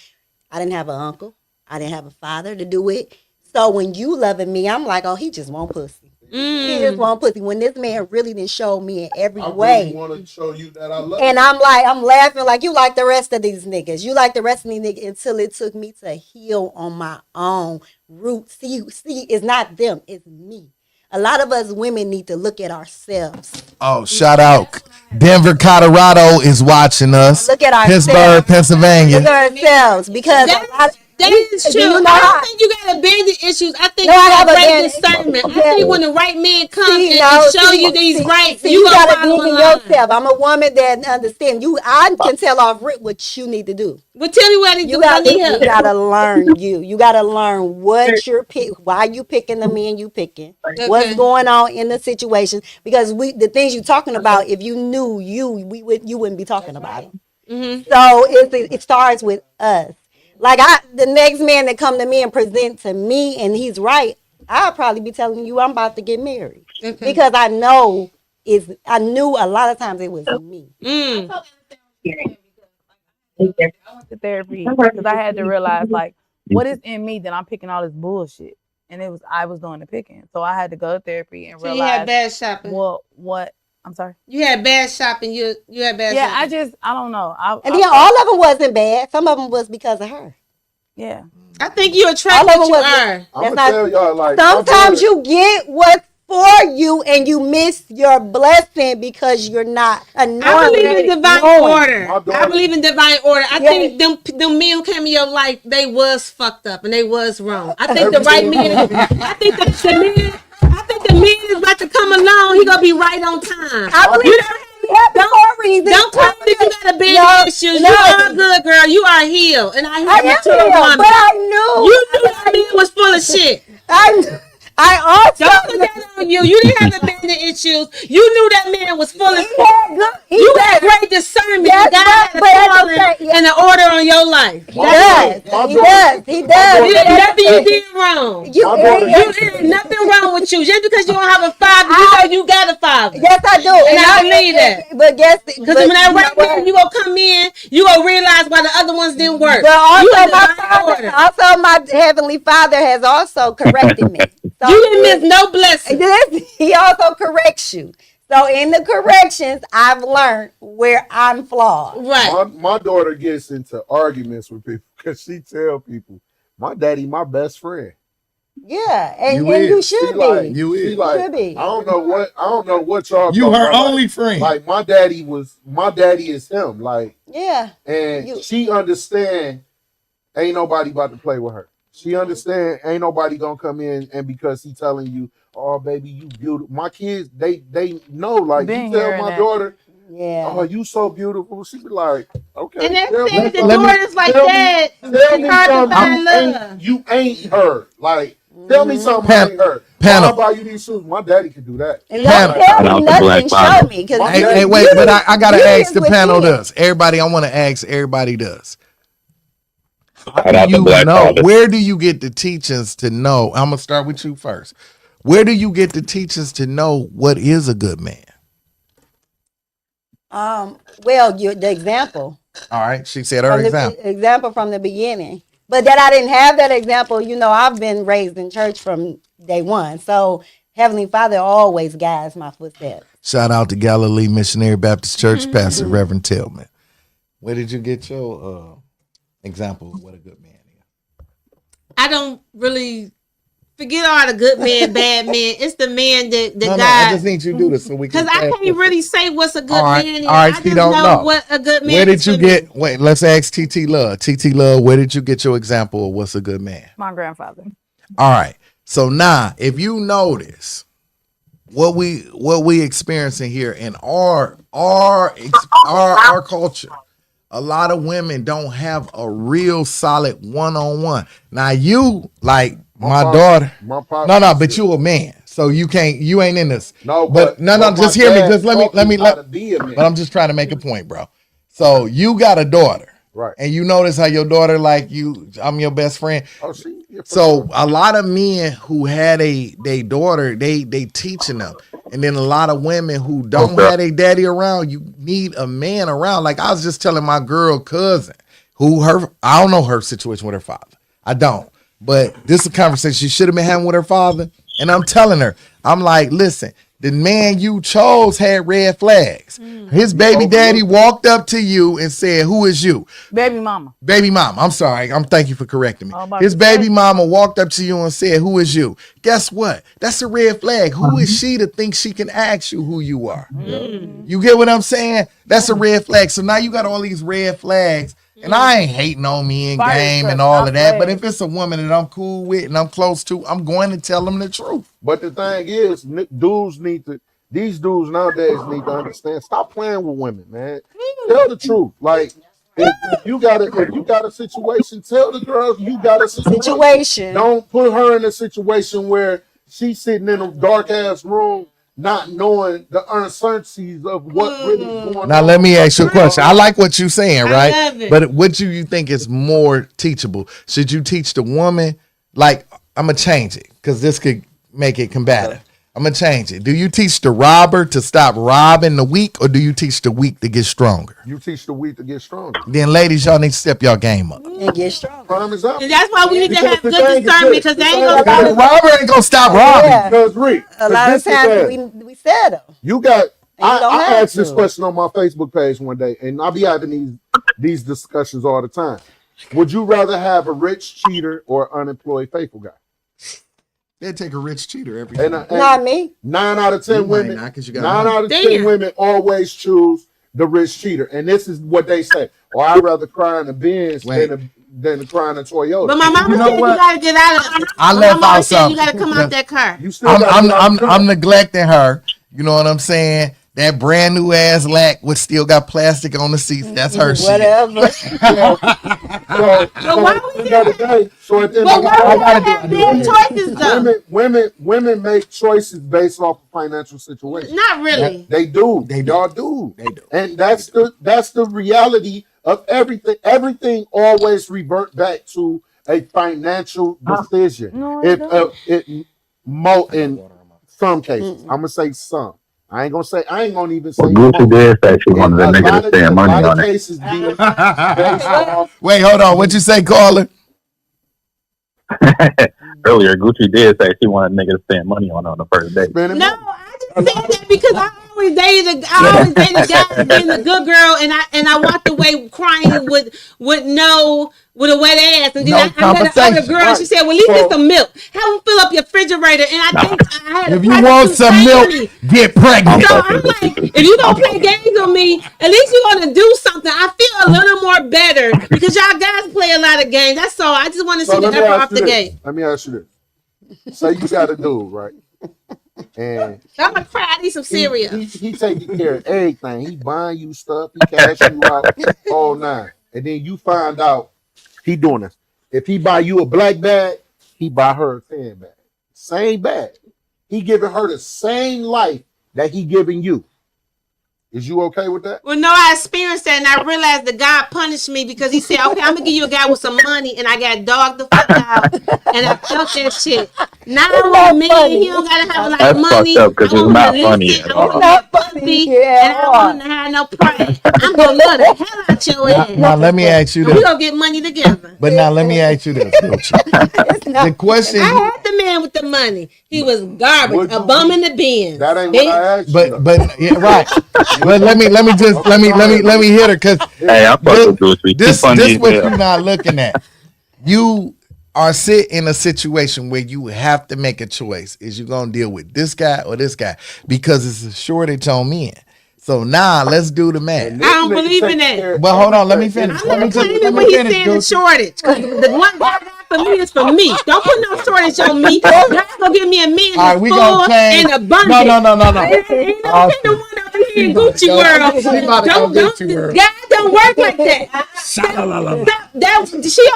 I didn't have an uncle, I didn't have a father to do it. So when you loving me, I'm like, oh, he just want pussy. He just want pussy. When this man really didn't show me in every way. I want to show you that I love And I'm laughing like you like the rest of these niggas. You like the rest of these niggas until it took me to heal on my own roots. See, it's not them, it's me. A lot of us women need to look at ourselves. Oh, shout out. Denver, Colorado is watching us. Look at ourselves. Pittsburgh, Pennsylvania. Look at ourselves because That is true. You know I how- don't think you got abandoned issues. I think No, you I got have great abandoned- discernment. Yeah. I think when the right man comes See, and no, show see, you these rights, see, you gotta gonna follow dig in the line. yourself. I'm a woman that understands you. I can tell off rip what you need to do. Well, tell me what to do. I need help. You gotta learn you. You gotta learn what you're why you picking the men you picking. What's going on in the situation? Because the things you're talking about, if you knew you wouldn't be talking about it. So it starts with us. Like the next man that come to me and present to me, and he's right, I'll probably be telling you I'm about to get married because I knew a lot of times it was me. I went to therapy because I had to realize like what is in me that I'm picking all this bullshit, and I was doing the picking, so I had to go to therapy and So realize you had bad shopping. what I'm sorry. You had bad shopping. You had bad. Yeah, shopping. I don't know. And then all of them wasn't bad. Some of them was because of her. Yeah. I think you attract All of what them you was- are. I'm That's gonna tell y'all like Sometimes you get what's for you and you miss your blessing because you're not I anointed. believe in divine knowing. order. My daughter- I believe in divine order. I Yeah. think them men who came in your life, they was fucked up and they was wrong. I think the right men. I think the man is about to come along. He gonna be right on time. I believe he happened for a reason. Don't claim that you got abandoned No, issues. no. You are good, girl. You are healed, and I I am am mature here, woman. but I knew. You knew that man was full of shit. I also Don't put that on you. You didn't have abandoned issues. You knew that man was full of he shit. had good. You had great discernment. Yes, God had a but at the calling same- and an order on your life. He does. He does. You did nothing you did wrong. You, My daughter- You did nothing wrong with you. Just because you don't have a father, you know you got a father. yes, I do. And I believe that. But guess Because when that right man, you gonna come in, you gonna realize why the other ones didn't work. But also, You in my divine father, order. also my heavenly Father has also corrected me. So You didn't miss no blessing. He also corrects you. So in the corrections, I've learned where I'm flawed. Right. My daughter gets into arguments with people because she tell people, my daddy, my best friend. Yeah, and You you is. should She be. like, You she is. like, Should be. I don't know what y'all. You talking her about. only friend. Like my daddy is him. Like, Yeah. and You- she understand. Ain't nobody about to play with her. She understand. Ain't nobody gonna come in and because he telling you, oh baby, you beautiful. My kids, they know. Like Been you tell hearing my that. daughter, Yeah. oh you so beautiful. She be like, okay. And that's tell me it. The something. daughters like Tell me- that. Tell It's me hard to something find love. you ain't her. Like, tell me something I ain't her. Panel. I'll buy you these shoes. My daddy can do that. And Panel. don't tell Shout out me to Black nothing. Show Father. me. Because Hey, wait, but I gotta ask the panel this. Everybody, I want to ask everybody this. How Shout out do to you Black know? Father. Where do you get the teachings to know? I'm gonna start with you first. Where do you get the teachings to know what is a good man? Well, the example. All right, she said her From example. the example from the beginning. But that I didn't have that example, I've been raised in church from day one. So Heavenly Father always guides my footsteps. Shout out to Galilee Missionary Baptist Church, Pastor Reverend Tillman. Where did you get your example of what a good man is? I don't really forget all the good men, bad men. It's the man that No, I God. just need you to do this so we can. Because I can't really say what's a good All right, man is. all right, I she just don't know. what a good man Where is did you for me. get? Wait, let's ask TT Love. TT Love, where did you get your example of what's a good man? My grandfather. All right. So now, if you notice what we experiencing here in our culture, a lot of women don't have a real solid one-on-one. Now you like my daughter. My pop. No, but you a man, so you ain't in this. No, but no, my just hear me. dad Just let taught me. how to be a man. But I'm just trying to make a point, bro. So you got a daughter, Right. and you notice how your daughter like you. I'm your best friend. Oh, she. Yeah, So a lot of men who had a daughter, they teaching them, and then a lot of women who don't have a daddy around. You need a man around. Like I was just telling my girl cousin, I don't know her situation with her father. I don't, but this is a conversation she should have been having with her father. And I'm telling her, I'm like, listen, the man you chose had red flags. His baby daddy walked up to you and said, "Who is you?" Baby mama. Baby mama. I'm sorry. Thank you for correcting me. Oh, about His to baby say. mama walked up to you and said, "Who is you?" Guess what? That's a red flag. Who is she to think she can ask you who you are? You get what I'm saying? That's a red flag. So now you got all these red flags. And I ain't hating on me and Fire game truck, and all not of that. But flags. if it's a woman that I'm cool with and I'm close to, I'm going to tell them the truth. But the thing is, these dudes nowadays need to understand. Stop playing with women, man. Tell the truth. Like if you got a situation, tell the girls you got a situation. Don't put her in a situation where she's sitting in a dark ass room, not knowing the uncertainties of what really is going Now on. let me ask you a question. I like what you're saying, I right? love it. But what do you think is more teachable? Should you teach the woman? Like, I'm gonna change it because this could make it combative. I'm gonna change it. Do you teach the robber to stop robbing the weak, or do you teach the weak to get stronger? You teach the weak to get stronger. Then, ladies, y'all need to step y'all game up. And get stronger. Prime example. And that's why we need to Because have the good thing is discernment this, because they the ain't thing gonna is The robber ain't gonna stop robbing. Yeah. Because Rick, A lot of this is times that. we settle. You got. And you don't I have asked this to. question on my Facebook page one day, and I'll be having these discussions all the time. Would you rather have a rich cheater or unemployed faithful guy? They'd take a rich cheater every And, time. Not me. 9 out of 10 You might women, not, 'cause you got 9 money. out of 10 women always choose the rich cheater. And this is what they say. Or I'd rather cry in a Benz than to cry in a Toyota. But my mama know said you what? gotta get out of. I my left mama out said something. you gotta come out that car. You still gotta get out the car. I'm neglecting her. You know what I'm saying? That brand new ass lack which still got plastic on the seats. That's her shit. Whatever. So at the end of the day, Have their choices though. women make choices based off of financial situation. Not really. They do. Y'all do. They do. And that's the reality of everything. Everything always revert back to a financial decision. No, If in some cases, I'm gonna say some. I ain't gonna even say Well, Gucci most. did say she wanted a A nigga lot to of- spend money a lot on of it. cases being based off. Wait, hold on. What you say, caller? Earlier, Gucci did say she wanted a nigga to spend money on the first date. spending No, money. I just said that because I always dated guys being the good girl, and I walked away crying with a wet ass, and then No I met another conversation. girl. And she said, "Well, at least get some milk. Have them fill up your refrigerator." And I think I had. If you want some milk, get pregnant. So I'm like, if you gonna play games on me, at least you gonna do something. I feel a little more better because y'all guys play a lot of games. That's all. I just want to see the let me effort ask off you the this. gate. Let me ask you this. Say you got a dude, right? And I'm gonna cry. I need some cereal. he taking care of everything. He buying you stuff. He cash you out all nine. And then you find out he doing this. If he buy you a black bag, he buy her a tan bag. Same bag. He giving her the same life that he giving you. Is you okay with that? Well, no, I experienced that, and I realized that God punished me because He said, "Okay, I'm gonna give you a guy with some money," and I got dogged the fuck out, and I felt that shit. Now I want a man. He don't gotta have a lot of That's money. fucked up 'cause I want it's him not to funny listen. at I want him all. to be pussy, and I want him to have no pride. I'm gonna love the hell out your ass. Now let me ask you And we this. gonna get money together. But now let me ask you this, Gucci. The question, I had the man with the money. He was garbage, Would a you bum be- in the bins. That ain't what I asked you. but yeah, right. But let me hit her because Hey, I'm fucking with Gucci. this Funny as what hell. you're not looking at. You are sit in a situation where you have to make a choice. Is you gonna deal with this guy or this guy? Because it's a shortage on men. So now let's do the math. I don't believe in that. Well, hold on, let me finish. I'm Let me not just- claiming let me what he's finish, saying the Gucci. shortage. 'Cause the one God got for me is for me. Don't put no shortage on me. God's gonna give me a man All right, that's we full gonna change. and abundant. No. Ain't no one over here in Gucci world. She about to go Don't, Gucci world. God don't work like that. She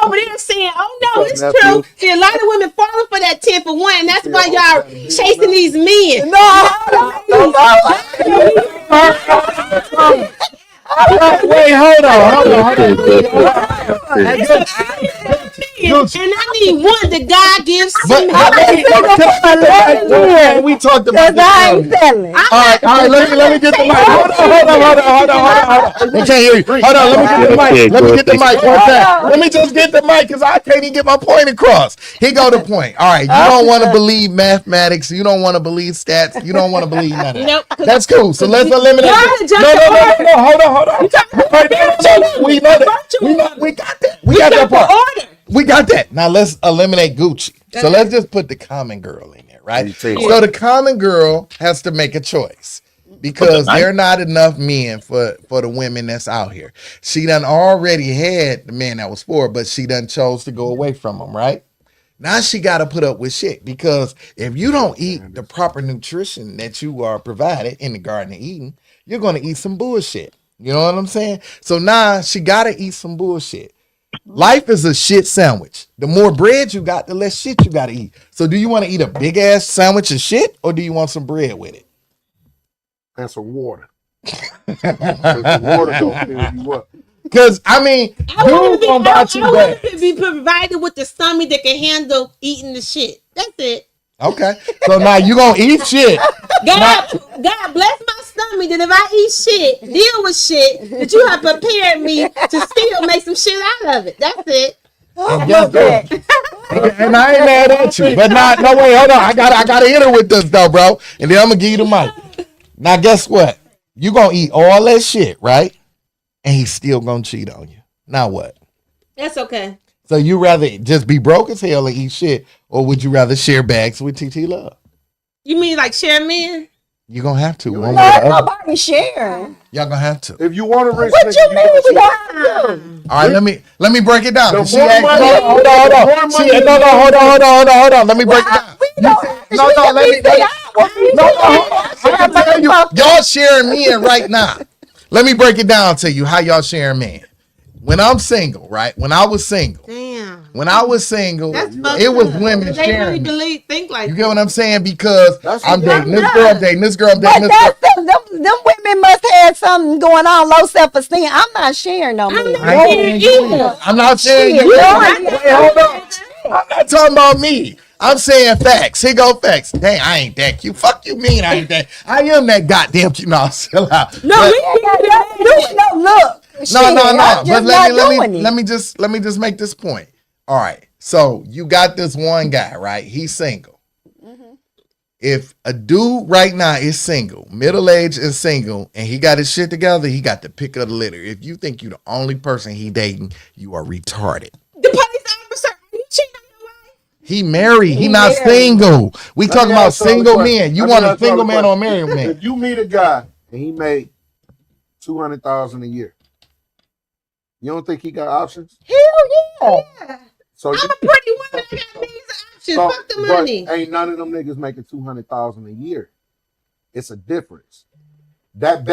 over there saying, "Oh no, it's true." See, a lot of women falling for that 10 for 1, and that's why y'all chasing these men. Wait, hold on. And I need one that God gives to But me. we talked about this. I ain't earlier. selling. All right, let me get the mic. Hold on. They can't hear you. Hold on, let me get the mic. One time. Let me just get the mic because I can't even get my point across. Here go the point. All right, you don't want to believe mathematics. You don't want to believe stats. You don't want to believe none of that. That's cool. So let's eliminate. No. Hold on. We know that. We got that. We got that part. We got that. Now let's eliminate Gucci. So let's just put the common girl in there, right? So the common girl has to make a choice because there are not enough men for the women that's out here. She done already had the man that was for her, but she done chose to go away from him, right? Now she got to put up with shit because if you don't eat the proper nutrition that you are provided in the Garden of Eden, you're going to eat some bullshit. You know what I'm saying? So now she got to eat some bullshit. Life is a shit sandwich. The more bread you got, the less shit you got to eat. So do you want to eat a big ass sandwich of shit or do you want some bread with it? And some water. The water don't fill you up. Because, I mean, I want back. to be provided with the stomach that can handle eating the shit. That's it. Okay. So now you going to eat shit. God bless my stomach that if I eat shit, deal with shit, that you have prepared me to still make some shit out of it. That's it. And guess what? And I ain't mad at you. But no way, hold on. I gotta hit her with this though, bro. And then I'm gonna give you the mic. Now guess what? You gonna eat all that shit, right? And he's still gonna cheat on you. Now what? That's okay. So you rather just be broke as hell and eat shit, or would you rather share bags with TT Love? You mean like share men? You're gonna have to. One way or Not the other. nobody sharing. Y'all gonna have to. If you want a rich What nigga, you mean we gotta don't have to? All right, let me break it down. The 'Cause She more asked, money- hold on. the more She, money- no, hold on. Let me break it down. We don't have to. No, We no, can let be me. big. No, hold on. I can tell you, y'all sharing men right now. Let me break it down to you how y'all sharing men. When I'm single, right? When I was single, Damn. when I was single, That's fucked it was up. women They sharing me. really think like You get what I'm saying? Because That's I'm what dating this I'm girl, not. I'm dating this girl, I'm But dating this girl. that's them women must have something going on, low self-esteem. I'm not sharing no man. not sharing either. I'm not saying Shit, you. you know, Wait, hold on. I'm not talking about me. I'm saying facts. Here go facts. Dang, I ain't that cute. Fuck you mean I ain't that. I am that goddamn cute. No, chill out. No, But- we ain't got nothing to do with no look. no. Shit, I'm But just let not me doing it. let me just make this point. All right. So you got this one guy, right? He's single. If a dude right now is single, middle aged and single, and he got his shit together, he got the pick of the litter. If you think you the only person he dating, you are retarded. the police officer, you cheating on your wife? He married. He not married. single. We Let talking me about ask y'all a single question. men. You Let me want a ask y'all single man or a question. married man? If you meet a guy and he made 200,000 a year, you don't think he got options? Hell yeah. So I'm you, a pretty woman. I got millions of options. so, Fuck the but money. ain't none of them niggas making 200,000 a year. It's a difference. That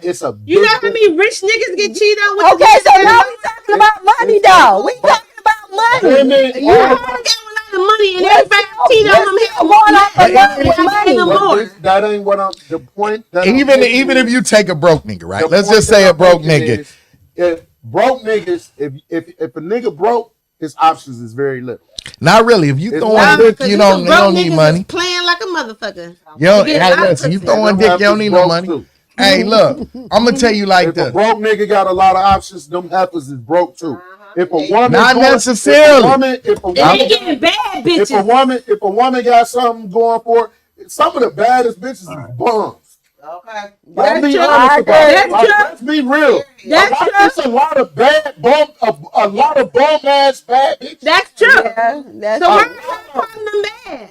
it's a You big know how many rich niggas get cheated on with the Okay, so niggas now that- we talking about money, though. We talking about money. women. You already got a lot of money and Let's everybody go. cheat on Let's them. go. Going off But of love even- with money. But that ain't what I'm. The point. That I'm Even making if is- you take a broke nigga, right? the Let's point just that say a I'm broke making nigga. is, if broke niggas, if a nigga broke, his options is very little. Not really. If you It's throwing not, dick, Cause you some don't broke need niggas money. is playing like a motherfucker. You don't, Get a hey, lot of listen, you pussy. throwing Them dick, heifers you don't need no broke money. too. Hey, look, I'm gonna tell you like If a this. broke nigga got a lot of options, them heifers is broke too. If a woman Not going- necessarily. if a And they woman, getting bad if a bitches. woman got something going for it, some of the baddest bitches is bums. Okay. Let's be true. honest I about it. agree. Like, That's true. let's be real. That's true. It's a lot of bad bum, a lot of bum ass bad bitches. That's true. Yeah, that's So why true. are you calling them bad?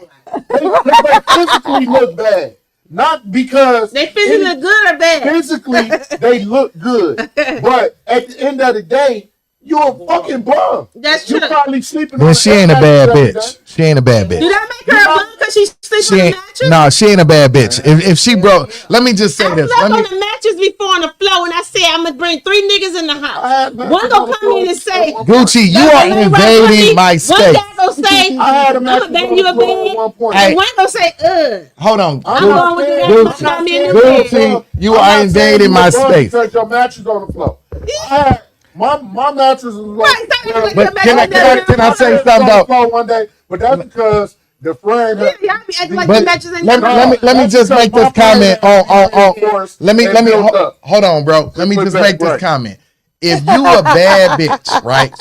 They physically look bad, not because They physically look good or bad? physically they look good, but at the end of the day, you're a fucking bum. That's You're true. probably sleeping. Then on she the ain't a bad mattress every day. bitch. She ain't a bad Do bitch. that make her a bum because she sleeps She on the ain't. mattress? No, she ain't a bad bitch. If she broke, let me just say I this. slept Let on me. the mattress before on the floor and I said I'm gonna bring 3 niggas in the I house. had One mattress on gonna the come in floor and say, at one point. Gucci, you "That's are gonna lay right on invading me." my One space. guy gonna say, I had a I'm gonna mattress bang on you the a floor at bed. one point. Hey. And one gonna say, ugh. Hold on, I'm I'm not going with the saying- guy I'm who not got me a saying new you're bed. Gucci, you I'm are not saying invading you're my a bum space. because your mattress on the floor. I had my mattress was Right, stop acting like But your can mattress I never say been something on the about? floor one day, but that's because the frame. Yeah, y'all be acting like But the mattress ain't let never me been. just make this comment on. Let me built up. hold on, bro. Let me put just back make this right. comment. If you a bad bitch, right?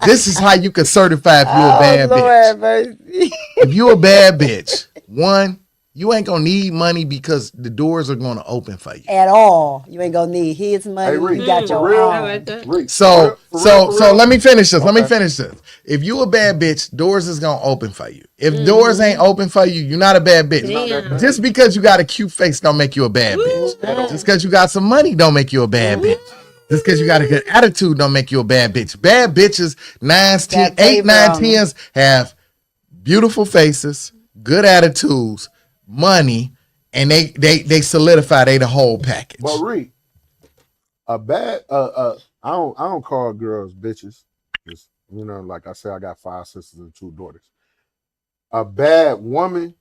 This is how you can certify if you a bad bitch. Lord mercy. If you a bad bitch, one, you ain't gonna need money because the doors are gonna open for you. At all. You ain't gonna need his money. Hey, Reed, You got for your real? I own. like that. Reed, So for real? let me finish this. Let me Okay. finish this. If you a bad bitch, doors is gonna open for you. If doors ain't open for you, you're not a bad bitch. Damn. Just because you got a cute face don't make you a bad bitch. Just because you got some money don't make you a bad bitch. Just because you got a good attitude don't make you a bad bitch. Bad bitches, 9s, 10, Got 8, paper 9, on 'em. 10s have beautiful faces, good attitudes, money, and they solidify they the whole package. But Reed, a bad I don't call girls bitches. Just, like I said, I got 5 sisters and 2 daughters. A bad woman,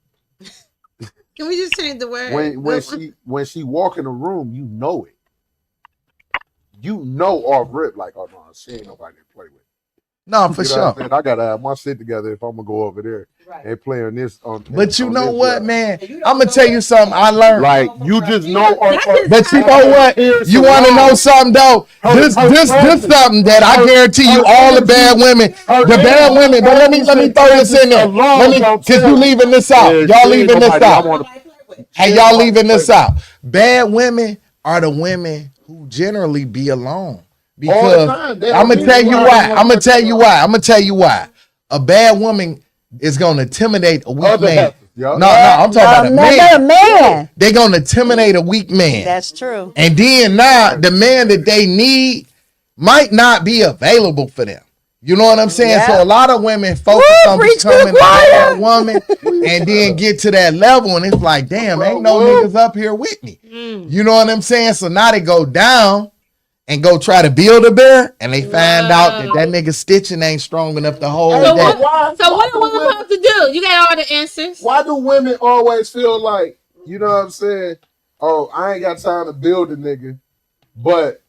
Can we just change the word? when she walk in a room, you know it. You know off rip, like, oh no, she ain't nobody to play with. No, for You know sure. what I'm saying? I gotta have my shit together if I'm gonna go over there and play on this. But you on know this what, job. man? I'm gonna tell you something I learned. Like you just know. But you know what? You want to know something though? This something that I guarantee you, all the bad women. But let me throw this in there. Cause you leaving this out. Y'all leaving this out. Hey, y'all leaving this out. Bad women are the women who generally be alone. Because time. They I'm don't gonna tell need you to why. lie. I'm gonna tell you why. I'm gonna tell you why. A bad woman is gonna intimidate a weak Other man. heifers, yo. No, I'm talking about a man. man. They're gonna intimidate a weak man. That's true. And then now the man that they need might not be available for them. You know what I'm saying? Yeah. So a lot of women focus on preach becoming good a bad choir. woman and then get to that level and it's like, damn, ain't no niggas up here with me. You know what I'm saying? So now they go down and go try to build a bear and they find out that nigga stitching ain't strong enough to hold So that. what are women supposed to do? You got all the answers. Why do women always feel like, you know what I'm saying? Oh, I ain't got time to build a nigga, but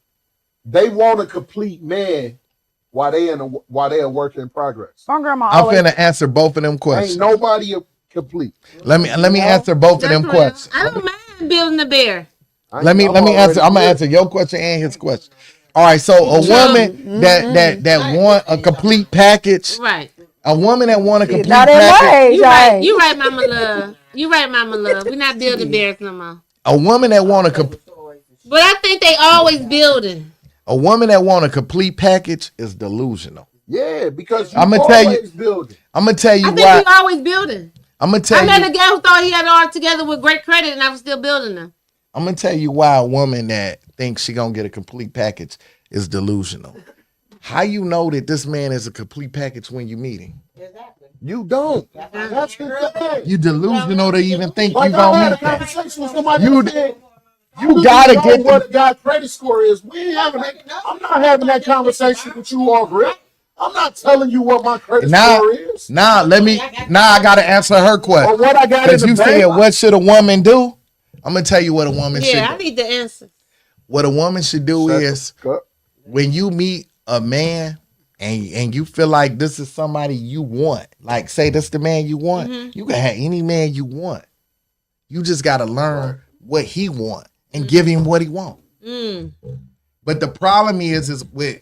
they want a complete man while they a work in progress. My grandma I'm always finna answer both of them questions. Ain't nobody complete. Let me answer both of them That's real. questions. I don't mind building a bear. Let me answer. I'm gonna answer your question and his question. All right, so a woman that want a complete package, Right. a woman that want a complete Not in my package, age. You right, Mama Love. You right, Mama Love. We're not building bears no more. a woman that want But I think they always building. a woman that want a complete package is delusional. Yeah, because I'ma tell you- always building. I'm gonna tell you I think why. we always building. I'm gonna I tell met you. a guy who thought he had it all together with great credit, and I was still building them. I'm gonna tell you why a woman that thinks she gonna get a complete package is delusional. How you know that this man is a complete package when you meet him? You don't. That's the thing. You delusional to even think you Like I gonna had a meet that. conversation with somebody You- that said, You gotta know get what the. a guy's credit score is. We ain't having that. I'm not having that conversation with you all, Rick. I'm not telling you what my credit Now, score is now I gotta answer her or question. what I got in Because the you bank. said, what should a woman do? I'm gonna tell you what a woman Yeah, I should do. need the answer. What a woman should do Shut is the fuck. when you meet a man and you feel like this is somebody you want, like say this the man you want, you can have any man you want. You just gotta learn what he want and give him what he want. But the problem is with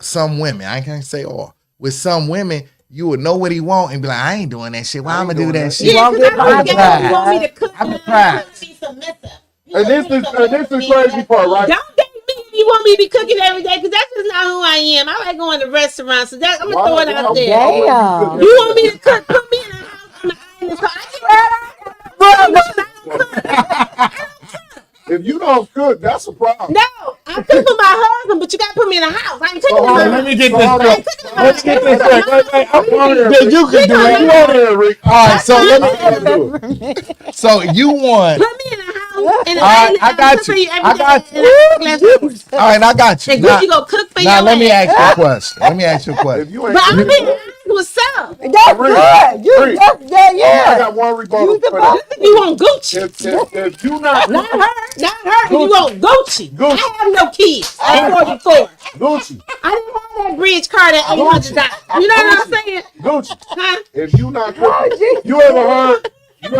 some women, I can't say all. With some women, you would know what he want and be like, I ain't doing that shit. Why I'm gonna do that shit? Yeah, because I don't get you want me to cook. I'm surprised. Be submissive. And this is the crazy part, right? Don't date me if you want me to be cooking every day, because that's just not who I am. I like going to restaurants, so that, I'm gonna throw it out there. Damn. You want me to cook? Put me in a house on the island, so I can. If you don't cook, that's a problem. No, I cook for my husband, but you gotta put me in a house. I ain't cooking in my Let house. me get So this hold straight. on. Let's get this straight. Wait, I'm wondering if you can do You it. on there, Rick. All right, so let me. do it. So you want? Put me in a house, and All right, I I got cook you. for every I day, got and I cook less hours. All right, I got you. And Now, Gucci go cook for now your let me ass. ask you a question. Let me ask you a If question. you ain't But I'm cooking, being honest. What's up? That's good. You, Rick. yeah, I yeah. got one rebuttal You for that. You want Gucci? If you not Not her. Not her. You want Gucci? Gucci. I have no kids. I'm 44. Gucci, I didn't have that bridge card at $800. You know what I'm saying? Gucci, Huh? if you not Oh, cooking, Jesus. you ever heard you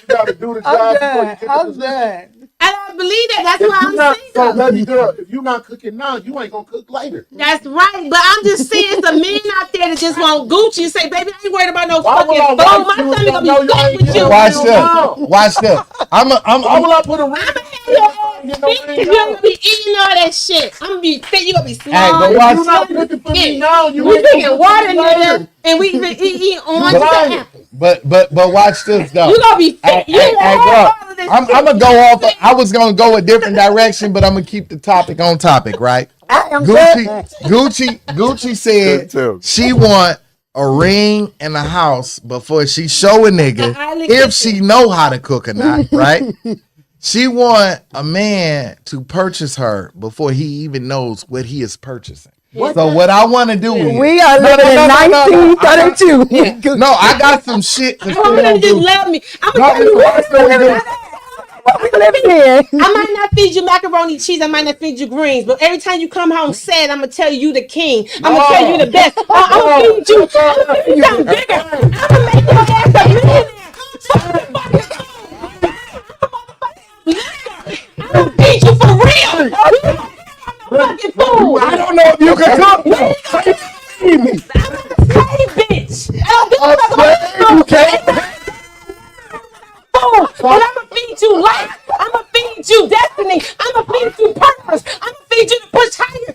gotta do the I'm job before you done. get the I'm position? done. I don't believe that. That's If why you I'm not, so single. baby girl, if you not cooking now, you ain't gonna cook later. That's right. But I'm just saying, some men out there that just want Gucci and say, baby, I ain't worried about no Why fucking would I food. like My you if stomach I gonna know be you fat ain't with getting you. no Watch real this. food? Watch this. Why would I put a I'm ring? gonna have your ass fit if you ain't gonna be eating all that shit. I'm gonna be fit. You gonna be Hey, small. but If watch you not cooking for me now, you We ain't gonna drinking cook water, for me later. nigga, and we eat oranges lying. and apples. But watch this though. You gonna be fit. Hey, You hey, ain't hey, gonna have bro. all of this I'm shit. gonna go off. I was gonna go a different direction, but I'm gonna keep the topic on topic, right? I am Gucci said she want a ring and a house before she show a nigga Island if kitchen. she know how to cook or not, right? She want a man to purchase her before he even knows what he is purchasing. So what I want to do is We are living in 1932. no, I got some shit to I want them to just do. love me. I'm No, gonna tell you it's what. What we living in? I might not feed you macaroni cheese. I might not feed you greens. But every time you come home sad, I'm gonna tell you the king. I'm gonna tell you the best. I'm gonna feed you. I'm gonna feed you something bigger. I'm gonna make your ass a millionaire. I'm gonna feed you for real. Fucking food. I don't know if you can cook though. Feed me. Hey, bitch. I don't give a You fuck. can't. Food, but I'm gonna feed you life. I'm gonna feed you destiny. I'm gonna feed you purpose. I'm gonna feed you to push higher.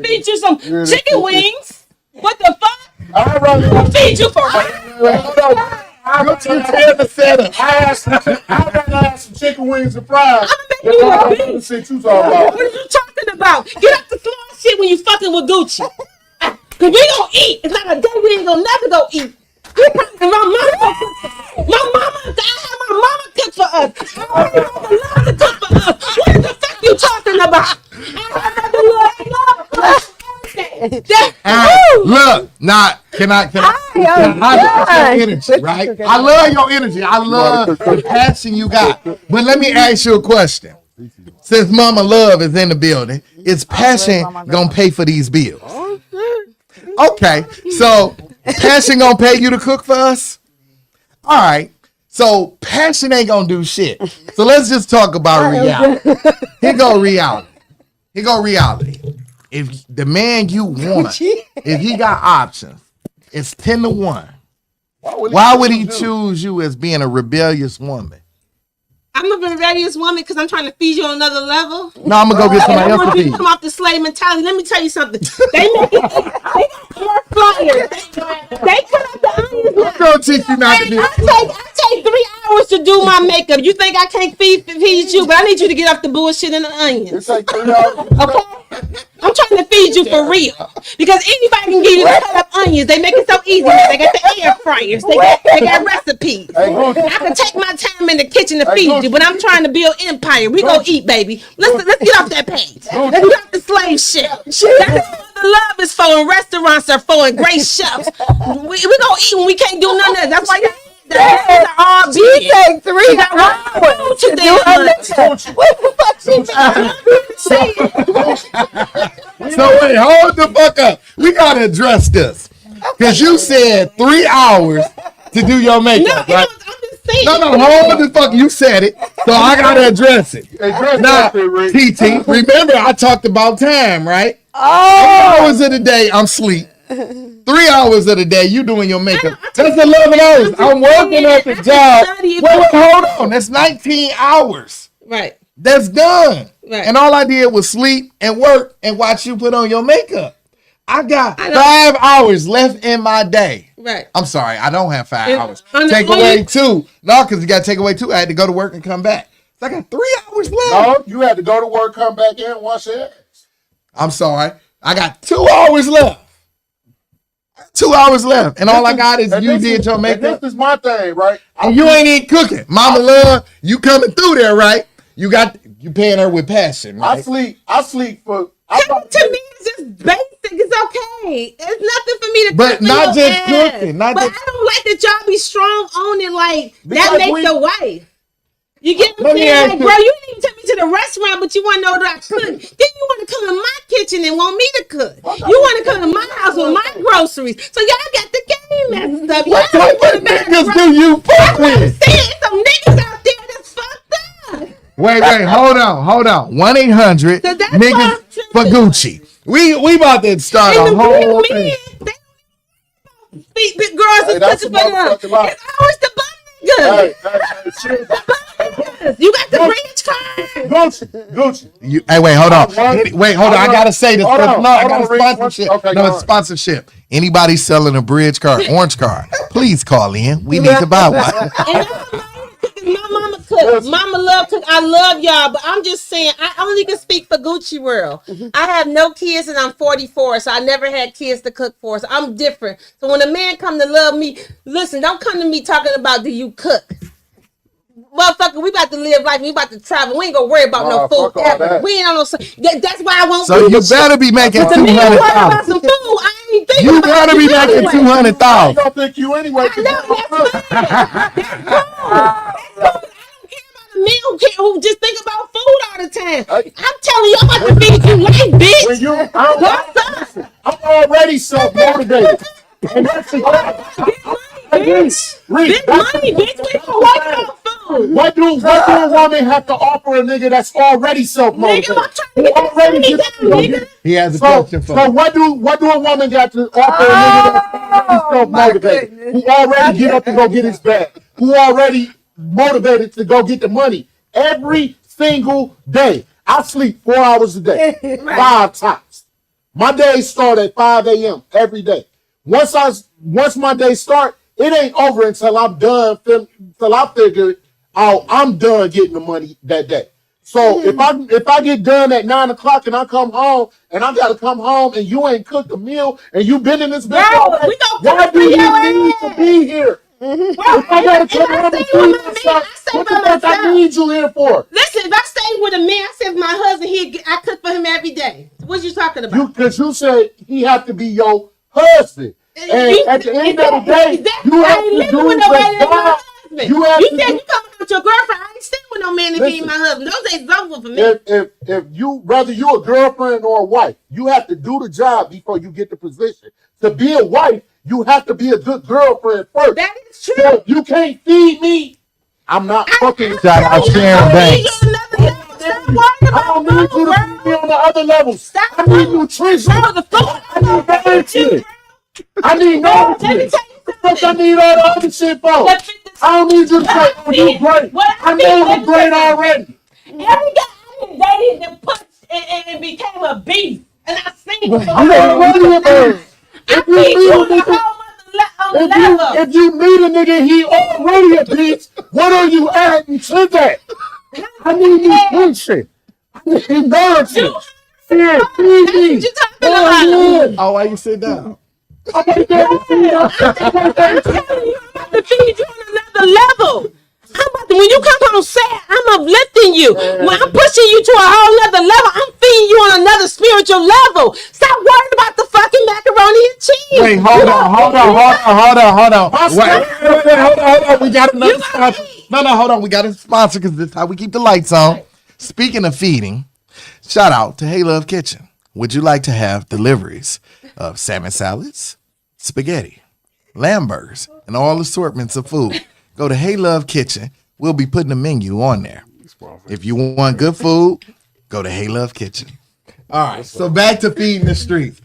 feed you some chicken wings. What the fuck? I'd rather I'm gonna feed you for real. I'd rather have some chicken wings and fries. I'm gonna make you a What bitch. shit you talking about? What are you talking about? Get up the small shit when you fucking with Gucci. Cause we gon' eat. It's not a day we ain't gonna never go eat. My mama, I have my mama cook for us. I have my love to cook for us. What the fuck you talking about? I have my love. Look, can I love your energy, right? I love your energy. I love the passion you got. But let me ask you a question. Since Mama Love is in the building, is passion gonna pay for these bills? Okay, so passion gonna pay you to cook for us? All right. So passion ain't gonna do shit. So let's just talk about reality. Here go reality. If the man you want, if he got options, it's 10-1. Why would he choose you as being a rebellious woman? I'm a rebellious woman because I'm trying to feed you on another level. No, I'm gonna go get somebody I else to want you feed to come off the slave mentality. Let me tell you something. They make it. They got more flyers. They cut out the onions. I'm gonna teach you not to be. I take 3 hours to do my makeup. You think I can't feed you, but I need you to get off the bullshit and the onions. It's like 3 hours. Okay? I'm trying to feed you for real. Because anybody can give you the cut up onions. They make it so easy. They got the air fryers. They got recipes. I can take my time in the kitchen to feed you, but I'm trying to build empire. We gonna eat, baby. Let's get off that page. Let's get off the slave shit. That's what the love is for, and restaurants are for, and great chefs. We gonna eat when we can't do none of that. That's why y'all all She take 3 hours to do her makeup. What the fuck she So wait, hold the fuck up. We gotta address this. Cause you said 3 hours to do your makeup, right? No, hold the fuck. You said it, so I gotta address it. Now, TT, remember I talked about time, right? 8 hours of the day I'm sleep. 3 hours of the day you doing your makeup. That's 11 hours. I'm working at the job. Wait, hold on. That's 19 hours. Right. That's done. Right. And all I did was sleep and work and watch you put on your makeup. I got 5 hours left in my day. Right. I'm sorry, I don't have 5 hours. on Take away 2. No, because you got to take away 2. I had to go to work and come back. So I got 3 hours left. No, you had to go to work, come back in, wash your ass. I'm sorry. I got 2 hours left. 2 hours left. And all I got is you did your makeup. This is my thing, right? And you ain't even cooking. Mama Love, you coming through there, right? You paying her with passion, right? I sleep for. To me, it's just basic. It's okay. It's nothing for me to But cook not for your just ass. cooking. But I don't like that y'all be strong on it like that makes the wife. You get what I'm saying? Like, bro, you didn't even take me to the restaurant, but you want to know that I cook. Then you want to come in my kitchen and want me to cook. You want to come to my house with my groceries. So y'all got the game messed up. What type of niggas do you fuck with? Some niggas out there that's fucked up. Wait, hold on. 1-800 niggas for Gucci. We about to start a whole thing. Big girls is cooking for them. It's always the butt niggas. You got the bridge card. Gucci. Hey, wait, hold on. I gotta say this. I got a sponsorship. Okay, no, it's sponsorship. Anybody selling a bridge card, orange card, please call in. We need to buy one. My mama cook. Mama love cook. I love y'all, but I'm just saying, I only can speak for Gucci World. I have no kids and I'm 44, so I never had kids to cook for. So I'm different. So when a man come to love me, listen, don't come to me talking about do you cook. Motherfucker, we about to live life. We about to travel. We ain't gonna worry about no food ever. We ain't on no. That's why I won't. So you better be making $200,000. About some food. I ain't thinking. You better be making $200,000. I don't think you anyway. That's fine. Men who just think about food all the time. I'm telling you, I'm about to feed you life, bitch. I'm already self-motivated. And that's the Big money, bitch. We don't worry about food. What do a woman have to offer a nigga that's already self-motivated? Nigga, I'm trying to get this money down, nigga. He has a question for So what do a woman got to offer a nigga that's already self-motivated? Who already get up to go get his bag? Who already motivated to go get the money every single day? I sleep 4 hours a day, 5 tops. My days start at 5 a.m. every day. Once my day start, it ain't over until I'm done. Till I figure out I'm done getting the money that day. So if I get done at 9 o'clock and I come home and I gotta come home and you ain't cooked a meal and you been in this bitch all day, why do you need to be here? If I gotta come home and feed myself, what the fuck I need you here for? Listen, if I stay with a man, I said my husband, I cook for him every day. What you talking about? Because you said he have to be your husband. And at the end of the day, you have to do the job. You said you come with your girlfriend. I ain't staying with no man if he ain't my husband. Those days over for me. If you, whether you a girlfriend or a wife, you have to do the job before you get the position. To be a wife, you have to be a good girlfriend first. That is true. So if you can't feed me, I'm not fucking. Shout out Sharon Banks. I don't need you to feed me on the other level. I need nutrition. I need nutrition. I need nourishment. I need all the other shit for. I don't need you to say, oh, you great. I know you're great already. Every guy I dated that pushed and became a beast. And I seen it. If you meet a nigga, he already a bitch. What are you adding to that? I need nutrition. I need nourishment. What you talking about? Oh, why you sit down? I'm telling you, I'm about to feed you on another level. When you come home sad, I'm uplifting you. When I'm pushing you to a whole nother level, I'm feeding you on another spiritual level. Stop worrying about the fucking macaroni and cheese. Wait, hold on. Wait, hold on. We got another sponsor. No, hold on. We got a sponsor because this is how we keep the lights on. Speaking of feeding, shout out to Hey Love Kitchen. Would you like to have deliveries of salmon salads, spaghetti, lamb burgers, and all assortments of food? Go to Hey Love Kitchen. We'll be putting the menu on there. If you want good food, go to Hey Love Kitchen. All right, so back to feeding the streets.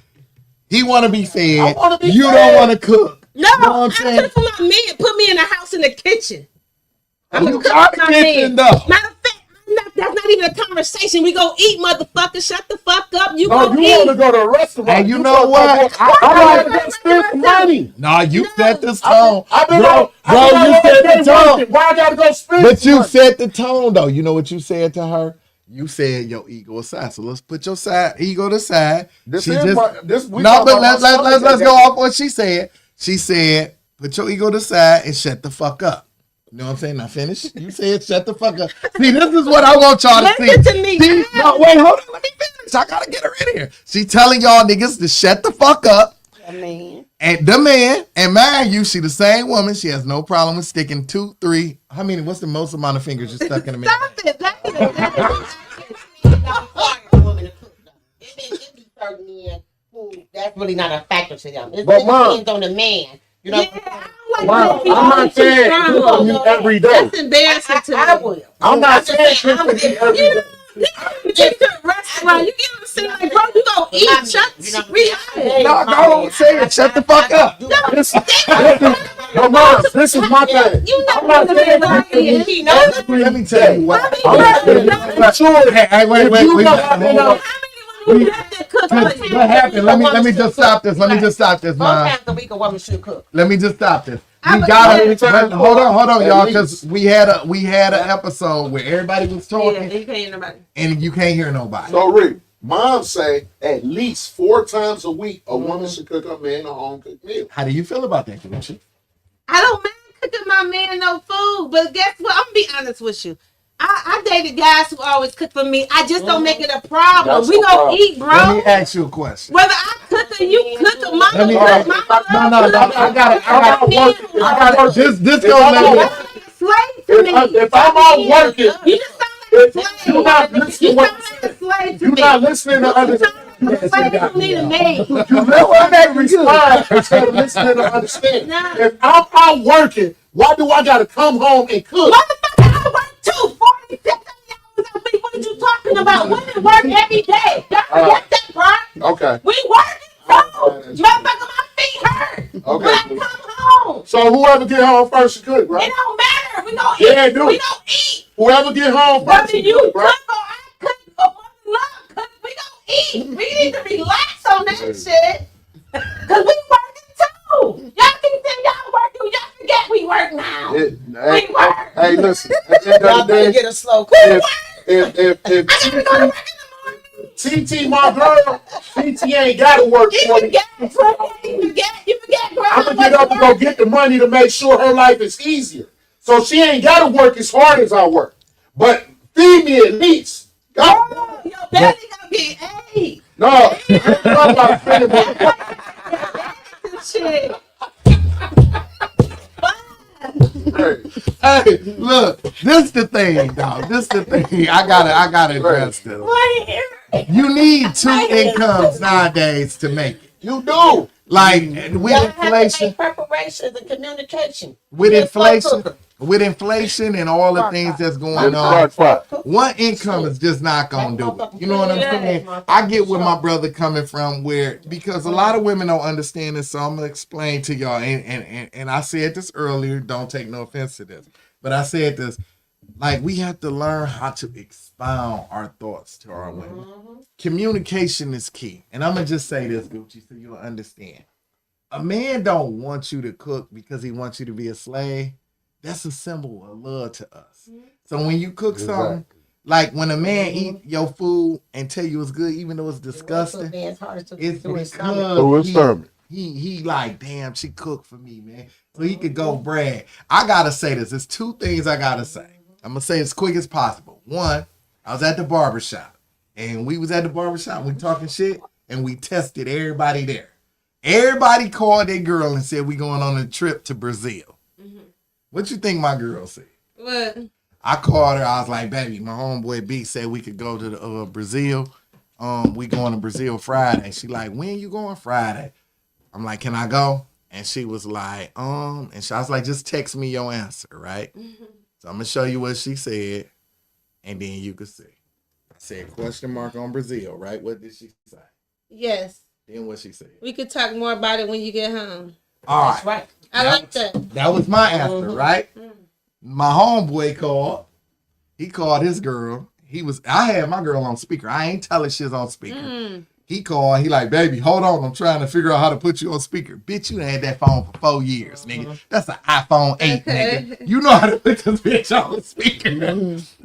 He want to be fed. You don't want to cook. No, you know I cook for my man. Put me in the house in the kitchen. I'm you got a kitchen, though. Matter of fact, that's not even a conversation. We go eat, motherfucker. Shut the fuck up. You want to go to a restaurant. And you know what? I like to spend money. No, you set this tone. Bro, you set the tone. Why I gotta go spend? But you set the tone, though. You know what you said to her? You said your ego aside. So let's put your ego aside. Let's go off what she said. She said, put your ego aside and shut the fuck up. You know what I'm saying? Now finish. You said shut the fuck up. See, this is what I want y'all to see. Listen to me. No, wait, hold on. Let me finish. I gotta get her in here. She telling y'all niggas to shut the fuck up. And the man, and mind you, she the same woman. She has no problem with sticking 2, 3. How many? What's the most amount of fingers you stuck in a minute? Stop it. It be certain men who that's really not a factor to them. It But Mom, depends on the man. You know, I'm not saying you every day. That's embarrassing to me. I will. I'm not saying every day. You get to a restaurant, you get to say like, bro, you gonna eat. No, don't say it. Shut the fuck up. Mom, this is my thing. I'm not saying Let me tell you what. What happened? Let me just stop this. Most times a week a woman should cook. Let me just stop this. We gotta hold on, y'all, because we had an episode where everybody was talking, and you can't hear nobody. So Rick, Mom say at least 4 times a week a woman should cook her man a home cooked meal. How do you feel about that, Gucci? I don't mind cooking my man no food, but guess what? I'm gonna be honest with you. I dated guys who always cook for me. I just don't make it a problem. We gonna eat, bro. Let me ask you a question. Whether I cook or you cook or mama cook, I gotta work. This gonna let me. Slave to me. If I'm out working, you just sound like a slave. you're not listening. You're not listening to understand. You know what? That respond instead of listening to understand. If I'm out working, why do I gotta come home and cook? Motherfucker, I work too. 40, 50 hours a week. What are you talking about? Women work every day. Y'all forget that part. Okay. We work, bro. Motherfucker, my feet hurt. Okay. When I come home. So whoever get home first should cook, right? It don't matter. We gonna eat. Yeah, it do. We gonna eat. Whoever get home first Whether should you cook, cook right? or I cook or mother love cook, we gonna eat. We need to relax on that shit. Cause we working too. Y'all keep saying y'all working. Y'all forget we work now. We work. Hey, listen. At the end Y'all of the better day, get a slow TT, my girl, TT ain't got to work for me. You forget, bro. I'm gonna get up and go get the money to make sure her life is easier. So she ain't got to work as hard as I work, but feed me at least. Oh, your belly gonna get ate. No, I'm about to Shit. Hey, look, this the thing, dog. This the thing. I gotta address this. You need 2 incomes nowadays to make it. You do. Like with Y'all inflation, have to make preparations and communication. with inflation and all the things that's going on. One income is just not gonna do it. You know what I'm saying? I get where my brother coming from, where because a lot of women don't understand this, so I'm gonna explain to y'all. And I said this earlier. Don't take no offense to this, but I said this. Like we have to learn how to expound our thoughts to our women. Communication is key, and I'm gonna just say this, Gucci, so you'll understand. A man don't want you to cook because he wants you to be a slave. That's a symbol of love to us. So when you cook something, like when a man eat your food and tell you it's good, even though it's disgusting, it's because he like, damn, she cooked for me, man. So he could go brag. I gotta say this. There's 2 things I gotta say. I'm gonna say as quick as possible. One, I was at the barbershop, and we was at the barbershop, we talking shit, and we tested everybody there. Everybody called their girl and said we going on a trip to Brazil. What you think my girl said? What? I called her. I was like, baby, my homeboy B said we could go to the, Brazil. We going to Brazil Friday. She like, when you going? Friday. I'm like, can I go? And she was like, and I was like, just text me your answer, right? So I'm gonna show you what she said, and then you can see. I said question mark on Brazil, right? What did she say? Yes. Then what she said. We could talk more about it when you get home. All That's right. I like that. That was my answer, right? My homeboy called. He called his girl. I had my girl on speaker. I ain't telling she's on speaker. He called. He like, baby, hold on. I'm trying to figure out how to put you on speaker. Bitch, you had that phone for 4 years, nigga. That's an iPhone 8, nigga. You know how to put this bitch on speaker.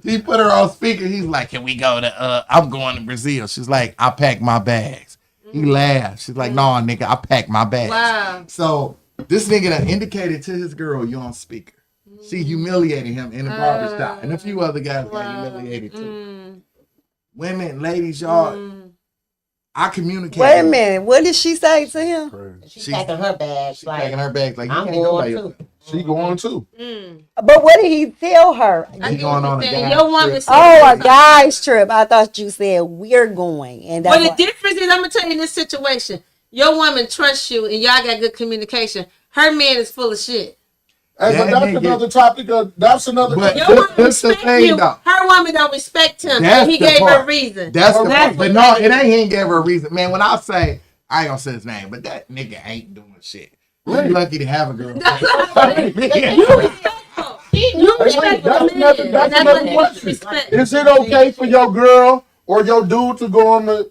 He put her on speaker. He's like, can we go to, I'm going to Brazil. She's like, I packed my bags. He laughed. She's like, no, nigga, I packed my bags. Wow. So this nigga done indicated to his girl, you on speaker. She humiliated him in the barbershop. And a few other guys got humiliated too. Women, ladies, y'all, I communicate. Wait a minute. What did she say to him? She's packing her bags. She's packing her bags like, you I'm can't go by going yourself. too. She going too. But what did he tell her? He going on a guy Your woman trip. Oh, a guy's trip. I thought you said we're going. And But the difference is, I'm gonna tell you in this situation, your woman trusts you and y'all got good communication. Her man is full of shit. Hey, but that's another topic. That's another. But Your woman this the respect thing, you. though. Her woman don't respect him. That's He the gave her part. a reason. That's the part. But what no, it ain't he ain't gave her a reason. Man, when I say, I ain't gonna say his name, but that nigga ain't doing shit. We're lucky to have a girl. That's another question. Is it okay for your girl or your dude to go on a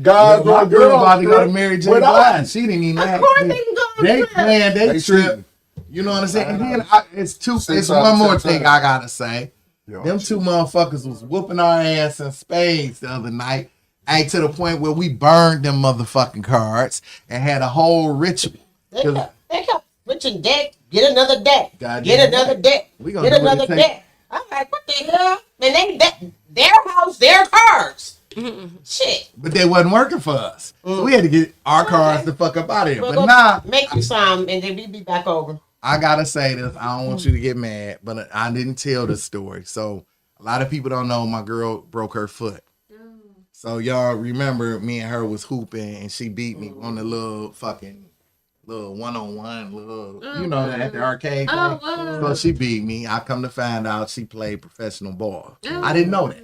guy My or girl girl about to go to Mary J. Blige. She didn't even ask me. They planned their trip. You know what I'm saying? And then it's one more thing I gotta say. Them 2 motherfuckers was whooping our ass in spades the other night. To the point where we burned them motherfucking cards and had a whole ritual. They kept switching deck. Get another deck. Goddamn Get another right. deck. We gonna Get do what it another take. deck. I'm like, what the hell? Man, their house, their cards. Shit. But they wasn't working for us. So we had to get our cards the fuck up out of here. We'll But go nah, make you some, and then we be back over. I gotta say this. I don't want you to get mad, but I didn't tell the story. So a lot of people don't know my girl broke her foot. So y'all remember me and her was hooping and she beat me on the little one-on-one, you know, at the arcade thing. So she beat me. I come to find out she played professional ball. I didn't know that.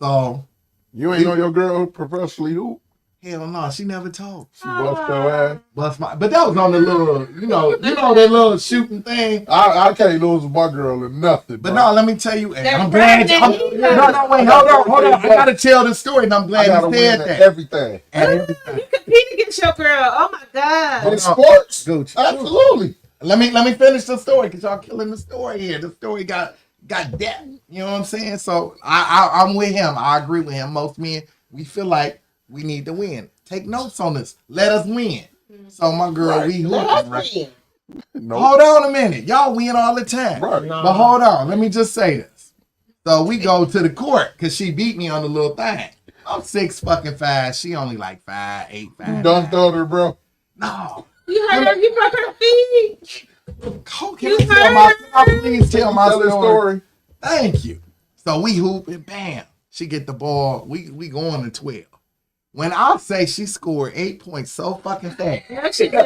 So You ain't know your girl professionally hoop? Hell no, she never told. She bust your ass. But that was on the little, you know that little shooting thing. I can't lose my girl or nothing. But bro. no, let me tell you, and They're I'm glad. pregnant. No, wait, hold on. I gotta tell the story, and I'm I glad gotta you win said at that. everything. At everything. You compete against your girl. Oh my God. In sports, Gucci. absolutely. Let me finish the story because y'all killing the story here. The story got depth. You know what I'm saying? So I'm with him. I agree with him. Most men, we feel like we need to win. Take notes on this. Let us win. So my girl, we hooping, right? Nope. Hold on a minute. Y'all win all the time. Right. But hold on. Let me just say this. So we go to the court because she beat me on the little thing. I'm 6'5". She only like 5'8", 5'9". Dunked on her, bro. No. You heard her. You broke her feet. Please tell my Tell the story. Thank you. So we hoop and bam. She get the ball. We going to 12. When I say she scored 8 points so fucking fast. Yeah, she did.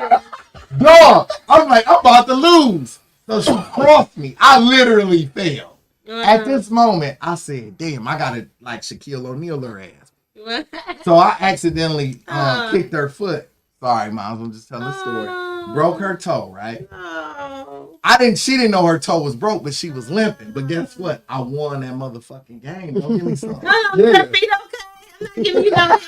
Dog, I'm like, I'm about to lose. So she crossed me. I literally fell. At this moment, I said, damn, I got to like Shaquille O'Neal her ass. So I accidentally kicked her foot. Sorry, Moms, I'm just telling the story. Broke her toe, right? She didn't know her toe was broke, but she was limping. But guess what? I won that motherfucking game. Don't give me something. Her feet okay. I'm not giving you no Is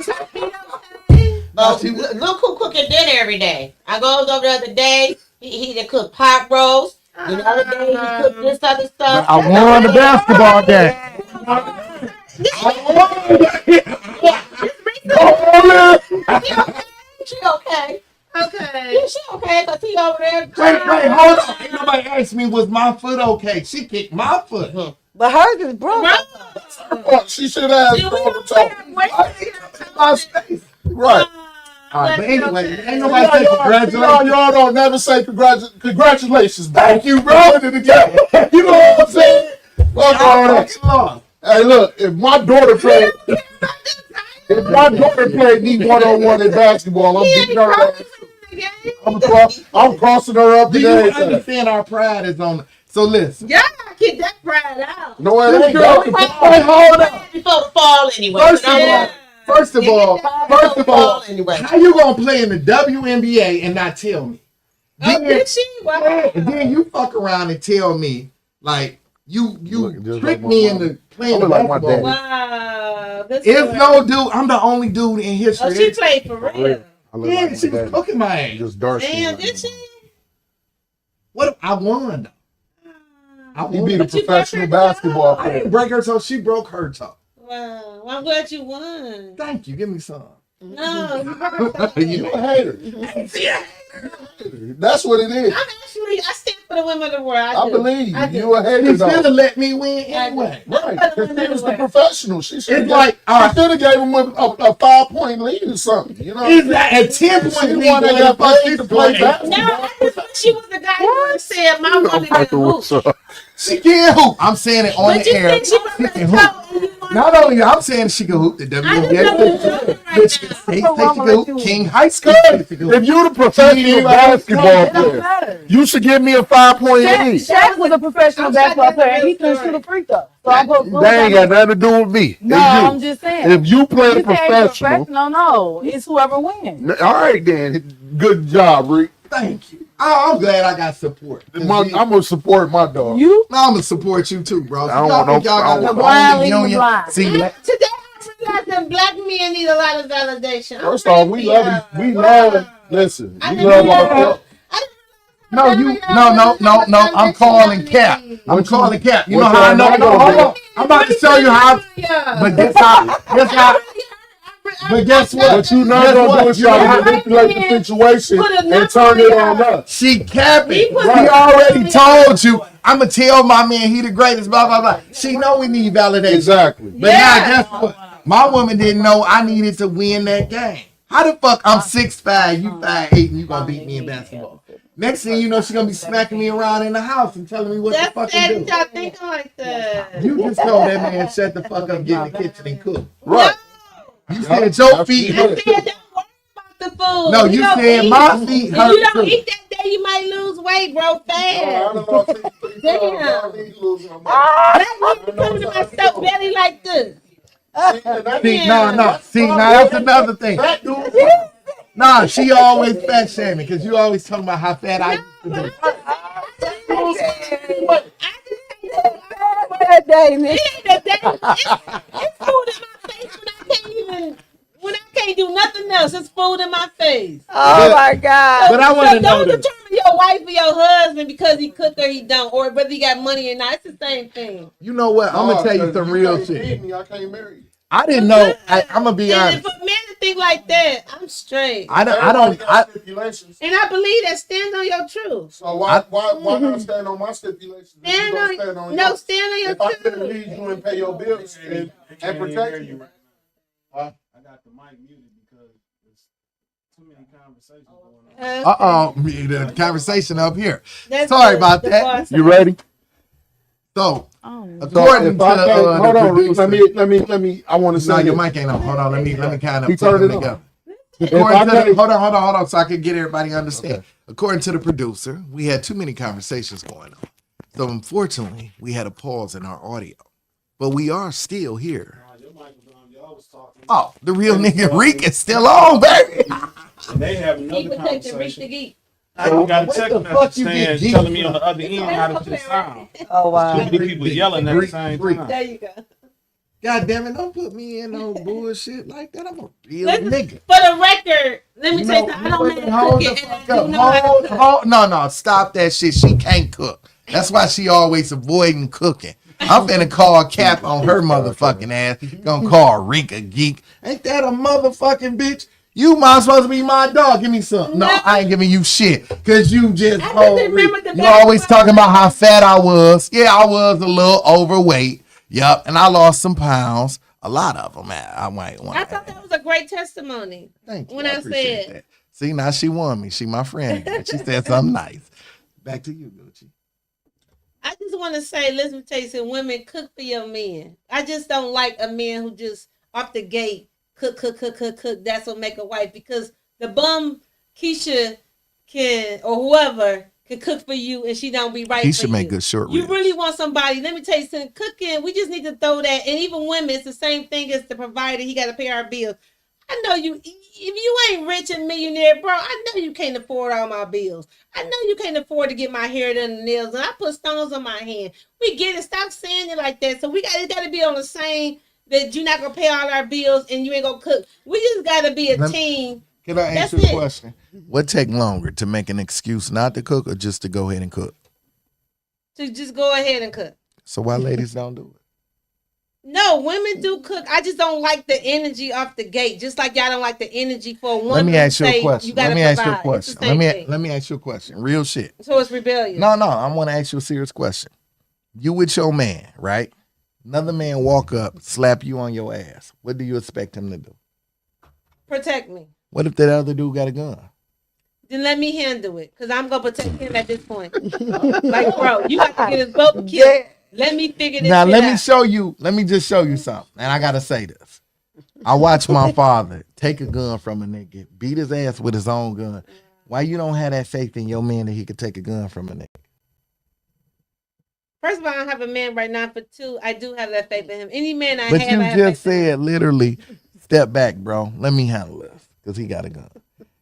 her feet okay? But look who cooking dinner every day. I goes over the other day. He done cooked pot roast. The other day he cooked this other stuff. I won the basketball game. She okay. Okay. Yeah, she okay, because he over there. Wait, hold on. Ain't nobody asked me, was my foot okay? She kicked my foot. But hers is broke. She should have My space. Right. All right, but anyway, ain't nobody say congratulations. Y'all don't never say congratulations. Thank you, bro. You know what I'm saying? Fuck all that. Hey, look, if my daughter played me one-on-one in basketball, I'm beating her ass. I'm crossing her up. Do you understand our pride is on? So listen. Yeah, kick that pride out. No, it ain't. Wait, hold on. Before the fall anyway. First of all, how you gonna play in the WNBA and not tell me? Did she? Wow. And then you fuck around and tell me like you tricked like me mama. into playing Like my basketball. daddy. Wow. It's no dude. I'm the only dude in history. Oh, she played for real. Yeah, she was cooking my ass. Just dark. Damn, did she? What? I won. You beat a professional basketball I player. didn't break her toe. She broke her toe. Wow. Well, I'm glad you won. Thank you. Give me some. No, you broke her toe. You a hater. That's what it is. I stand for the women of the world. I believe you. I do. You a She hater should though. have let me win anyway. Right. Because she was the professional. She should It's like, all right. have gave him a 5-point lead or something. You know? Is that a 10-point lead? One that got paid to play No, basketball. I just thought she was the guy who said my woman can hoop. She can hoop. I'm saying it on But the you air. think she broke She her can toe hoop. and you won? Not only that, I'm saying she can hoop the I just know you're WNBA. joking right Michigan now. State said she can hoop. King High School said she can hoop. If you're the professional basketball It don't player, matter. you should give me a 5-point lead. Shaq was a professional basketball player and he couldn't shoot a free throw. So I'm supposed to That ain't got nothing to do with me. No, It's you. I'm just saying. If you play You say professional, no, it's whoever wins. all right then. Good job, Rick. Thank you. I'm glad I got support. I'm gonna support my dog. You? No, I'm gonna support you too, bro. I don't want no- I don't The want- blind leading the blind. See, Today I realized that black men need a lot of validation. First off, we love you. We love. Listen, I we didn't love know that. ourselves. no. I'm calling Cap. I'm calling Cap. You know how I know? No, hold on. I'm about to show you how. But guess how. But guess what? What you not gonna do is try to manipulate the situation and turn it on us. She capping. He already told you. I'ma tell my man he the greatest. Blah blah blah. She know we need validation. Exactly. But now guess what? My woman didn't know I needed to win that game. How the fuck I'm 6'5", you 5'8", and you gonna beat me in basketball? Next thing you know, she gonna be smacking me around in the house and telling me what the fuck to do. Y'all thinking like that. You just told that man shut the fuck up, get in the kitchen and cook. Right. You said your feet I hurt. said don't worry about the food. No, you said my feet If hurt you don't too. eat that day, you might lose weight, bro, fast. Black men come to my stuff belly like this. See, no. See, now that's another thing. Nah, she always fat shaming because you always talking about how fat I used to be. It's food in my face when I can't do nothing else. It's food in my face. Oh my God. But I want to know don't this. determine your wife or your husband because he cook or he don't, or whether he got money or not. It's the same thing. You know what? I'm gonna tell you some real can't shit. feed me, I can't marry you. I didn't know. I'm gonna be And honest. for a man to think like that, I'm straight. Everybody got stipulations. And I believe that stand on your truth. So why not stand on my stipulations? if you Stand gonna on, stand on no, yours? stand on your If I couldn't truth. leave you and pay your bills and protect you. I got the mic muted because there's too many conversations going on. The conversation up here. That's Sorry the- about the that. boss. You ready? So, Oh, according to If I can't, hold the on, Rick, producer, let me. I want to no, say your this. mic ain't on. Hold on, let me kind of He put them turned it together. If According I to the, can't- hold on, so I can get everybody to understand. Okay. According to the producer, we had too many conversations going on. So unfortunately, we had a pause in our audio. But we are still here. Your mic was on. Y'all was talking. Oh, the real nigga Reek is still on, baby. And they have Keep another protecting, reach the conversation. geek. I got a What text the message fuck you saying, get telling me on the other end how the shit sound. Oh wow. Too many people yelling at the same time. There you go. God damn it, don't put me in no bullshit like that. I'm a real Listen, nigga. For the record, let me You tell you know, something. I don't make hold the cooking and fuck I do up. know how to cook. No, stop that shit. She can't cook. That's why she always avoiding cooking. I'm finna call Cap on her motherfucking ass. Gonna call Rika geek. Ain't that a motherfucking bitch? You might supposed to be my dog. Give me something. No, I ain't giving you shit. Cause you just you always talking about how fat I was. Yeah, I was a little overweight. Yup, and I lost some pounds. A lot of them. I might want. I thought that was a great testimony. Thank you. When I appreciate said- that. See, now she won me. She my friend again. She said something nice. Back to you, Gucci. I just want to say, listen, tell you some women cook for your men. I just don't like a man who just off the gate cook. That's what make a wife, because the bum Keisha can or whoever can cook for you and she don't be right. He for should make you. good short You ribs. really want somebody. Let me tell you something. Cooking, we just need to throw that. And even women, it's the same thing as the provider. He got to pay our bills. I know you. If you ain't rich and millionaire, bro, I know you can't afford all my bills. I know you can't afford to get my hair done and nails, and I put stones on my hand. We get it. Stop saying it like that. So it got to be on the same that you're not gonna pay all our bills and you ain't gonna cook. We just got to be a team. Can I ask That's you a it. question? What take longer, to make an excuse not to cook or just to go ahead and cook? To just go ahead and cook. So why ladies don't do it? No, women do cook. I just don't like the energy off the gate. Just like y'all don't like the energy for a woman. Let me ask you to a say question. gotta Let me ask you a provide. It's the question. same thing. Let me ask you a question. Real shit. So it's rebellious. No, I want to ask you a serious question. You with your man, right? Another man walk up, slap you on your ass. What do you expect him to do? Protect me. What if that other dude got a gun? Then let me handle it, because I'm going to protect him at this point. Like, bro, you got to get us both killed. Let me figure this Now shit let out. me just show you something. And I gotta say this. I watched my father take a gun from a nigga, beat his ass with his own gun. Why you don't have that faith in your man that he could take a gun from a nigga? First of all, I don't have a man right now. For two, I do have that faith in him. Any man I But have, I you have just faith in him. said literally, step back, bro. Let me handle this. Because he got a gun.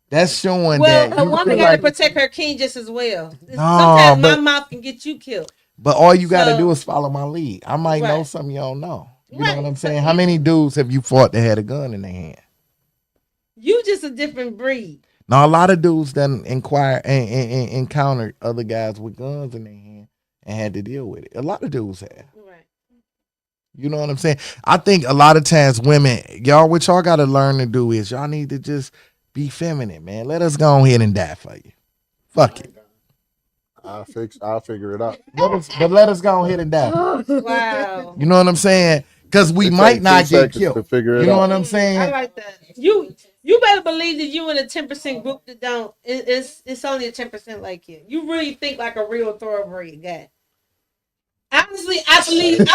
That's showing that Well, a you woman feel got to like- protect her king just as well. No, Sometimes my but- mouth can get you killed. But all you gotta So- do is follow my lead. I might know Right. something you don't know. You know Right. what I'm saying? How many dudes have you fought that had a gun in their hand? You just a different breed. Now, a lot of dudes done encountered other guys with guns in their hand and had to deal with it. A lot of dudes have. Right. You know what I'm saying? I think a lot of times women, what y'all got to learn to do is y'all need to just be feminine, man. Let us go ahead and die for you. Fuck it. I'll figure it out. Let us go ahead and die. Wow. You know what I'm saying? Because we It might take not 2 get seconds killed. to figure it You know out. what I'm saying? I like that. You better believe that you in a 10% group that don't. It's only a 10% like you. You really think like a real thoroughbred guy. Honestly, I believe. You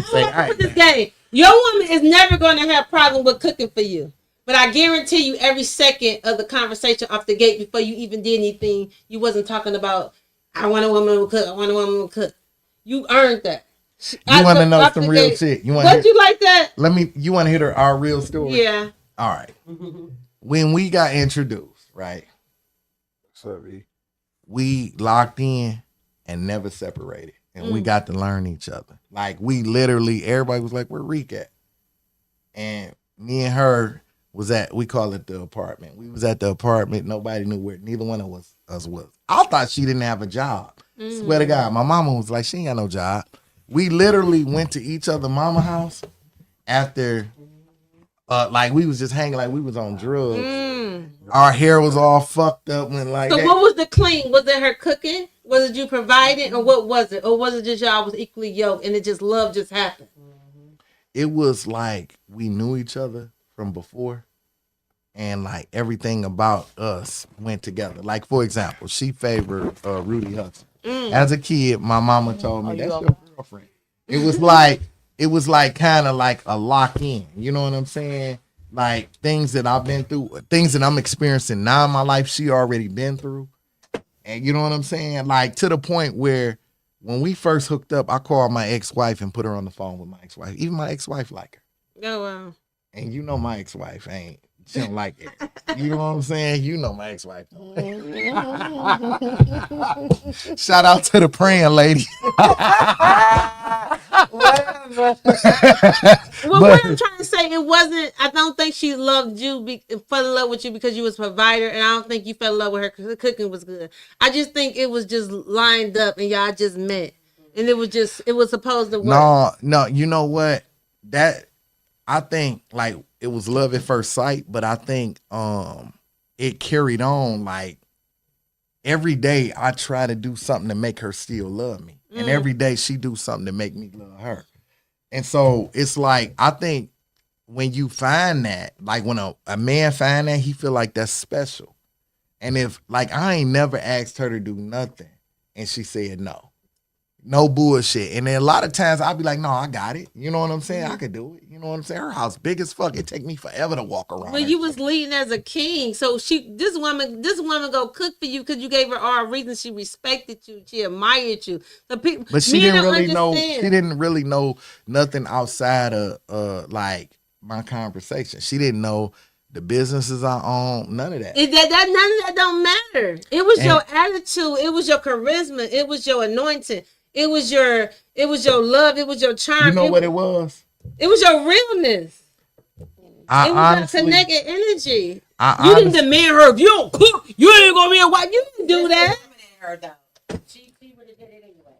say, I'm gonna put this game. Your woman is never going to have problem with cooking for you. But I guarantee you, every second of the conversation off the gate before you even did anything, you wasn't talking about, I want a woman to cook. I want a woman to cook. You earned that. You want to know some real shit? You want? What you like that? You want to hear our real story? Yeah. All right. When we got introduced, right? Sorry. We locked in and never separated, and we got to learn each other. Like we literally, everybody was like, "Where Reek at?" And me and her we call it the apartment. We was at the apartment. Nobody knew where. Neither one of us was. I thought she didn't have a job. Swear to God, my mama was like, she ain't got no job. We literally went to each other mama house after, like we was just hanging like we was on drugs. Our hair was all fucked up and like. So what was the clean? Was it her cooking? Was it you providing, or what was it? Or was it just y'all was equally yoked and it just love just happened? It was like we knew each other from before, and like everything about us went together. Like for example, she favored Rudy Hudson. As a kid, my mama told me that's your girlfriend. It was like kind of like a lock in. You know what I'm saying? Like things that I've been through, things that I'm experiencing now in my life, she already been through. And you know what I'm saying? Like to the point where when we first hooked up, I called my ex-wife and put her on the phone with my ex-wife. Even my ex-wife like her. Oh wow. And you know my ex-wife she don't like it. You know what I'm saying? You know my ex-wife. Shout out to the praying lady. Well, what I'm trying to say, it wasn't. I don't think she loved you, fell in love with you because you was a provider, and I don't think you fell in love with her because the cooking was good. I just think it was just lined up, and y'all just met, and it was supposed to work. No. You know what? I think like it was love at first sight, but I think it carried on. Like every day, I try to do something to make her still love me, and every day she do something to make me love her. And so it's like, I think when you find that, like when a man find that, he feel like that's special. And if like, I ain't never asked her to do nothing and she said no bullshit. And then a lot of times I'll be like, no, I got it. You know what I'm saying? I could do it. You know what I'm saying? Her house big as fuck. It take me forever to walk around. Well, you was leading as a king. So this woman go cook for you because you gave her all reasons. She respected you. She admired you. The people, but she didn't really know. She didn't really know nothing outside of like my conversation. She didn't know the businesses I own. None of that. None of that don't matter. It was your attitude. It was your charisma. It was your anointing. It was your love. It was your charm. You know what it was? It was your realness. It was honestly, your connected energy. You didn't demand her. If you don't cook, you ain't gonna be a wife. You didn't do that. Her though. She would have did it anyway.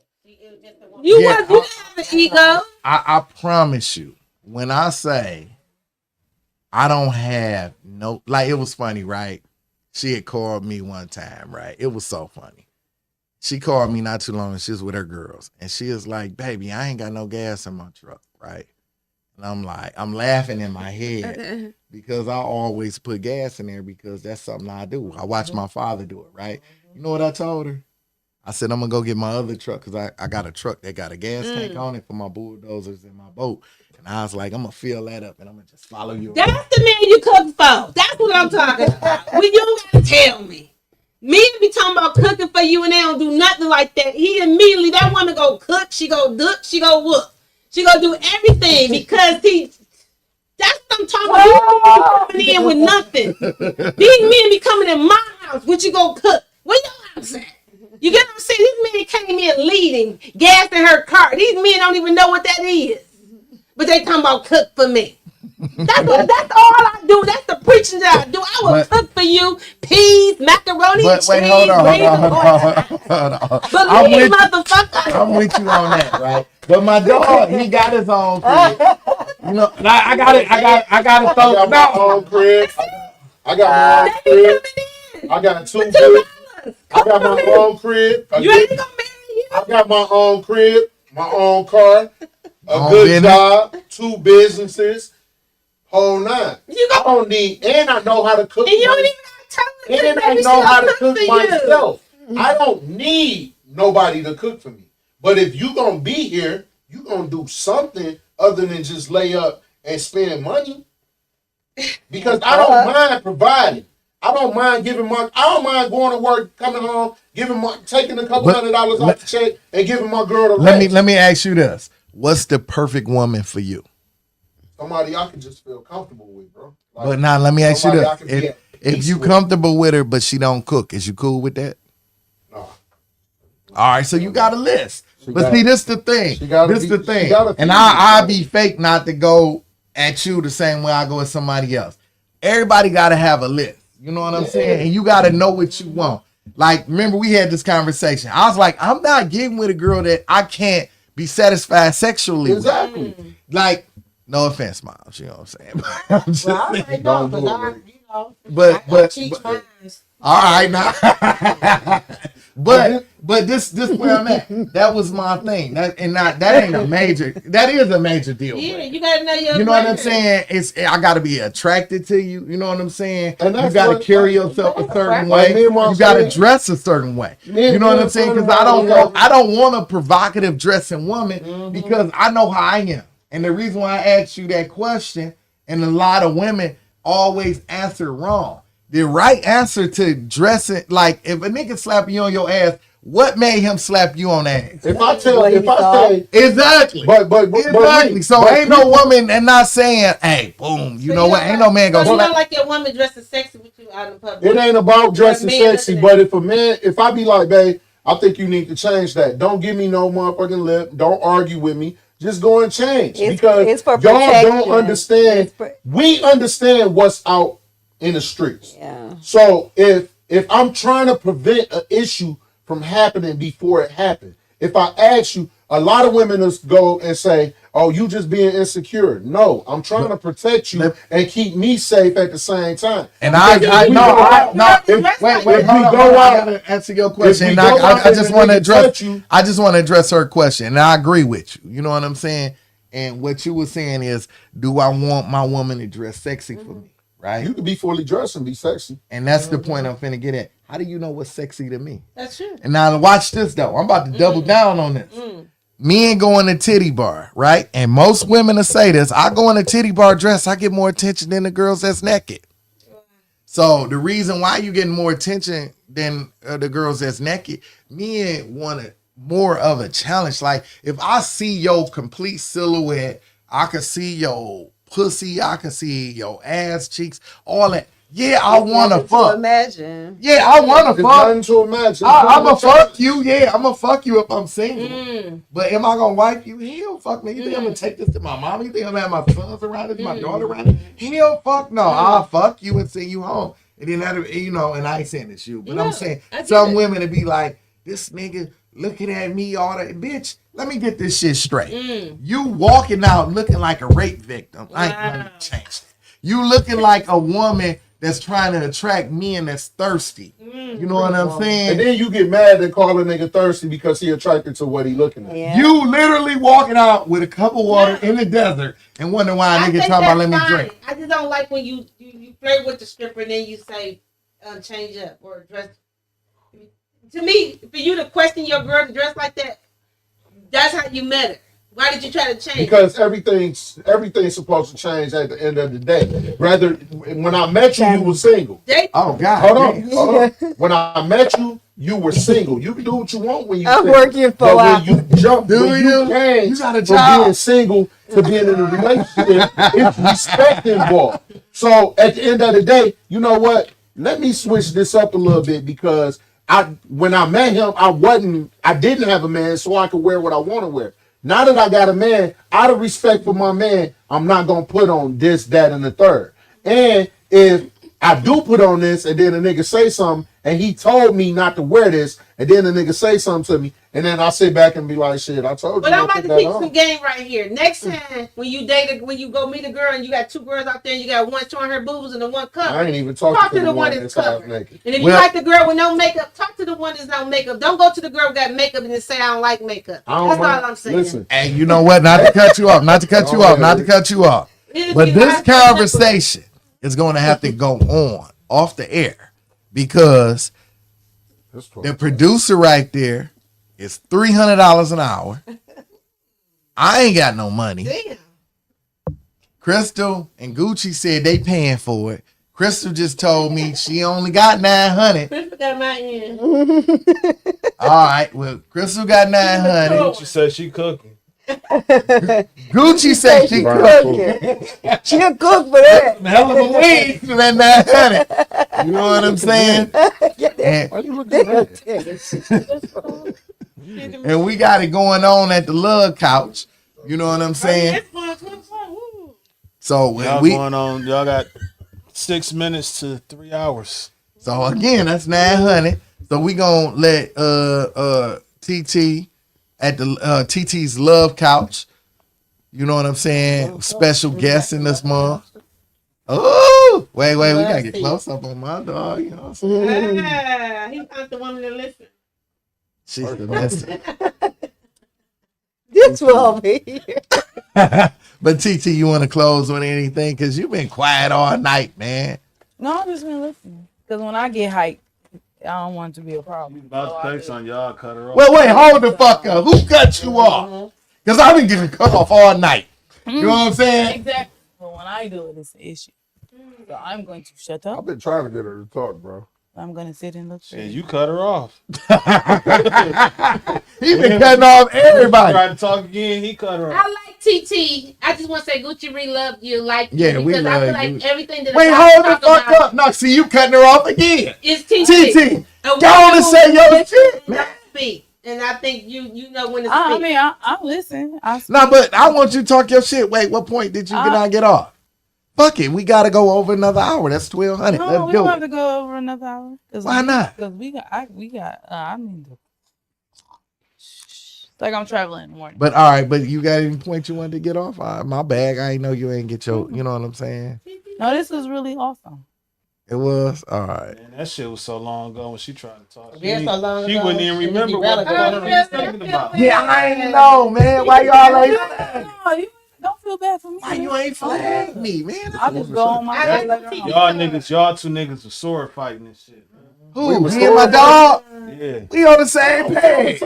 You didn't have an ego. I promise you, when I say I don't have no, like it was funny, right? She had called me one time, right? It was so funny. She called me not too long and she was with her girls. And she was like, baby, I ain't got no gas in my truck, right? And I'm like, I'm laughing in my head because I always put gas in there because that's something I do. I watch my father do it, right? You know what I told her? I said, I'm going to go get my other truck because I got a truck that got a gas tank on it for my bulldozers and my boat. And I was like, I'm going to fill that up and I'm going to just follow you around. That's the man you cook for. That's what I'm talking about. You don't got to tell me. Men be talking about cooking for you and they don't do nothing like that. He immediately, that woman go cook, she go duck, she go whoop. She go do everything because that's what I'm talking about. You coming in with nothing. These men be coming in my house. What you go cook? Where your house at? You get what I'm saying? These men came in leading, gas in her car. These men don't even know what that is. But they talking about cook for me. That's all I do. That's the preaching that I do. I will cook for you peas, macaroni, cheese, wait, hold on. Believe motherfucker. I'm with you on that, right? But my dog, he got his own crib. You know, I got to throw it my own crib. I got my own crib. I got two bills. I got my own crib. You ain't gonna marry him. I got my own crib, my own car, a good job, 2 businesses. Whole 9. I don't need, and I know how to cook. And you don't even have to and I know how to cook myself. I don't need nobody to cook for me. But if you gonna be here, you gonna do something other than just lay up and spend money. Because I don't mind providing. I don't mind going to work, coming home, taking a couple $100 off the check and giving my girl the rest. Let me ask you this. what's the perfect woman for you? Somebody I can just feel comfortable with, bro. Like, But now let me ask you somebody I this: can be at if peace you with. comfortable with her, but she don't cook, is you cool with that? No. All right, so you got a list. But got- see, this the thing. she gotta This be- the she thing. gotta And feed I you, be fake not to go at you the same way I go at somebody else. Everybody got to have a list. You know what I'm saying? And you got to know what you want. Like, remember we had this conversation. I was like, I'm not getting with a girl that I can't be satisfied sexually with. Exactly. Like, no offense, Miles. You know what I'm saying? I'm just Well, I saying. might Don't know, do but it, I, you know, But- I teach mine. All right, now. but this where I'm at. That was my thing. That ain't a major. That is a major deal. Yeah, breaker. you gotta know your. You know what I'm record. saying? I gotta be attracted to you. You know what I'm saying? And You that's gotta what- carry yourself a certain Like way. me and my You gotta friend- dress a certain way. Me and You know what my I'm saying? friend Because about I don't want a provocative dressing woman because I know how I am. And the reason why I asked you that question, and a lot of women always answer wrong. The right answer to dressing, like if a nigga slap you on your ass, what made him slap you on the ass? If I What he saw. say, Exactly. but Exactly. So but ain't no woman and not saying, hey, boom, you So know what? don't Ain't no man so gonna you slap. don't like your woman dressing sexy with you out in public. It ain't about dressing men sexy, looking at but if I be like, babe, I think you need to change that. Don't give me no motherfucking lip. Don't argue with me. Just go and change. Because it's for y'all protection. don't understand. It's for- We understand what's out in the streets. Yeah. So if I'm trying to prevent an issue from happening before it happened, if I ask you, a lot of women just go and say, "Oh, you just being insecure." No, I'm trying to protect you and keep me safe at the same time. And Because if we go out- if- wait, if we hold on, go hold on, I out- gotta answer your question. we And go I out just and want to nigga address touch you- I just want to address her question. And I agree with you. You know what I'm saying? And what you were saying is, do I want my woman to dress sexy for me? Right? You can be fully dressed and be sexy. And that's the point I'm finna get at. How do you know what's sexy to me? That's true. And now watch this though. I'm about to double down on this. Men go in a titty bar, right? And most women will say this. I go in a titty bar dress, I get more attention than the girls that's naked. So the reason why you getting more attention than the girls that's naked, men want more of a challenge. Like if I see your complete silhouette, I can see your pussy, I can see your ass cheeks, all that. Yeah, I want to fuck. Imagine. Yeah, I want to It's fuck. nothing to imagine. I'm gonna fuck you. Yeah, I'm gonna fuck you if I'm single. But am I gonna wipe you? Hell, fuck me. You think I'm gonna take this to my mom? You think I'm gonna have my sons around it, my daughter around it? Hell, fuck no. I'll fuck you and send you home. And then that, you know, and I ain't saying it's you, but I'm saying some women to be like, this nigga looking at me all that. Bitch, let me get this shit straight. You walking out looking like a rape victim. I ain't gonna change that. You looking like a woman that's trying to attract men that's thirsty. You know what I'm saying? And then you get mad and call a nigga thirsty because he attracted to what he looking at. Yeah. You literally walking out with a cup of water in the desert and wondering why a I nigga think talking about let that's me fine. drink. I just don't like when you flirt with the stripper and then you say change up or dress. To me, for you to question your girl to dress like that, that's how you met her. Why did you try to change? Because everything's supposed to change at the end of the day. Rather, when I met you, you were single. Oh God. Hold on. When I met you, you were single. You can do what you want when you I'm single. working for But a when you jump, Do when you? you change You got a from job. being single to being in a relationship, it's respect involved. So at the end of the day, you know what? Let me switch this up a little bit because when I met him, I didn't have a man, so I could wear what I want to wear. Now that I got a man, out of respect for my man, I'm not gonna put on this, that, and the third. And if I do put on this, and then a nigga say something, and he told me not to wear this, and then the nigga say something to me, and then I sit back and be like, shit, I told you. But I'm not about to put that teach on. some game right here. Next time when you go meet a girl and you got two girls out there and you got one showing her boobs and the one I covered. ain't even talking Talk to the one that's that's half covered. naked. And if you Well- like the girl with no makeup, talk to the one that's no makeup. Don't go to the girl who got makeup and then say I don't like makeup. I don't That's mind. all I'm saying. Listen, And you know what? Not to cut you off. Not to cut you off. Not to cut you off. It'll But be this live conversation is going to have to go on off the air because that's the producer right there is $300 an hour. I ain't got no money. Damn. Crystal and Gucci said they paying for it. Crystal just told me she only got 900. Chris got my end. All right, well, Crystal got 900. She said she cooking. Gucci said she cooking. She a cook for that. Hell of a wings for that 900. You know what I'm saying? And, Why you looking at that? and we got it going on at the love couch. You know what I'm saying? So Y'all we going on? Y'all got 6 minutes to 3 hours. so again that's 900. So we gonna let TT at the TT's love couch. You know what I'm saying? Special guest in this month. Oh, wait, we gotta get close up on my dog. You know what I'm saying? He found the woman to listen. She's the best. This will be. But TT, you want to close on anything? Because you've been quiet all night, man. No, I've just been listening. Because when I get hyped, I don't want it to be a problem. About to say something, y'all cut her off. Wait, hold the fuck up. Who cut you off? Because I've been getting cut off all night. You know what I'm saying? Exactly. But when I do it, it's an issue. So I'm going to shut I've up. been trying to get her to talk, bro. I'm going to sit and look. And you cut her off. He been cutting off everybody. Tried to talk again, he cut her off. I like TT. I just want to say Gucci Re love you. Like Yeah, you we because I love feel like you. everything that Wait, I hold the talk fuck about up. No, see, you cutting her off again. is TT. TT, And go on and when say you your listen shit, man. and speak. And I think you know when to I speak. mean, I listen. No, but I want you to talk your shit. Wait, what point did you not get off? Fuck it, we gotta go over another hour. That's 1200. No, Let's we do don't it. have to go over another hour. Why not? Because I need to. It's like I'm traveling in the morning. But all right, but you got any point you wanted to get off? My bag. I ain't know you ain't get your. You know what I'm saying? No, this was really awesome. It was all right. Man, that shit was so long ago when she tried to talk. Yeah, so long She ago, wouldn't even it was remember what the irrelevant. fuck she was thinking about. Yeah, I ain't know, man. Why y'all ain't flag? No, you don't feel bad for me. Why you ain't flag me, man? I'll just go on my way later on. Y'all two niggas were sword fighting and shit. Who? Me and my dog. Yeah. We on the same page.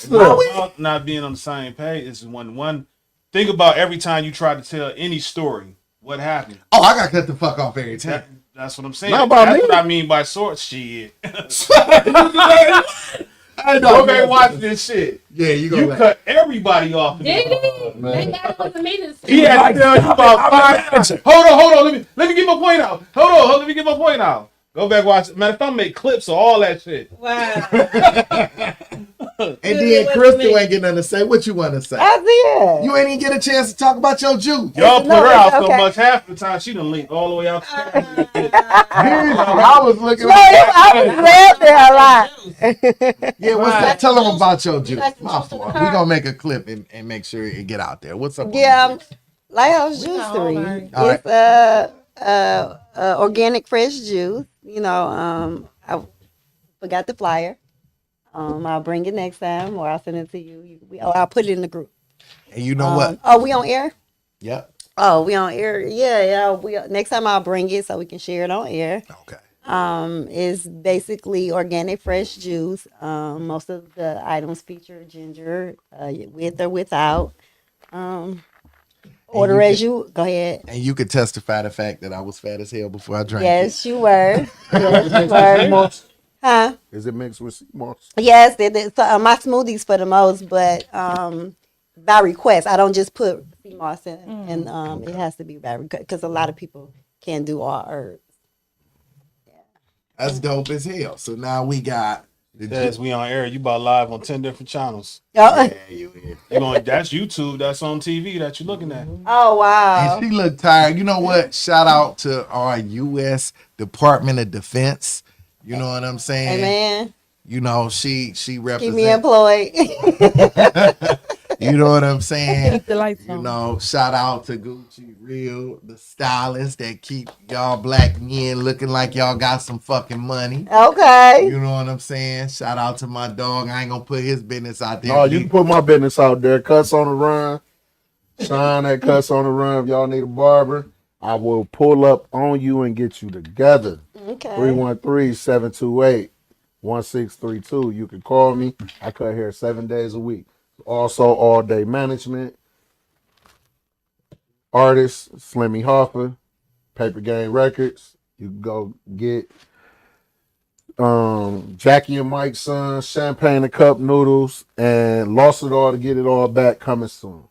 About not being on the same page is one. Think about every time you try to tell any story, what happened. Oh, I got cut the fuck off every time. That's what I'm saying. Not about That's me. what I mean by sword shit. I Go back and watch this shit. Yeah, You cut everybody off. Did he? They got it with the meetings. He had to tell you about 5 minutes. Hold on. Let me get my point out. Hold on. Let me get my point out. Go back watch it. Man, if I make clips of all that shit. Wow. And then Crystal ain't getting nothing to say. What you want to say? I did. You ain't even get a chance to talk about your juice. Y'all put No, her out it's so okay. much half the time she done leaked all the way out the camera. I was looking. I was there a lot. Yeah, what's that? Tell them about your juice. My fault. We gonna make a clip and make sure it get out there. What's up? Yeah, Lighthouse Juicery. All right. It's organic fresh juice. You know, I forgot the flyer. I'll bring it next time, or I'll send it to you. I'll put it in the group. And you know what? Oh, we on air? Yep. Oh, we on air. Yeah. Next time I'll bring it so we can share it on air. Okay. Is basically organic fresh juice. Most of the items feature ginger, with or without. Order as you go ahead. And you could testify the fact that I was fat as hell before I drank Yes, you were. Yes, you were. Huh? Is it mixed with sea moss? Yes, so, my smoothies for the most, but by request. I don't just put sea moss in, and it has to be by request because a lot of people can't do all herbs. That's dope as hell. So now we got the As we on air, you about live on 10 different channels. Oh, That's YouTube, that's on TV that you're looking at. oh wow. And she looked tired. You know what? Shout out to our U.S. Department of Defense. You know what I'm saying? Hey man, You know, she represents. keep me employed. You know what I'm saying? Keep the lights You on. know, shout out to Gucci Real, the stylist that keep y'all black men looking like y'all got some fucking money. Okay. You know what I'm saying? Shout out to my dog. I ain't gonna put his business out there. No, you can put my business out there. Cuts on the run. Shine that Cuts on the run. If y'all need a barber, I will pull up on you and get you together. Okay. 313-728-1632. You can call me. I cut hair 7 days a week. Also, all day management. Artist, Slimmy Hoffa, Paper Game Records. You can go get Jackie and Mike's son, Champagne and Cup Noodles, and Lost It All to Get It All Back coming soon.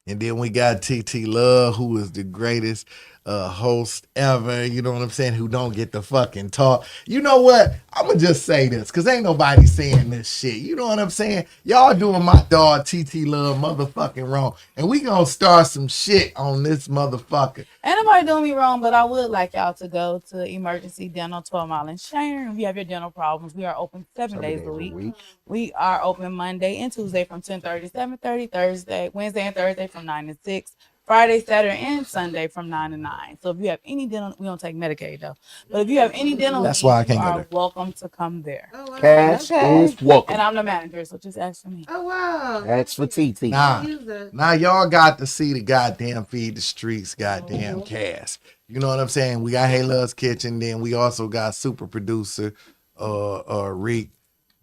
And then we got TT Love, who is the greatest host ever, you know what I'm saying, who don't get the fucking talk. You know what? I'm going to just say this, because ain't nobody saying this shit. You know what I'm saying? Y'all doing my dog TT Love motherfucking wrong. And we going to start some shit on this motherfucker. Ain't nobody doing me wrong, but I would like y'all to go to Emergency Dental 12 Mile in Sharon. If you have your dental problems, we are open 7 days a week. We are open Monday and Tuesday from 10:30 to 7:30, Thursday, Wednesday and Thursday from 9 to 6, Friday, Saturday, and Sunday from 9 to 9. So if you have any dental, we don't take Medicaid though, but if you have any dental That's needs, why I can't you go are there. welcome to come there. Oh, wow. Cash is welcome. And I'm the manager, so just ask for me. Oh, wow. That's for TT. Now y'all got to see the goddamn Feed the Streets goddamn cast. You know what I'm saying? We got Hey Love's Kitchen, then we also got super producer Reek.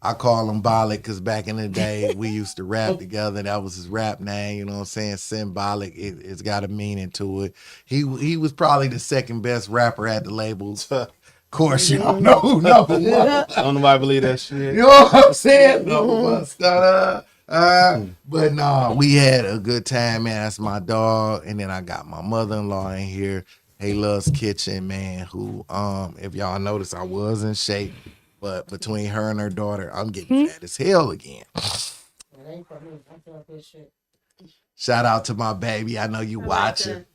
I call him Bollick because back in the day we used to rap together. That was his rap name, you know what I'm saying? Symbolic. It's got a meaning to it. He was probably the second best rapper at the labels. Of course, you don't know who number one. I don't know why I believe that shit. You know what I'm saying? Number one starter. But no, we had a good time, man. That's my dog. And then I got my mother-in-law in here. Hey Love's Kitchen, man, who if y'all notice, I was in shape. But between her and her daughter, I'm getting fat as hell again. Shout out to my baby. I know you watching.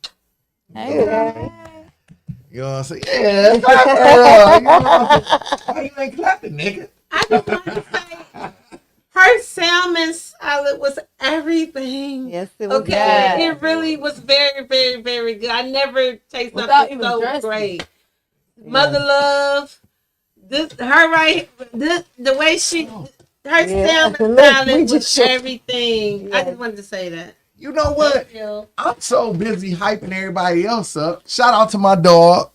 Hey. You know what I'm saying? Yeah. You know what I'm saying? Why you ain't clapping, nigga? I just want to say, her salmon salad was everything. Yes, it was. Okay, good. it really was very, very, very good. I never tasted Without something even so dressing. great. Mother love, the way she, her salmon Look, we salad was just shook. everything. I just wanted to say that. You know what? Thank you. I'm so busy hyping everybody else up. Shout out to my dog,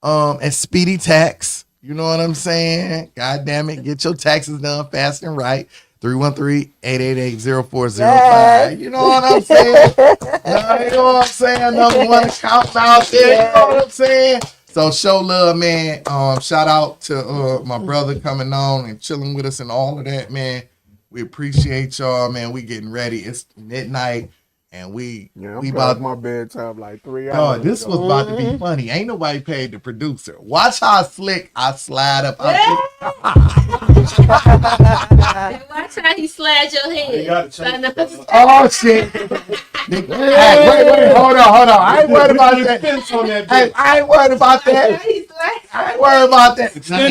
and Speedy Tax. You know what I'm saying? God damn it, get your taxes done fast and right. 313-888-0405. You know what I'm saying? You know what I'm saying? Number one account out there. You know what I'm saying? So show love, man. Shout out to my brother coming on and chilling with us and all of that, man. We appreciate y'all, man. We getting ready. It's midnight. And we about my bedtime like 3 hours. Oh, this was about to be funny. Ain't nobody paid the producer. Watch how slick I slide up. And watch how he slides your head. Oh shit! Hey, wait, hold on. I ain't worried about that. Hey, I ain't worried about that. I ain't worried about that. I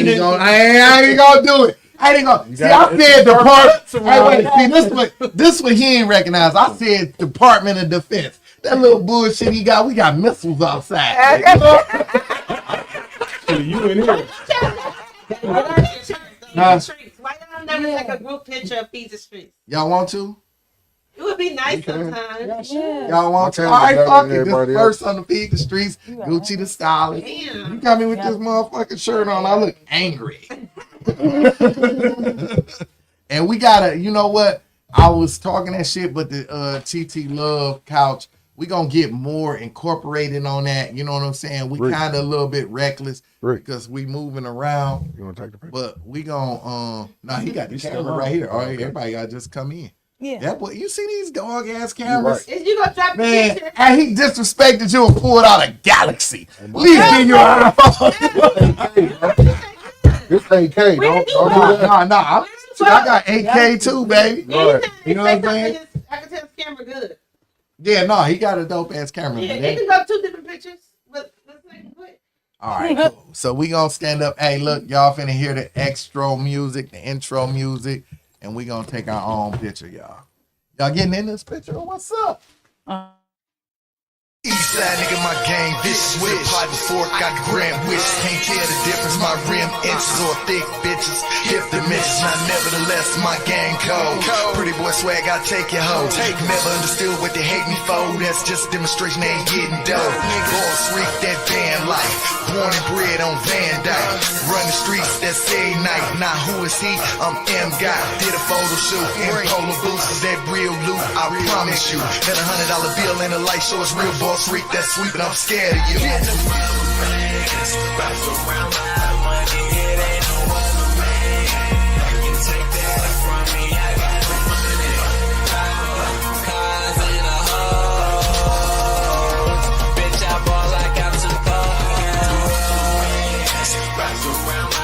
ain't gonna do it. I ain't gonna see. I said Department. Hey, wait. See, this one he ain't recognize. I said Department of Defense. That little bullshit he got. We got missiles outside. You in here? Why y'all never take a group picture of Feed the Streets? Y'all want to? It would be nice sometimes. Y'all want to? All right, fuck it. This first on the Feed the Streets. Gucci the stylist. Damn. You got me with this motherfucking shirt on. I look angry. And we gotta, you know what? I was talking that shit, but the TT Love couch, we gonna get more incorporated on that. You know what I'm saying? We kind of a little bit reckless because we moving around. You want to take the picture? But we gonna he got the camera right here. All right, everybody gotta just come in. Yeah. That boy, you see these dog ass cameras? Is you gonna drop the Man, picture? and he disrespected you and pulled out a Galaxy. Leave it in your iPhone. This ain't K. Don't do that. Nah. I got 8K too, baby. Right. You know what I'm saying? I can tell the camera good. Yeah, no, he got a dope ass camera. Yeah, Man. they can go 2 different pictures. But let's say quick. All right, cool. So we gonna stand up. Hey, look, y'all finna hear the extra music, the intro music, and we gonna take our own picture, y'all. Y'all getting in this picture? What's up? Eastside nigga, my gang vicious with a pot and fork, got the grand wish. Can't tell the difference, my rim inches or thick bitches. Hit the misses, now nevertheless, my gang cold. Pretty boy swag, I take your hoe. Never understood what they hate me for. That's just a demonstration, they ain't getting dough. Boss freak, that van life. Born and bred on Van Dyke. Run the streets, that's every night. Now who is he? I'm M Guy. Did a photo shoot in polo boots, is that real loot? I promise you. That $100 bill in a light show is real boy. Freak that's sweet, but I'm scared of you. surround my